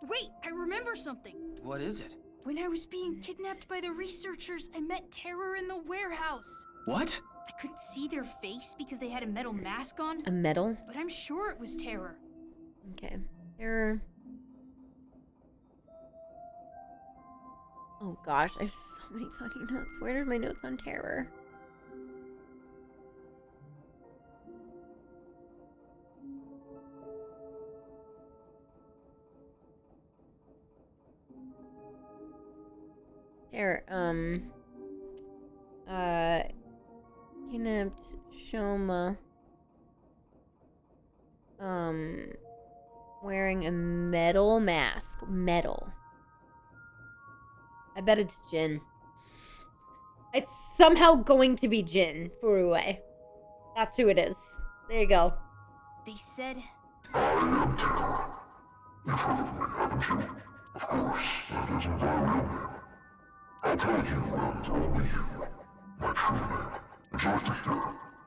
Wait, I remember something. What is it? When I was being kidnapped by the researchers, I met Terror in the warehouse. What? I couldn't see their face because they had a metal mask on. A metal? But I'm sure it was Terror. Okay. Terror. Oh gosh, I have so many fucking notes. Where are my notes on Terror? Terror, kidnapped Shoma, wearing a metal mask. Metal. I bet it's Jin. It's somehow going to be Jin Furue. That's who it is. There you go. They said... I am Terror. You've heard of me, haven't you? Of course, that isn't my real name. I'll tell you and only you my true name. Would you like to hear?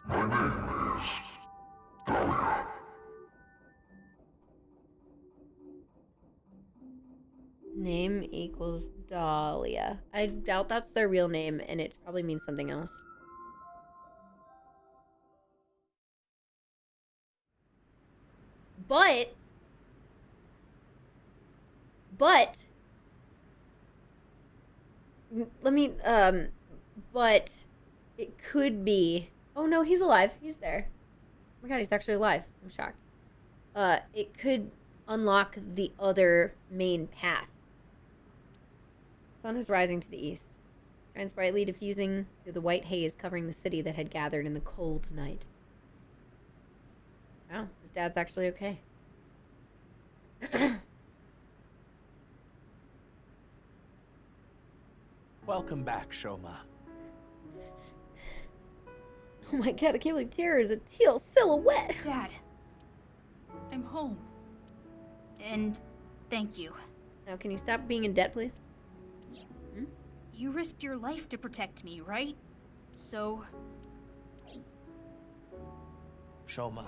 My name is Dahlia. Name equals Dahlia. I doubt that's their real name, and it probably means something else. But let me but it could be, oh no, he's alive. He's there. Oh my god, he's actually alive. I'm shocked. It could unlock the other main path. Sun is rising to the east, shines brightly, diffusing through the white haze covering the city that had gathered in the cold night. Wow, his dad's actually okay. Welcome back, Shoma. Oh my god, I can't believe Terror is a teal silhouette. Dad, I'm home. And thank you. Now, can you stop being in debt, please? You risked your life to protect me, right? So... Shoma,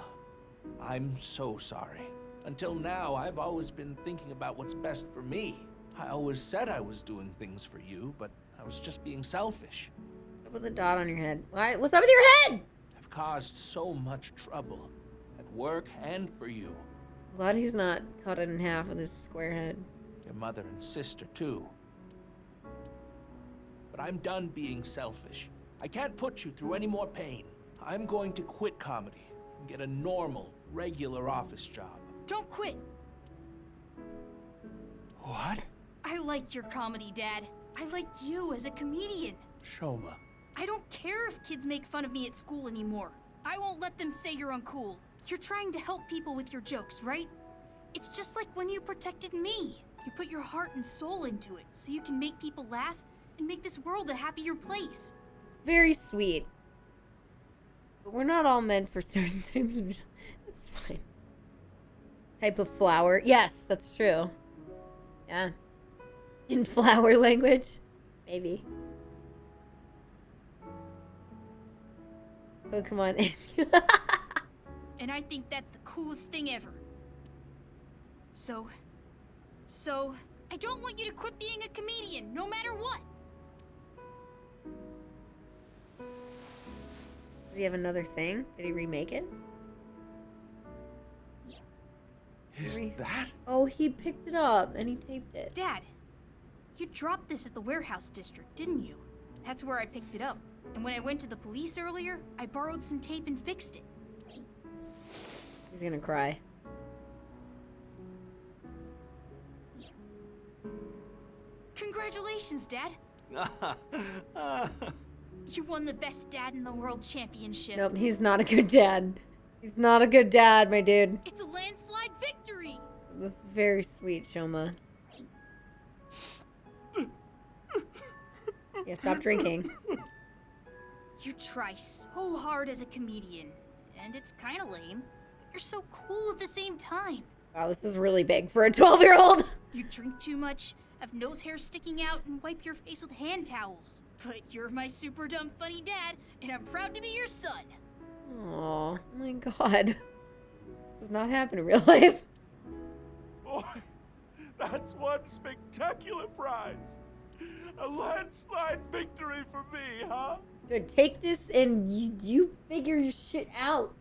I'm so sorry. Until now, I've always been thinking about what's best for me. I always said I was doing things for you, but I was just being selfish. What's with the dot on your head? What's up with your head? I've caused so much trouble. At work and for you. Glad he's not cut it in half with his square head. Your mother and sister, too. But I'm done being selfish. I can't put you through any more pain. I'm going to quit comedy and get a normal, regular office job. Don't quit. What? I like your comedy, Dad. I like you as a comedian. Shoma. I don't care if kids make fun of me at school anymore. I won't let them say you're uncool. You're trying to help people with your jokes, right? It's just like when you protected me. You put your heart and soul into it so you can make people laugh and make this world a happier place. It's very sweet. But we're not all meant for certain types of... It's fine. Type of flower. Yes, that's true. Yeah. In flower language? Maybe. Pokemon is... And I think that's the coolest thing ever. So, I don't want you to quit being a comedian, no matter what. Does he have another thing? Did he remake it? Is that? Oh, he picked it up and he taped it. Dad, you dropped this at the warehouse district, didn't you? That's where I picked it up. And when I went to the police earlier, I borrowed some tape and fixed it. He's gonna cry. Congratulations, Dad. You won the best dad in the world championship. Nope, he's not a good dad. He's not a good dad, my dude. It's a landslide victory. That's very sweet, Shoma. Yeah, stop drinking. You try so hard as a comedian, and it's kind of lame. But you're so cool at the same time. Wow, this is really big for a 12-year-old. You drink too much, have nose hair sticking out, and wipe your face with hand towels. But you're my super dumb funny dad, and I'm proud to be your son. Oh my god. This does not happen in real life. Boy, that's one spectacular prize. A landslide victory for me, huh? Good, take this and you figure your shit out.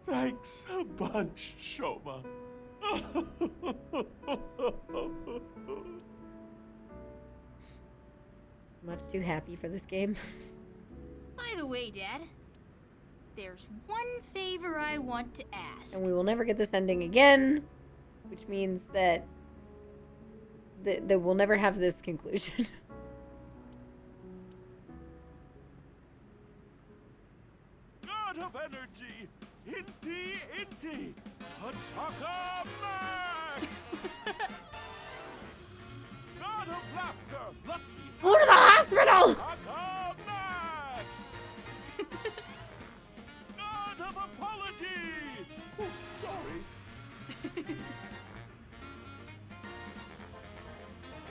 Thanks a bunch, Shoma. Much too happy for this game. By the way, Dad, there's one favor I want to ask. And we will never get this ending again, which means that we'll never have this conclusion. God of energy, Inti, Achaka Max! God of laughter, Lucky. Go to the hospital! Achaka Max! God of apology! Oh, sorry.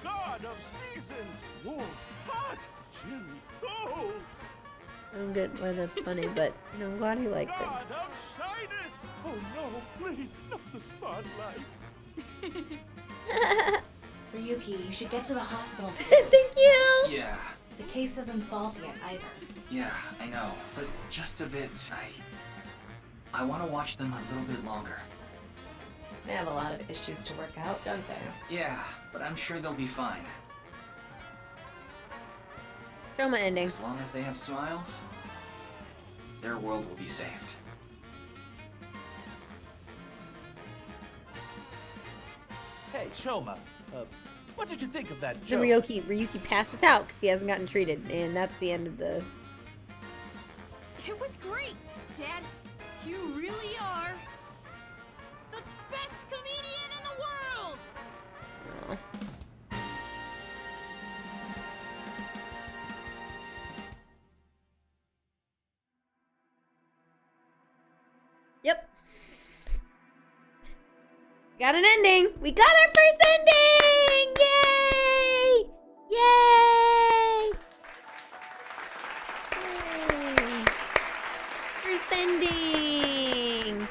God of seasons, warm, hot, chilly, cold. I don't get why that's funny, but you know, I'm glad he likes it. God of shyness! Oh no, please, not the spotlight. Ryuki, you should get to the hospital soon. Thank you! Yeah. The case isn't solved yet either. Yeah, I know, but just a bit. I want to watch them a little bit longer. They have a lot of issues to work out, don't they? Yeah, but I'm sure they'll be fine. Trauma ending. As long as they have smiles, their world will be saved. Hey, Shoma, what did you think of that Then joke? Ryuki passes out because he hasn't gotten treated, and that's the end of the... It was great, Dad. You really are the best comedian in the world! Aw. Yep. Got an ending! We got our first ending! Yay! Yay! Yay. First ending!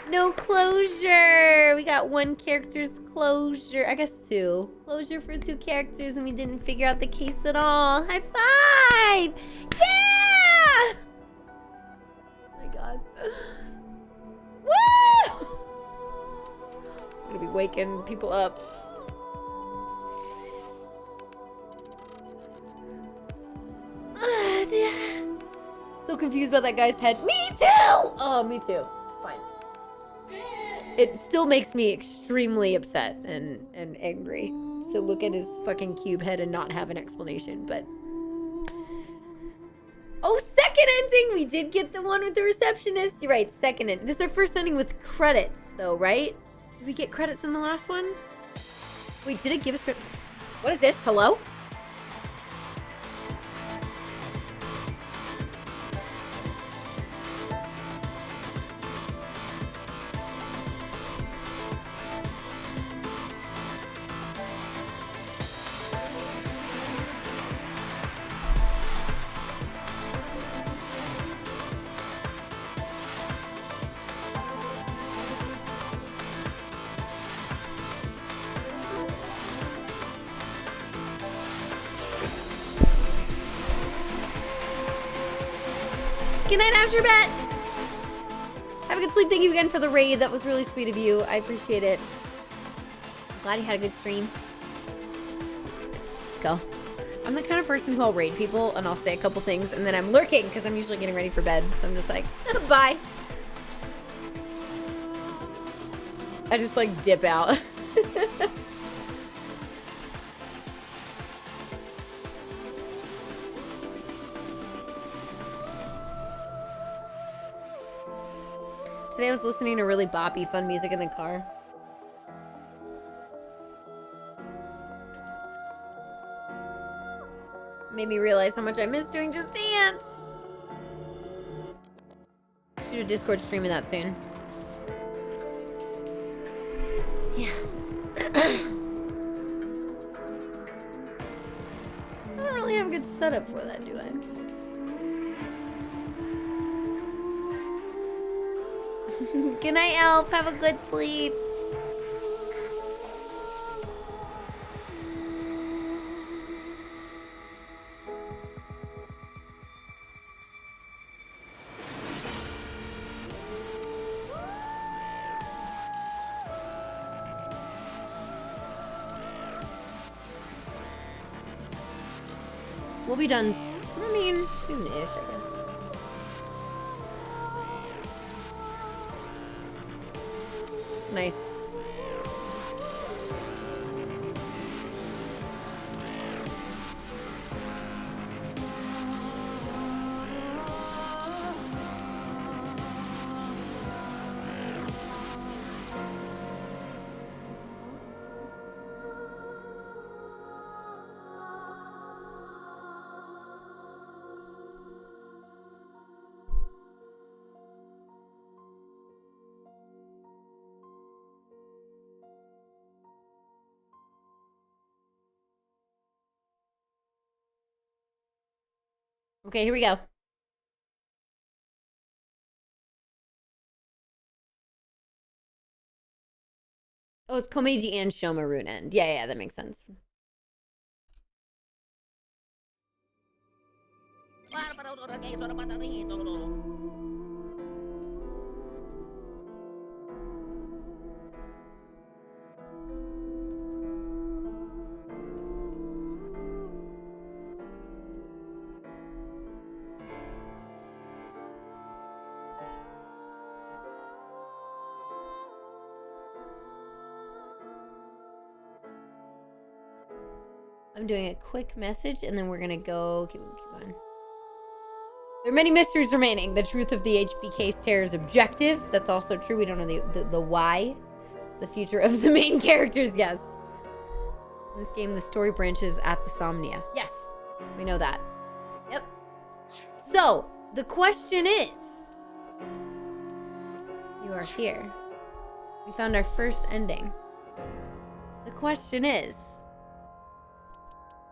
No closure! We got one character's closure. I guess two. Closure for two characters, and we didn't figure out the case at all. High five! Yeah! Oh my god. Woo! waking people up. So confused about that guy's head. Me too! Oh, me too. It's fine. It still makes me extremely upset and angry to look at his fucking cube head and not have an explanation, but... Oh, second ending! We did get the one with the receptionist. You're right, second ending. This is our first ending with credits, though, right? Did we get credits in the last one? Wait, did it give us credits? What is this? Hello? Good night, Afterbet. Have a good sleep. Thank you again for the raid. That was really sweet of you. I appreciate it. I'm glad you had a good stream. Let's go. I'm the kind of person who I'll raid people and I'll say a couple things and then I'm lurking because I'm usually getting ready for bed. So I'm just like, bye. I just like dip out. Today I was listening to really boppy, fun music in the car. Made me realize how much I miss doing Just Dance. Should do a Discord stream of that soon. Yeah. I don't really have a good setup for that, do I? Good night, Elf. Have a good sleep. We'll be done, I mean, soon-ish, I guess. Nice. Okay, here we go. Oh, it's Komeiji and Shoma Rune End. Yeah, that makes sense. I'm doing a quick message and then we're gonna go. Keep going. There are many mysteries remaining. The truth of the HBK's terror is objective. That's also true. We don't know the why. The future of the main characters, yes. In this game, the story branches at the Somnia. Yes, we know that. Yep. So, the question is, you are here. We found our first ending. The question is,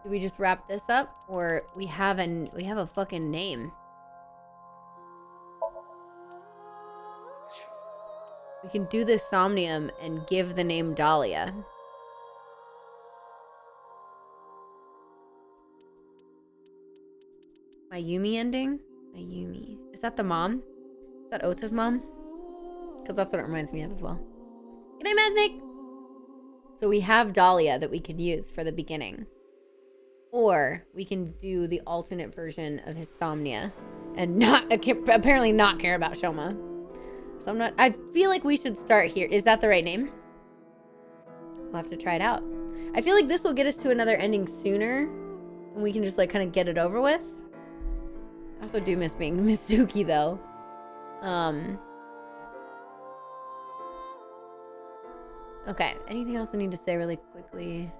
do we just wrap this up, or we have a fucking name? We can do the Somnium and give the name Dahlia. Mayumi ending? Mayumi. Is that the mom? Is that Ota's mom? Because that's what it reminds me of as well. Good night, Mesnick! So we have Dahlia that we can use for the beginning. Or we can do the alternate version of his Somnia and apparently not care about Shoma. So I feel like we should start here. Is that the right name? We'll have to try it out. I feel like this will get us to another ending sooner. And we can just like kind of get it over with. I also do miss being Mizuki though. Okay, anything else I need to say really quickly?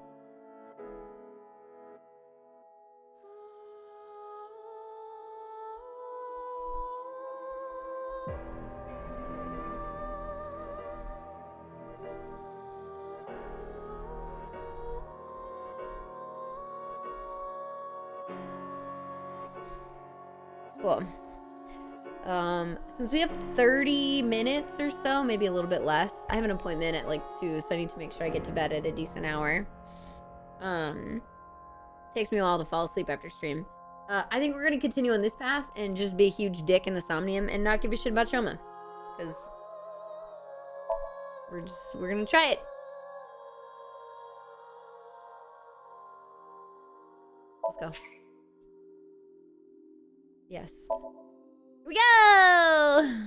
Cool. Since we have 30 minutes or so, maybe a little bit less. I have an appointment at like 2, so I need to make sure I get to bed at a decent hour. Takes me a while to fall asleep after stream. I think we're gonna continue on this path and just be a huge dick in the Somnium and not give a shit about Shoma. Because we're gonna try it. Let's go. Yes. Here we go!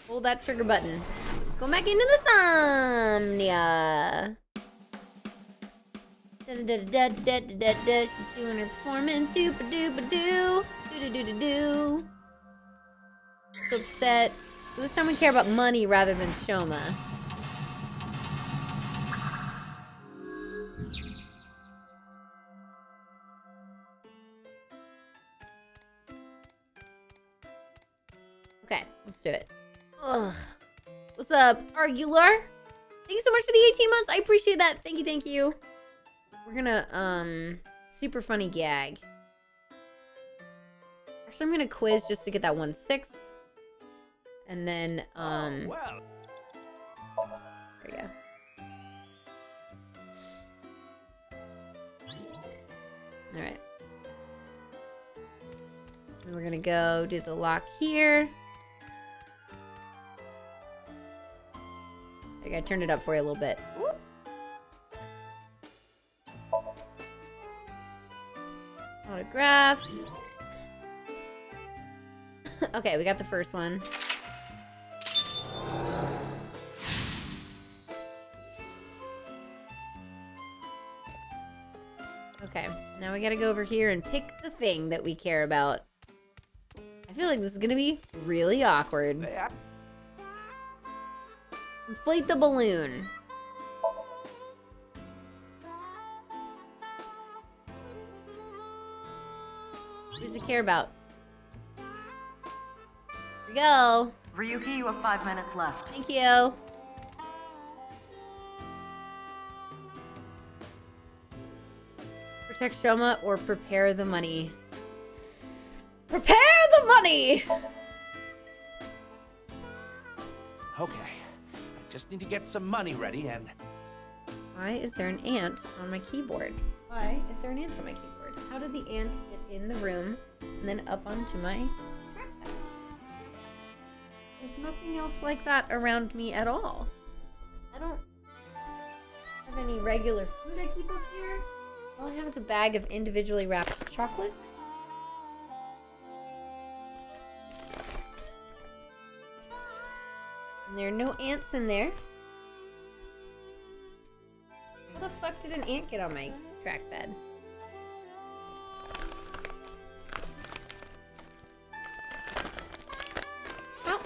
Hold that trigger button. Go back into the Somnia. She's doing her performance. Doop-a-doop-a-doo. Do-do-do-do-do. So upset. So this time we care about money rather than Shoma. Okay, let's do it. Ugh. What's up, Argular? Thank you so much for the 18 months. I appreciate that. Thank you, thank you. We're gonna, super funny gag. Actually, I'm gonna quiz just to get that 1/6. And then, there we go. Alright. And we're gonna go do the lock here. Okay, I turned it up for you a little bit. Autograph. Okay, we got the first one. Okay, now we gotta go over here and pick the thing that we care about. I feel like this is gonna be really awkward. Inflate the balloon. What does it care about? Here we go. Ryuki, you have 5 minutes left. Thank you. Protect Shoma or prepare the money. Prepare the money! Okay, I just need to get some money ready and... Why is there an ant on my keyboard? Why is there an ant on my keyboard? How did the ant get in the room and then up onto my trackpad? There's nothing else like that around me at all. I don't have any regular food I keep up here. All I have is a bag of individually wrapped chocolates. And there are no ants in there. How the fuck did an ant get on my trackpad? How?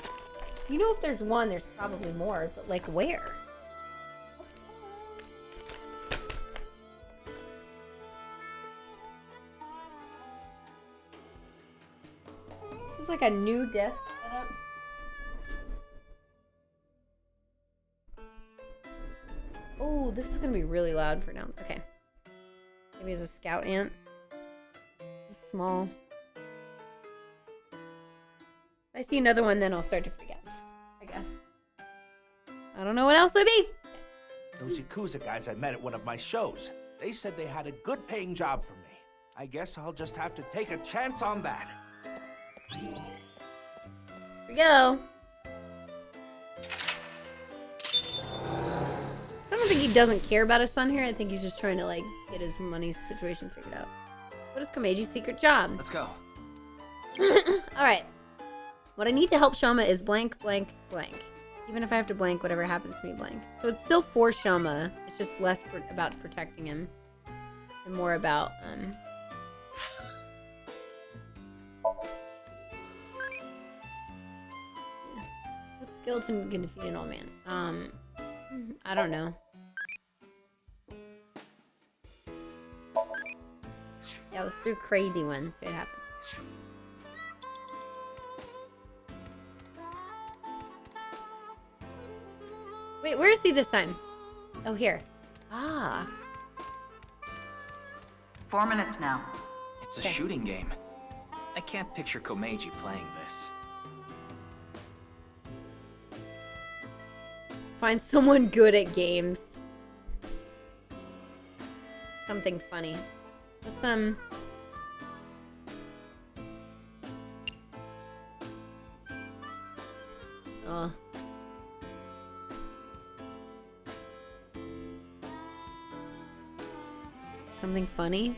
You know if there's one, there's probably more, but like where? This is like a new desk setup. Oh, this is gonna be really loud for now. Okay. Maybe it's a scout ant. Small. If I see another one, then I'll start to forget. I guess. I don't know what else would be. Those Yakuza guys I met at one of my shows. They said they had a good paying job for me. I guess I'll just have to take a chance on that. Here we go. don't think he doesn't care about his son here. I think he's just trying to, like, get his money situation figured out. What is Komeji's secret job? Let's go. Alright. What I need to help Shoma is blank, blank, blank. Even if I have to blank, whatever happens to me, blank. So it's still for Shoma. It's just less about protecting him. And more about, what skeleton can defeat an old man? I don't know. Yeah, let's do crazy one. See what happens. Wait, where is he this time? Oh, here. Ah. 4 minutes now. It's a shooting game. I can't picture Komeiji playing this. Find someone good at games. Something funny. Let's, oh. Something funny?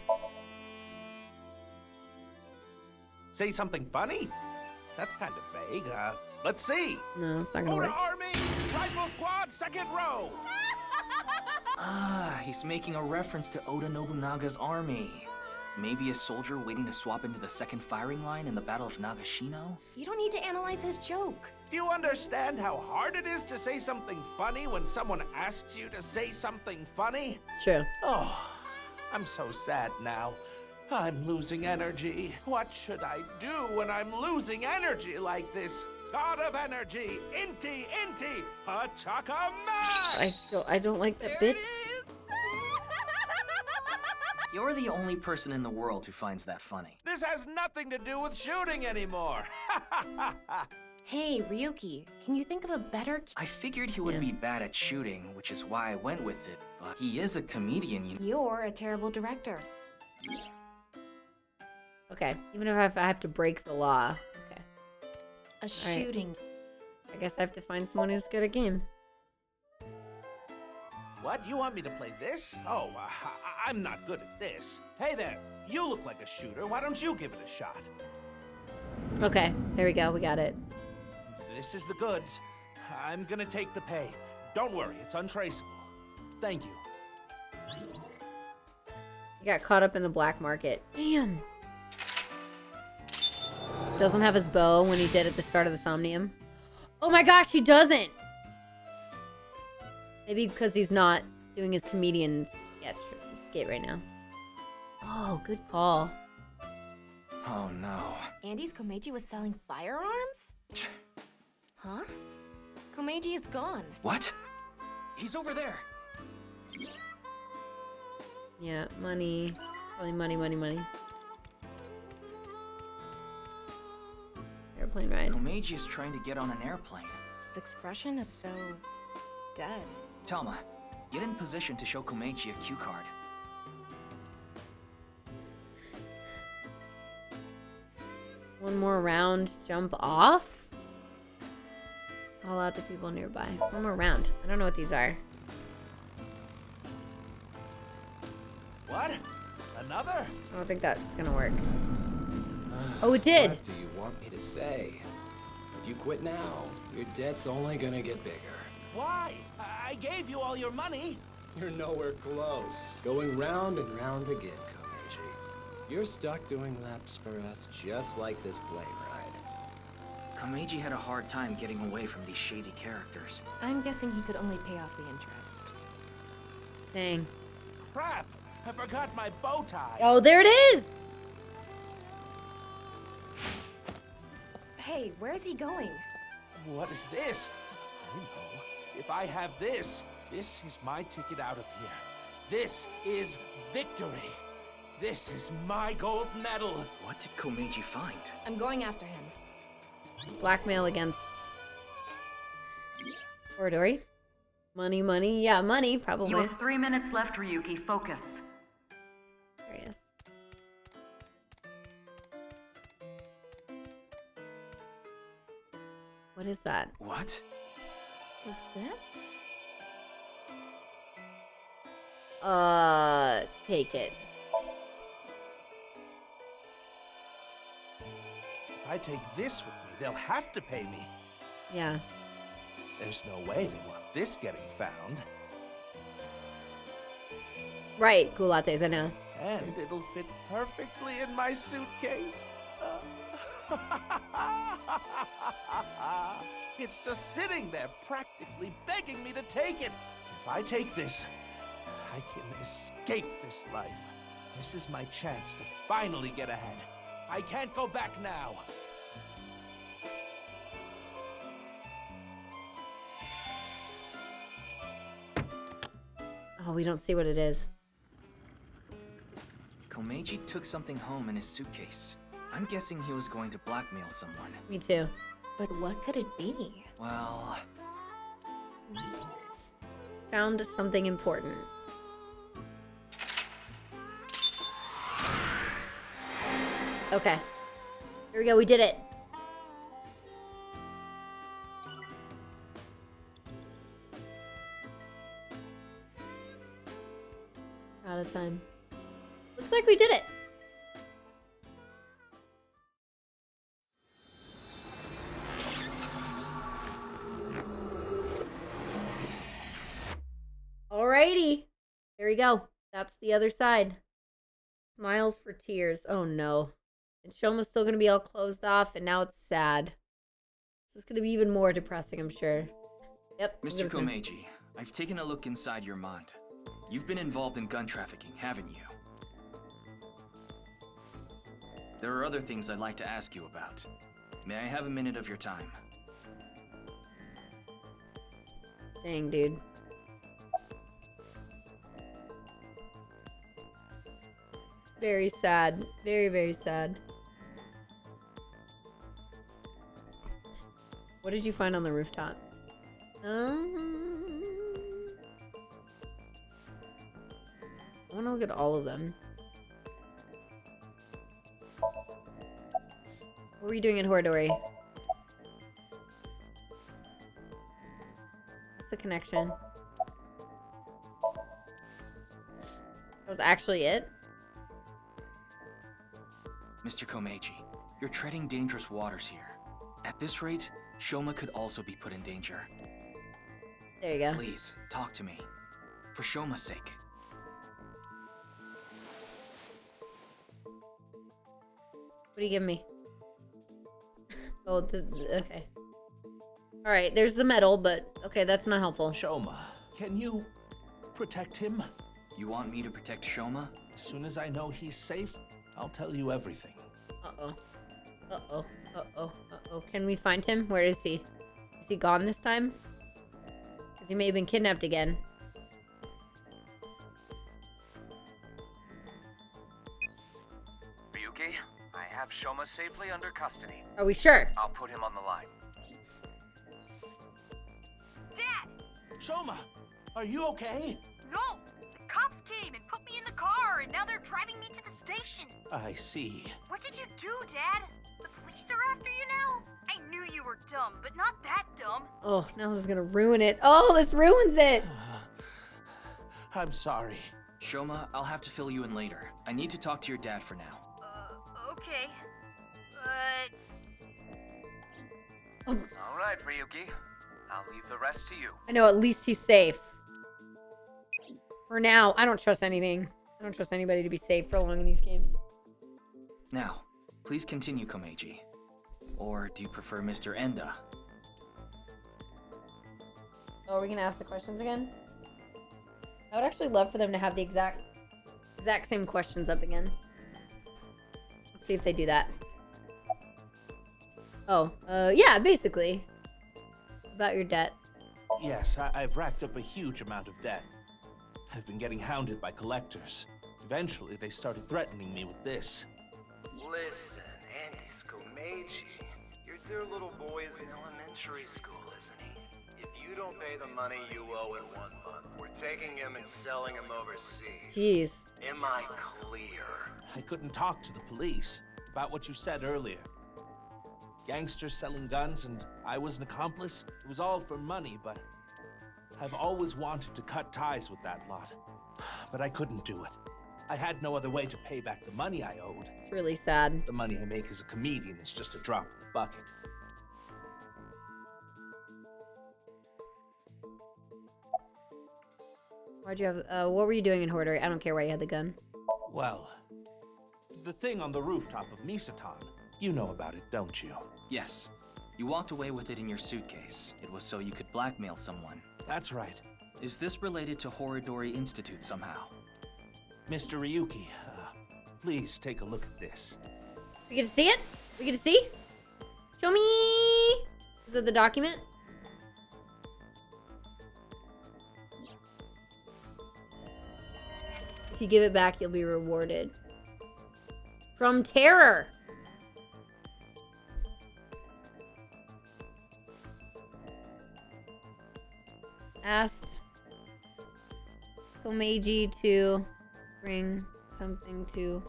Say something funny? That's kind of vague. Let's see. No, it's not gonna Oda work. Army! Rifle Squad, second row! Ah, he's making a reference to Oda Nobunaga's army. Maybe a soldier waiting to swap into the second firing line in the Battle of Nagashino? You don't need to analyze his joke. Do you understand how hard it is to say something funny when someone asks you to say something funny? True. Oh, I'm so sad now. I'm losing energy. What should I do when I'm losing energy like this? God of energy, Inti, Pachaka Max! I don't like that bit. You're the only person in the world who finds that funny. This has nothing to do with shooting anymore. Hey, Ryuki, can you think of a better... I figured he would be bad at shooting, which is why I went with it, but he is a comedian, you know. You're a terrible director. Okay, even if I have to break the law. Okay. A shooting... I guess I have to find someone who's good at games. What? You want me to play this? Oh, I'm not good at this. Hey there, you look like a shooter. Why don't you give it a shot? Okay, there we go. We got it. This is the goods. I'm gonna take the pay. Don't worry, it's untraceable. Thank you. He got caught up in the black market. Damn. Doesn't have his bow when he did at the start of the Somnium. Oh my gosh, he doesn't! Maybe because he's not doing his comedian skate right now. Oh, good call. Oh no. Andy's Komeiji was selling firearms? Huh? Komeiji is gone. What? He's over there. Yeah, money. Probably money. Airplane ride. Komeiji is trying to get on an airplane. His expression is so... dead. Tama, get in position to show Komeiji a cue card. One more round, jump off? Call out to people nearby. One more round. I don't know what these are. What? Another? I don't think that's gonna work. Oh, it did! What do you want me to say? If you quit now, your debt's only gonna get bigger. Why? I gave you all your money. You're nowhere close. Going round and round again, Komeiji. You're stuck doing laps for us just like this plane ride. Komeiji had a hard time getting away from these shady characters. I'm guessing he could only pay off the interest. Dang. Crap! I forgot my bow tie. Oh, there it is! Hey, where's he going? What is this? I know. If I have this, this is my ticket out of here. This is victory. This is my gold medal. What did Komeiji find? I'm going after him. Blackmail against... Horodori? Money. Yeah, money, probably. You have 3 minutes left, Ryuki. Focus. There he is. What is that? What? Is this? Take it. If I take this with me, they'll have to pay me. Yeah. There's no way they want this getting found. Right, cool lattes, I know. And it'll fit perfectly in my suitcase. It's just sitting there, practically begging me to take it. If I take this, I can escape this life. This is my chance to finally get ahead. I can't go back now. Oh, we don't see what it is. Komeiji took something home in his suitcase. I'm guessing he was going to blackmail someone. Me too. But what could it be? Well... Found something important. Okay. Here we go, we did it. Out of time. Looks like we did it. Alrighty. There we go. That's the other side. Smiles for tears. Oh no. And Shoma's still gonna be all closed off, and now it's sad. This is gonna be even more depressing, I'm sure. Yep. Mr. Komeiji, I've taken a look inside your mind. You've been involved in gun trafficking, haven't you? There are other things I'd like to ask you about. May I have a minute of your time? Dang, dude. Very sad. Very, very sad. What did you find on the rooftop? I want to look at all of them. What were you doing in Horadori? What's the connection? That was actually it? Mr. Komeiji, you're treading dangerous waters here. At this rate, Shoma could also be put in danger. There you go. Please, talk to me. For Shoma's sake. What do you give me? Oh, okay. Alright, there's the medal, but okay, that's not helpful. Shoma, can you protect him? You want me to protect Shoma? As soon as I know he's safe, I'll tell you everything. Uh-oh. Uh-oh. Uh-oh. Uh-oh. Can we find him? Where is he? Is he gone this time? Because he may have been kidnapped again. Ryuki, I have Shoma safely under custody. Are we sure? I'll put him on the line. Dad! Shoma, are you okay? No! The cops came and put me in the car, and now they're driving me to the station. I see. What did you do, Dad? The police are after you now? I knew you were dumb, but not that dumb. Oh, now this is gonna ruin it. Oh, this ruins it! I'm sorry. Shoma, I'll have to fill you in later. I need to talk to your dad for now. Okay. But... All right, Ryuki. I'll leave the rest to you. I know, at least he's safe. For now, I don't trust anything. I don't trust anybody to be safe for long in these games. Now, please continue, Komeiji. Or do you prefer Mr. Enda? Oh, are we gonna ask the questions again? I would actually love for them to have the exact same questions up again. Let's see if they do that. Oh, yeah, basically. About your debt. Yes, I've racked up a huge amount of debt. I've been getting hounded by collectors. Eventually, they started threatening me with this. Listen, Andy Komeiji, your dear little boy is in elementary school, isn't he? If you don't pay the money you owe in 1 month, we're taking him and selling him overseas. Jeez. Am I clear? I couldn't talk to the police about what you said earlier. Gangsters selling guns and I was an accomplice. It was all for money, but I've always wanted to cut ties with that lot. But I couldn't do it. I had no other way to pay back the money I owed. It's really sad. The money I make as a comedian is just a drop in the bucket. Why'd you have, what were you doing in Hordery? I don't care why you had the gun. Well, the thing on the rooftop of Misaton. You know about it, don't you? Yes. You walked away with it in your suitcase. It was so you could blackmail someone. That's right. Is this related to Horodori Institute somehow? Mr. Ryuki, please take a look at this. We get to see it? We get to see? Show me! Is it the document? If you give it back, you'll be rewarded. From Terror! Asked Komeiji to bring something to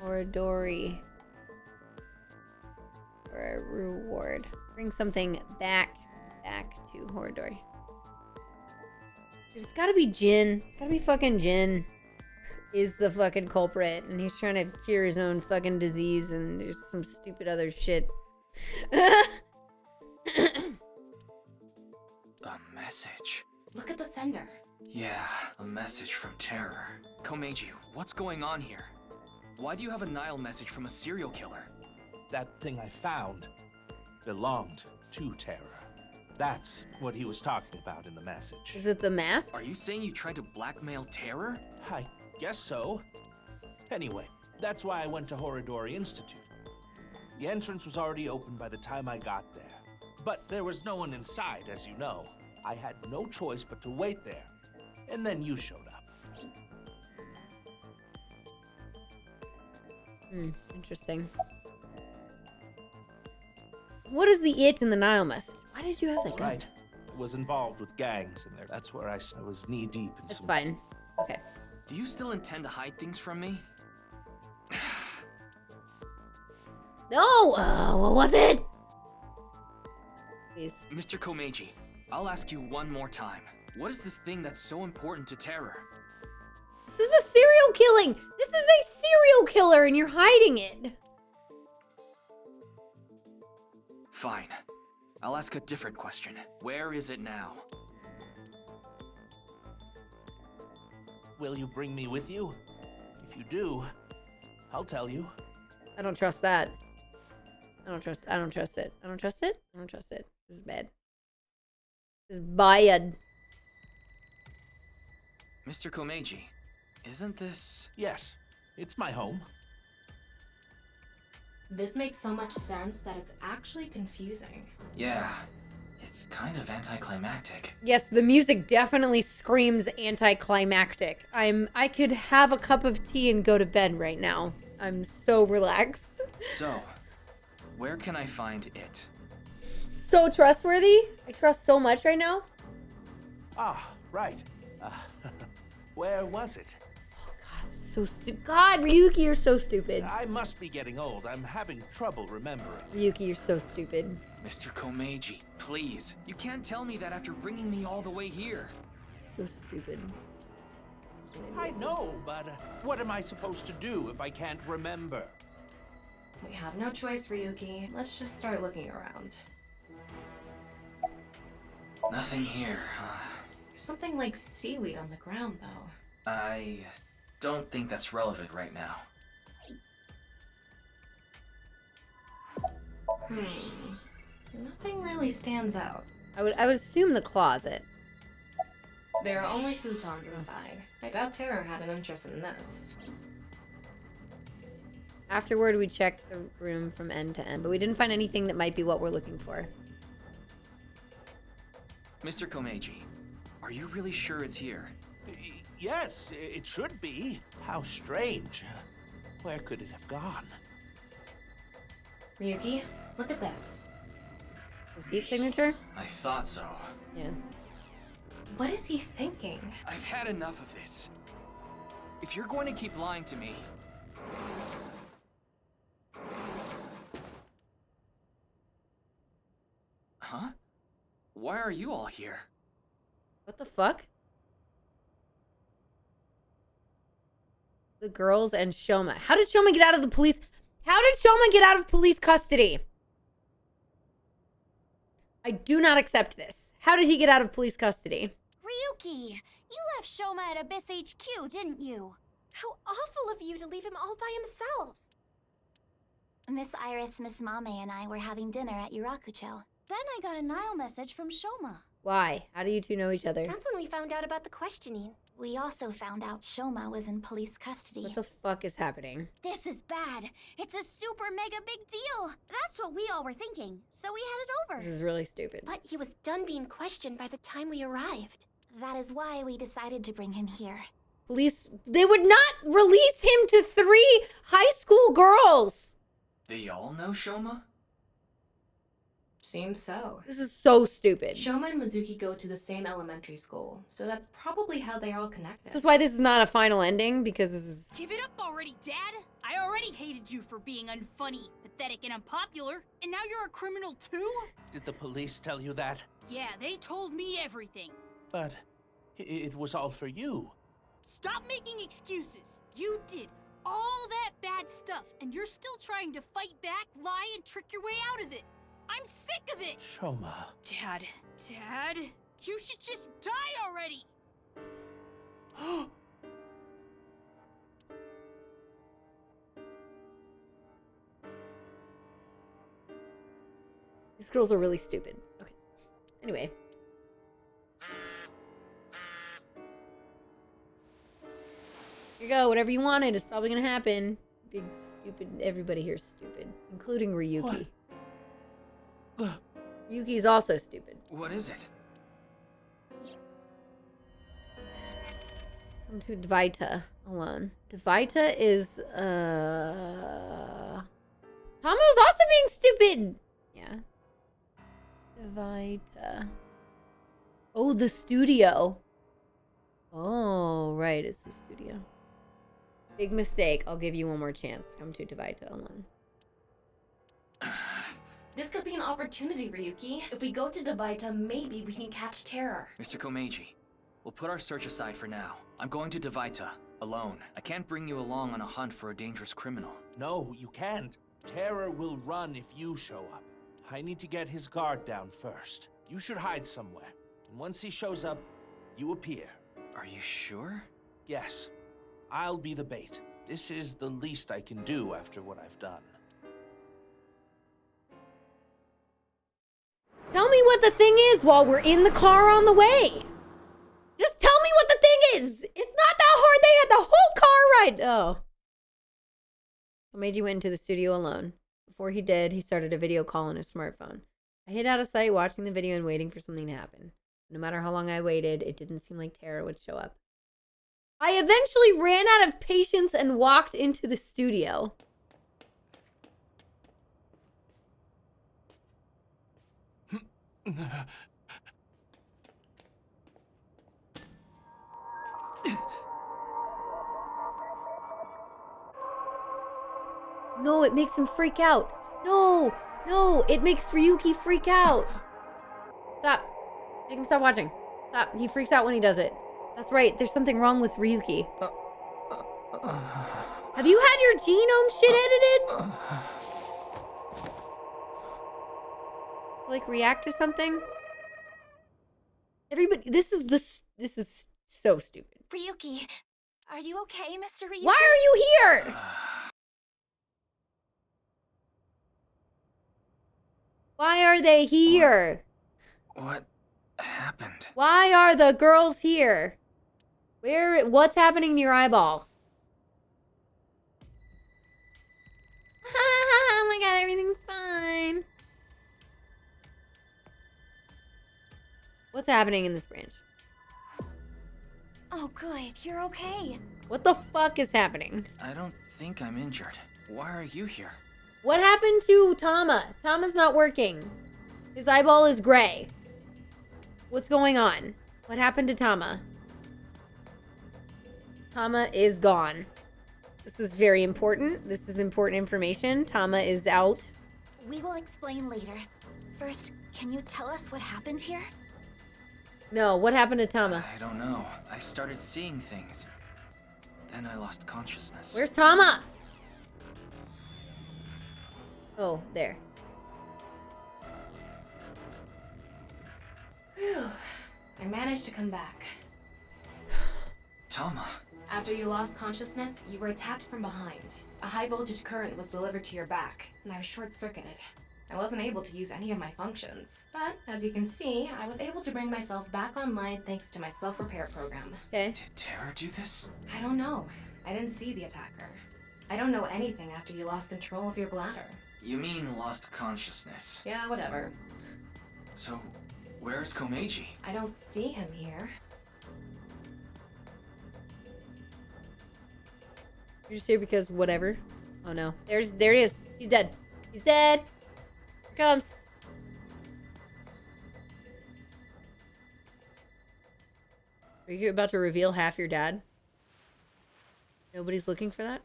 Horodori for a reward. Bring something back to Horodori. Dude, it's gotta be Jin. It's gotta be fucking Jin is the fucking culprit, and he's trying to cure his own fucking disease, and there's some stupid other shit. A message. Look at the sender. Yeah, a message from Terror. Komeiji, what's going on here? Why do you have a Nile message from a serial killer? That thing I found belonged to Terror. That's what he was talking about in the message. Is it the mask? Are you saying you tried to blackmail Terror? I guess so. Anyway, that's why I went to Horodori Institute. The entrance was already open by the time I got there. But there was no one inside, as you know. I had no choice but to wait there. And then you showed up. Interesting. What is the it in the Nile message? Why did you have that gun? Right. Was involved with gangs in there. That's where I was knee-deep in That's some... fine. Okay. Do you still intend to hide things from me? No! What was it? Please. Mr. Komeiji, I'll ask you one more time. What is this thing that's so important to Terror? This is a serial killing! This is a serial killer and you're hiding it! Fine. I'll ask a different question. Where is it now? Will you bring me with you? If you do, I'll tell you. I don't trust that. I don't trust it. I don't trust it. I don't trust it. This is bad. This is bad. Mr. Komeiji, isn't this... Yes, it's my home. This makes so much sense that it's actually confusing. Yeah, it's kind of anticlimactic. Yes, the music definitely screams anticlimactic. I could have a cup of tea and go to bed right now. I'm so relaxed. So, where can I find it? So trustworthy. I trust so much right now. Ah, right. Where was it? So stupid. God, Ryuki, you're so stupid. I must be getting old. I'm having trouble remembering. Ryuki, you're so stupid. Mr. Komeiji, please. You can't tell me that after bringing me all the way here. So stupid. I know, but what am I supposed to do if I can't remember? We have no choice, Ryuki. Let's just start looking around. Nothing here. There's something like seaweed on the ground, though. I don't think that's relevant right now. Nothing really stands out. I would assume the closet. There are only futons inside. I doubt Terror had an interest in this. Afterward, we checked the room from end to end, but we didn't find anything that might be what we're looking for. Mr. Komeiji, are you really sure it's here? Yes, it should be. How strange. Where could it have gone? Ryuki, look at this. His heat signature? I thought so. Yeah. What is he thinking? I've had enough of this. If you're going to keep lying to me... Huh? Why are you all here? What the fuck? the girls and Shoma. How did Shoma get out of the police? How did Shoma get out of police custody? I do not accept this. How did he get out of police custody? Ryuki, you left Shoma at Abyss HQ, didn't you? How awful of you to leave him all by himself. Miss Iris, Miss Mame, and I were having dinner at Yurakucho. Then I got a Nile message from Shoma. Why? How do you two know each other? That's when we found out about the questioning. We also found out Shoma was in police custody. What the fuck is happening? This is bad. It's a super mega big deal. That's what we all were thinking. So we headed over. This is really stupid. But he was done being questioned by the time we arrived. That is why we decided to bring him here. Police, they would not release him to 3 high school girls. They all know Shoma? Seems so. This is so stupid. Shoma and Mizuki go to the same elementary school, so that's probably how they're all connected. This is why this is not a final ending, because this is... Give it up already, Dad! I already hated you for being unfunny, pathetic, and unpopular, and now you're a criminal too? Did the police tell you that? Yeah, they told me everything. But it was all for you. Stop making excuses. You did all that bad stuff, and you're still trying to fight back, lie, and trick your way out of it. I'm sick of it! Shoma. Dad, you should just die already! These girls are really stupid. Okay. Anyway. Here you go. Whatever you wanted is probably gonna happen. Big stupid. Everybody here's stupid, including Ryuki. Ryuki's also stupid. What is it? Come to Dvaita alone. Dvaita is Tomo's also being stupid. Yeah. Dvaita. Oh, the studio. Oh, right, it's the studio. Big mistake. I'll give you one more chance. Come to Dvaita alone. This could be an opportunity, Ryuki. If we go to Dvaita, maybe we can catch Terror. Mr. Komeiji, we'll put our search aside for now. I'm going to Dvaita, alone. I can't bring you along on a hunt for a dangerous criminal. No, you can't. Terror will run if you show up. I need to get his guard down first. You should hide somewhere. And once he shows up, you appear. Are you sure? Yes. I'll be the bait. This is the least I can do after what I've done. Tell me what the thing is while we're in the car on the way. Just tell me what the thing is. It's not that hard. They had the whole car ride. Oh. Komeiji went into the studio alone. Before he did, he started a video call on his smartphone. I hid out of sight watching the video and waiting for something to happen. No matter how long I waited, it didn't seem like Terror would show up. I eventually ran out of patience and walked into the studio. No, it makes him freak out. No, it makes Ryuki freak out. Stop. Make him stop watching. Stop. He freaks out when he does it. That's right. There's something wrong with Ryuki. Have you had your genome shit edited? Like react to something? Everybody, this is so stupid. Ryuki, are you okay, Mr. Ryuki? Why are you here? Why are they here? What happened? Why are the girls here? What's happening to your eyeball? Oh my god, everything's fine. What's happening in this branch? Oh good, you're okay. What the fuck is happening? I don't think I'm injured. Why are you here? What happened to Tama? Tama's not working. His eyeball is gray. What's going on? What happened to Tama? Tama is gone. This is very important. This is important information. Tama is out. We will explain later. First, can you tell us what happened here? No, what happened to Tama? I don't know. I started seeing things. Then I lost consciousness. Where's Tama? Oh, there. Whew. I managed to come back. Tama. After you lost consciousness, you were attacked from behind. A high voltage current was delivered to your back, and I was short-circuited. I wasn't able to use any of my functions. But, as you can see, I was able to bring myself back online thanks to my self-repair program. Okay. Did Terra do this? I don't know. I didn't see the attacker. I don't know anything after you lost control of your bladder. You mean lost consciousness? Yeah, whatever. So, where's Komeiji? I don't see him here. You're just here because whatever. Oh no. There he is. He's dead. He's dead. Here comes. Are you about to reveal half your dad? Nobody's looking for that?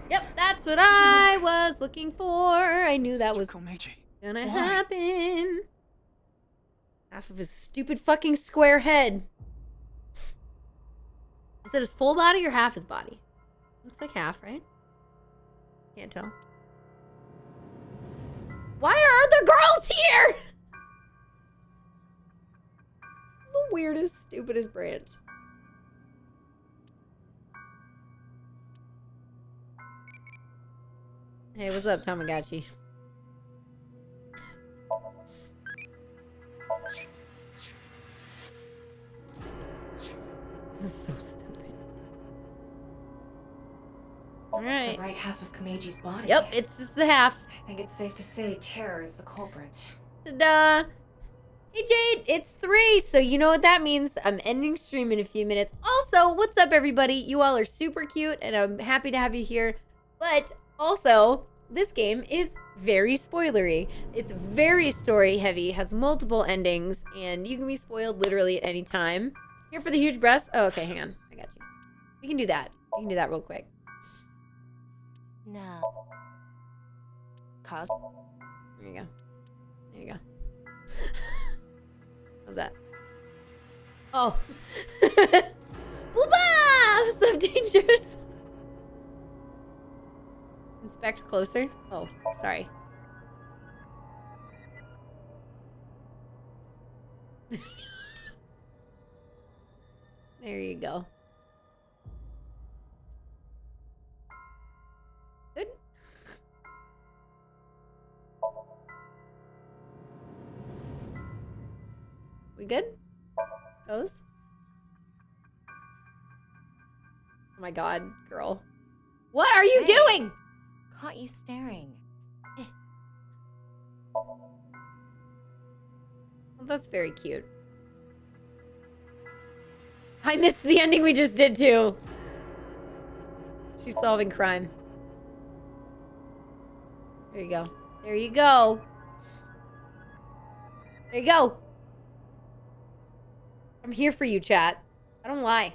Yep, that's what I was looking for. I knew that was gonna happen. Half of his stupid fucking square head. Is it his full body or half his body? Looks like half, right? Can't tell. Why are other girls here? The weirdest, stupidest branch. Hey, what's up, Tamagotchi? This is so stupid. Alright. It's the right half of Komeiji's body. Yep, it's just the half. I think it's safe to say Terror is the culprit. Ta-da! Hey Jade, it's 3, so you know what that means. I'm ending stream in a few minutes. Also, what's up everybody? You all are super cute and I'm happy to have you here. But also, this game is very spoilery. It's very story heavy, has multiple endings, and you can be spoiled literally at any time. Here for the huge breasts? Oh, okay, hang on. I got you. We can do that. We can do that real quick. No. There you go. There you go. How's that? Oh. Booba! What's up, Dangers? Inspect closer. Oh, sorry. There you go. Good. We good? Pose? Oh my god, girl. What are you doing? Caught you staring. Well, that's very cute. I missed the ending we just did too. She's solving crime. There you go. There you go. There you go. I'm here for you, chat. I don't lie.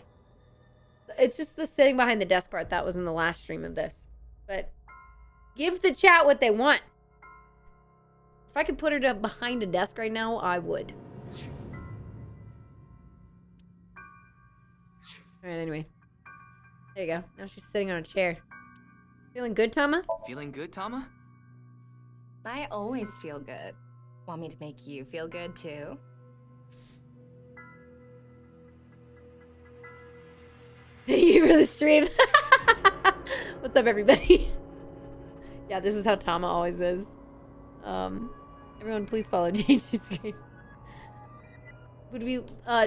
It's just the sitting behind the desk part that was in the last stream of this. But give the chat what they want. If I could put her behind a desk right now, I would. Alright, anyway. There you go. Now she's sitting on a chair. Feeling good, Tama? Feeling good, Tama? I always feel good. Want me to make you feel good too? You really stream. What's up, everybody? Yeah, this is how Tama always is. Everyone, please follow Jade's screen.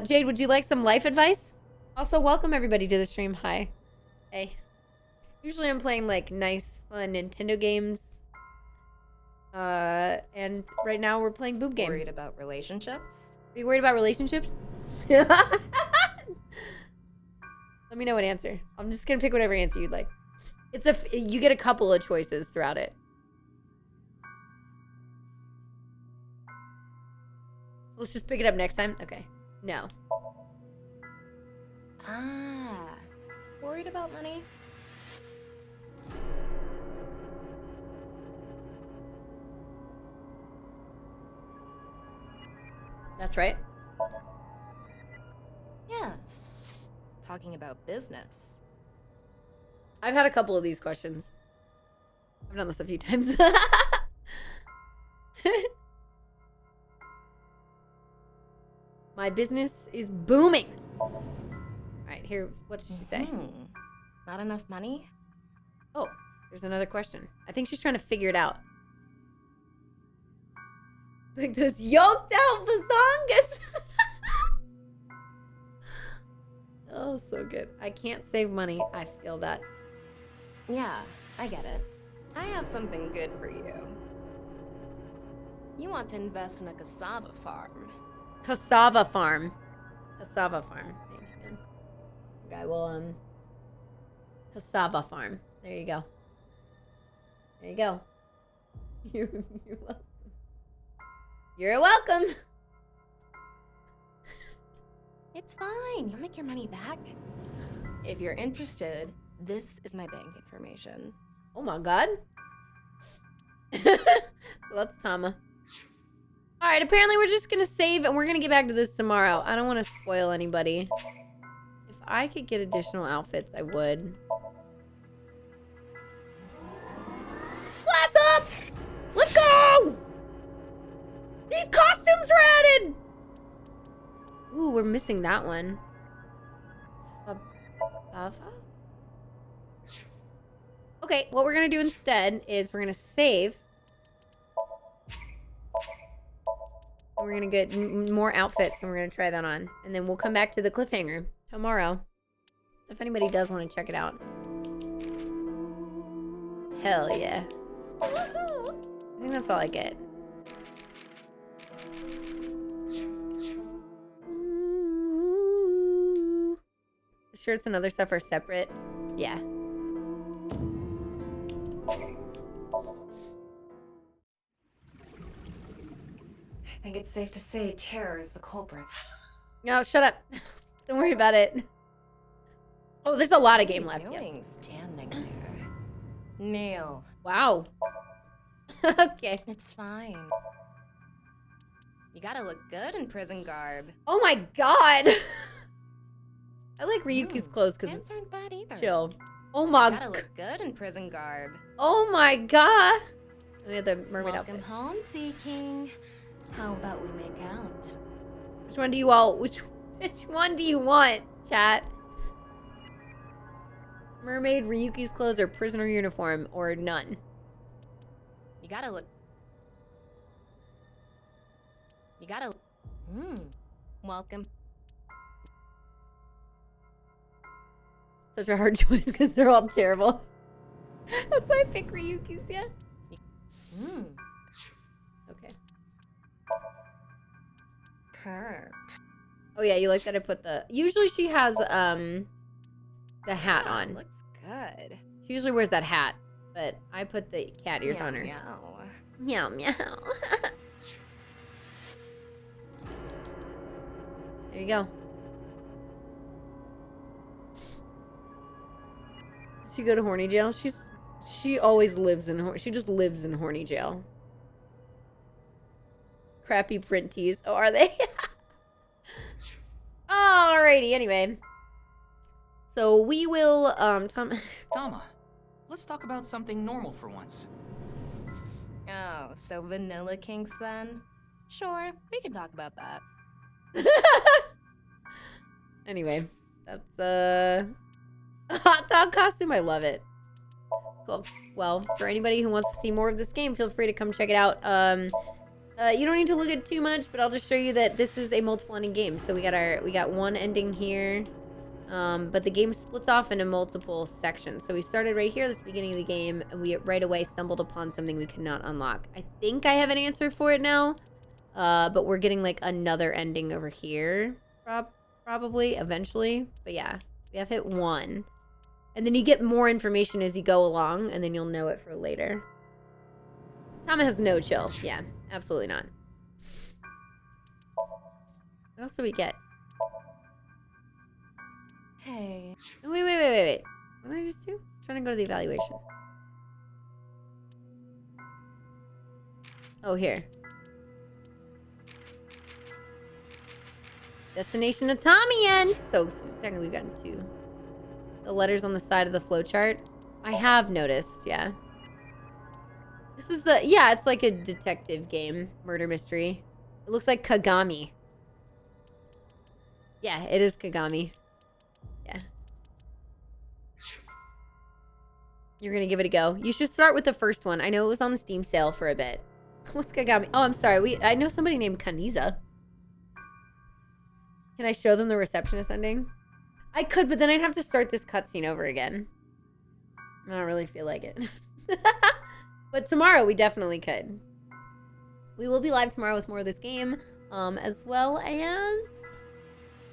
Jade, would you like some life advice? Also, welcome everybody to the stream. Hi. Hey. Usually I'm playing like nice, fun Nintendo games. And right now we're playing boob game. Worried about relationships? Are you worried about relationships? Let me know what answer. I'm just gonna pick whatever answer you'd like. You get a couple of choices throughout it. Let's just pick it up next time. Okay. No. Ah. Worried about money? That's right. Yes. Talking about business. I've had a couple of these questions. I've done this a few times. My business is booming. All right, here. What did she say? Not enough money? Oh, there's another question. I think she's trying to figure it out. Like those yoked out bazongas. Oh, so good. I can't save money. I feel that. Yeah, I get it. I have something good for you. You want to invest in a cassava farm. Cassava farm. Cassava farm. Okay, well, cassava farm. There you go. There you go. You're welcome. You're welcome. It's fine. You'll make your money back. If you're interested, this is my bank information. Oh my god. So that's Tama. Alright, apparently we're just gonna save and we're gonna get back to this tomorrow. I don't want to spoil anybody. If I could get additional outfits, I would. Class up! Let's go! These costumes are added! Ooh, we're missing that one. Okay, what we're gonna do instead is we're gonna save. And we're gonna get more outfits and we're gonna try that on. And then we'll come back to the cliffhanger tomorrow. If anybody does want to check it out. Hell yeah. I think that's all I get. The shirts and other stuff are separate. Yeah. I think it's safe to say terror is the culprit. No, shut up. Don't worry about it. Oh, there's a lot of game left. What are you doing standing there? Neil. Wow. Okay. It's fine. You gotta look good in prison garb. Oh my god. I like Ryuki's clothes because Pants aren't bad either. chill. Oh my You gotta look good in prison garb. Oh my god. We have the mermaid Welcome outfit. home, Sea King. How about we make out? Which one do you all which one do you want, chat? Mermaid, Ryuki's clothes, or prisoner uniform, or none? You gotta look. You gotta. Welcome. Such a hard choice because they're all terrible. That's why I pick Ryuki's, yeah? Okay. Perp. Oh yeah, you like that I put the... Usually she has, the hat on. Looks good. She usually wears that hat, but I put the cat ears Meow, on her. meow. Meow, meow. There you go. Does she go to horny jail? She always lives in she just lives in horny jail. Crappy print tees. Oh, are they? Alrighty, anyway. So we will Tama, let's talk about something normal for once. Oh, so vanilla kinks then? Sure, we can talk about that. Anyway, that's a hot dog costume. I love it. Cool. Well, for anybody who wants to see more of this game, feel free to come check it out. You don't need to look at too much, but I'll just show you that this is a multiple ending game. So we got one ending here, but the game splits off into multiple sections. So we started right here, this beginning of the game, and we right away stumbled upon something we could not unlock. I think I have an answer for it now, but we're getting like another ending over here, probably eventually. But yeah, we have hit 1. And then you get more information as you go along, and then you'll know it for later. Tama has no chill. Yeah, absolutely not. What else do we get? Hey. Oh, wait. What did I just do? I'm trying to go to the evaluation. Oh, here. Destination Atomian! So technically we've gotten 2. The letters on the side of the flowchart. I have noticed, yeah. This is yeah, it's like a detective game. Murder mystery. It looks like Kagami. Yeah, it is Kagami. Yeah. You're gonna give it a go. You should start with the first one. I know it was on the Steam sale for a bit. What's Kagami? Oh, I'm sorry. I know somebody named Kaniza. Can I show them the receptionist ending? I could, but then I'd have to start this cutscene over again. I don't really feel like it. But tomorrow we definitely could. We will be live tomorrow with more of this game, as well as...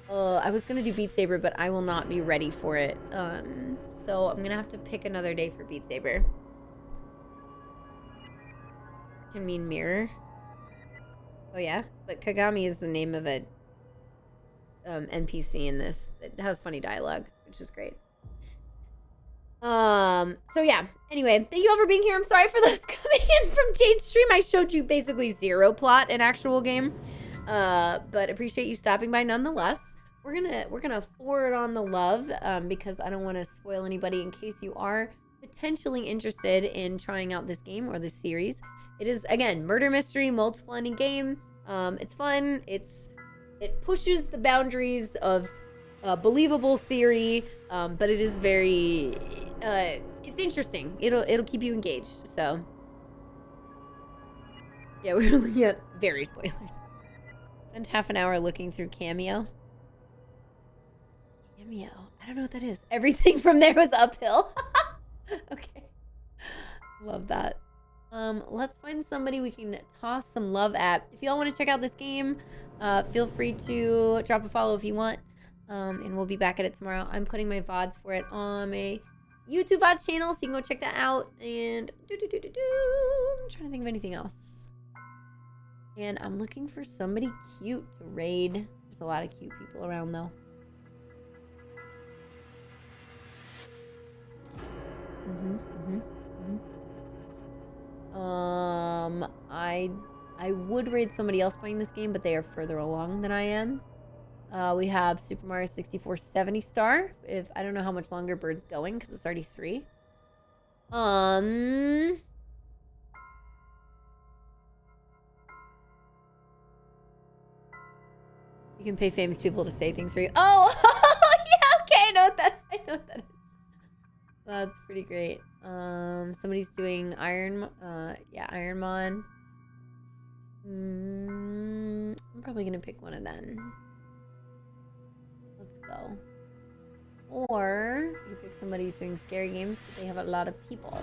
I was going to do Beat Saber, but I will not be ready for it. So I'm going to have to pick another day for Beat Saber. Can mean mirror. Oh yeah? But Kagami is the name of a NPC in this. It has funny dialogue, which is great. So yeah. Anyway, thank you all for being here. I'm sorry for those coming in from Jade's stream. I showed you basically 0 plot in actual game. But appreciate you stopping by nonetheless. We're gonna forward on the love, because I don't want to spoil anybody in case you are potentially interested in trying out this game or this series. It is, again, murder mystery, multiple ending game. It's fun. It pushes the boundaries of believable theory, but it is very it's interesting. It'll keep you engaged. So yeah, we're looking at very spoilers. Spent half an hour looking through Cameo. Cameo. I don't know what that is. Everything from there was uphill. Okay. Love that. Let's find somebody we can toss some love at. If y'all want to check out this game, feel free to drop a follow if you want. And we'll be back at it tomorrow. I'm putting my VODs for it on my YouTube VODs channel, so you can go check that out. And I'm trying to think of anything else. And I'm looking for somebody cute to raid. There's a lot of cute people around, though. I would raid somebody else playing this game, but they are further along than I am. We have Super Mario 64 70 star. If I don't know how much longer Bird's going because it's already 3. You can pay famous people to say things for you. Oh, yeah, okay, I know what that is. That's pretty great. Somebody's doing Ironmon. I'm probably gonna pick one of them. Let's go. Or you pick somebody who's doing scary games, but they have a lot of people.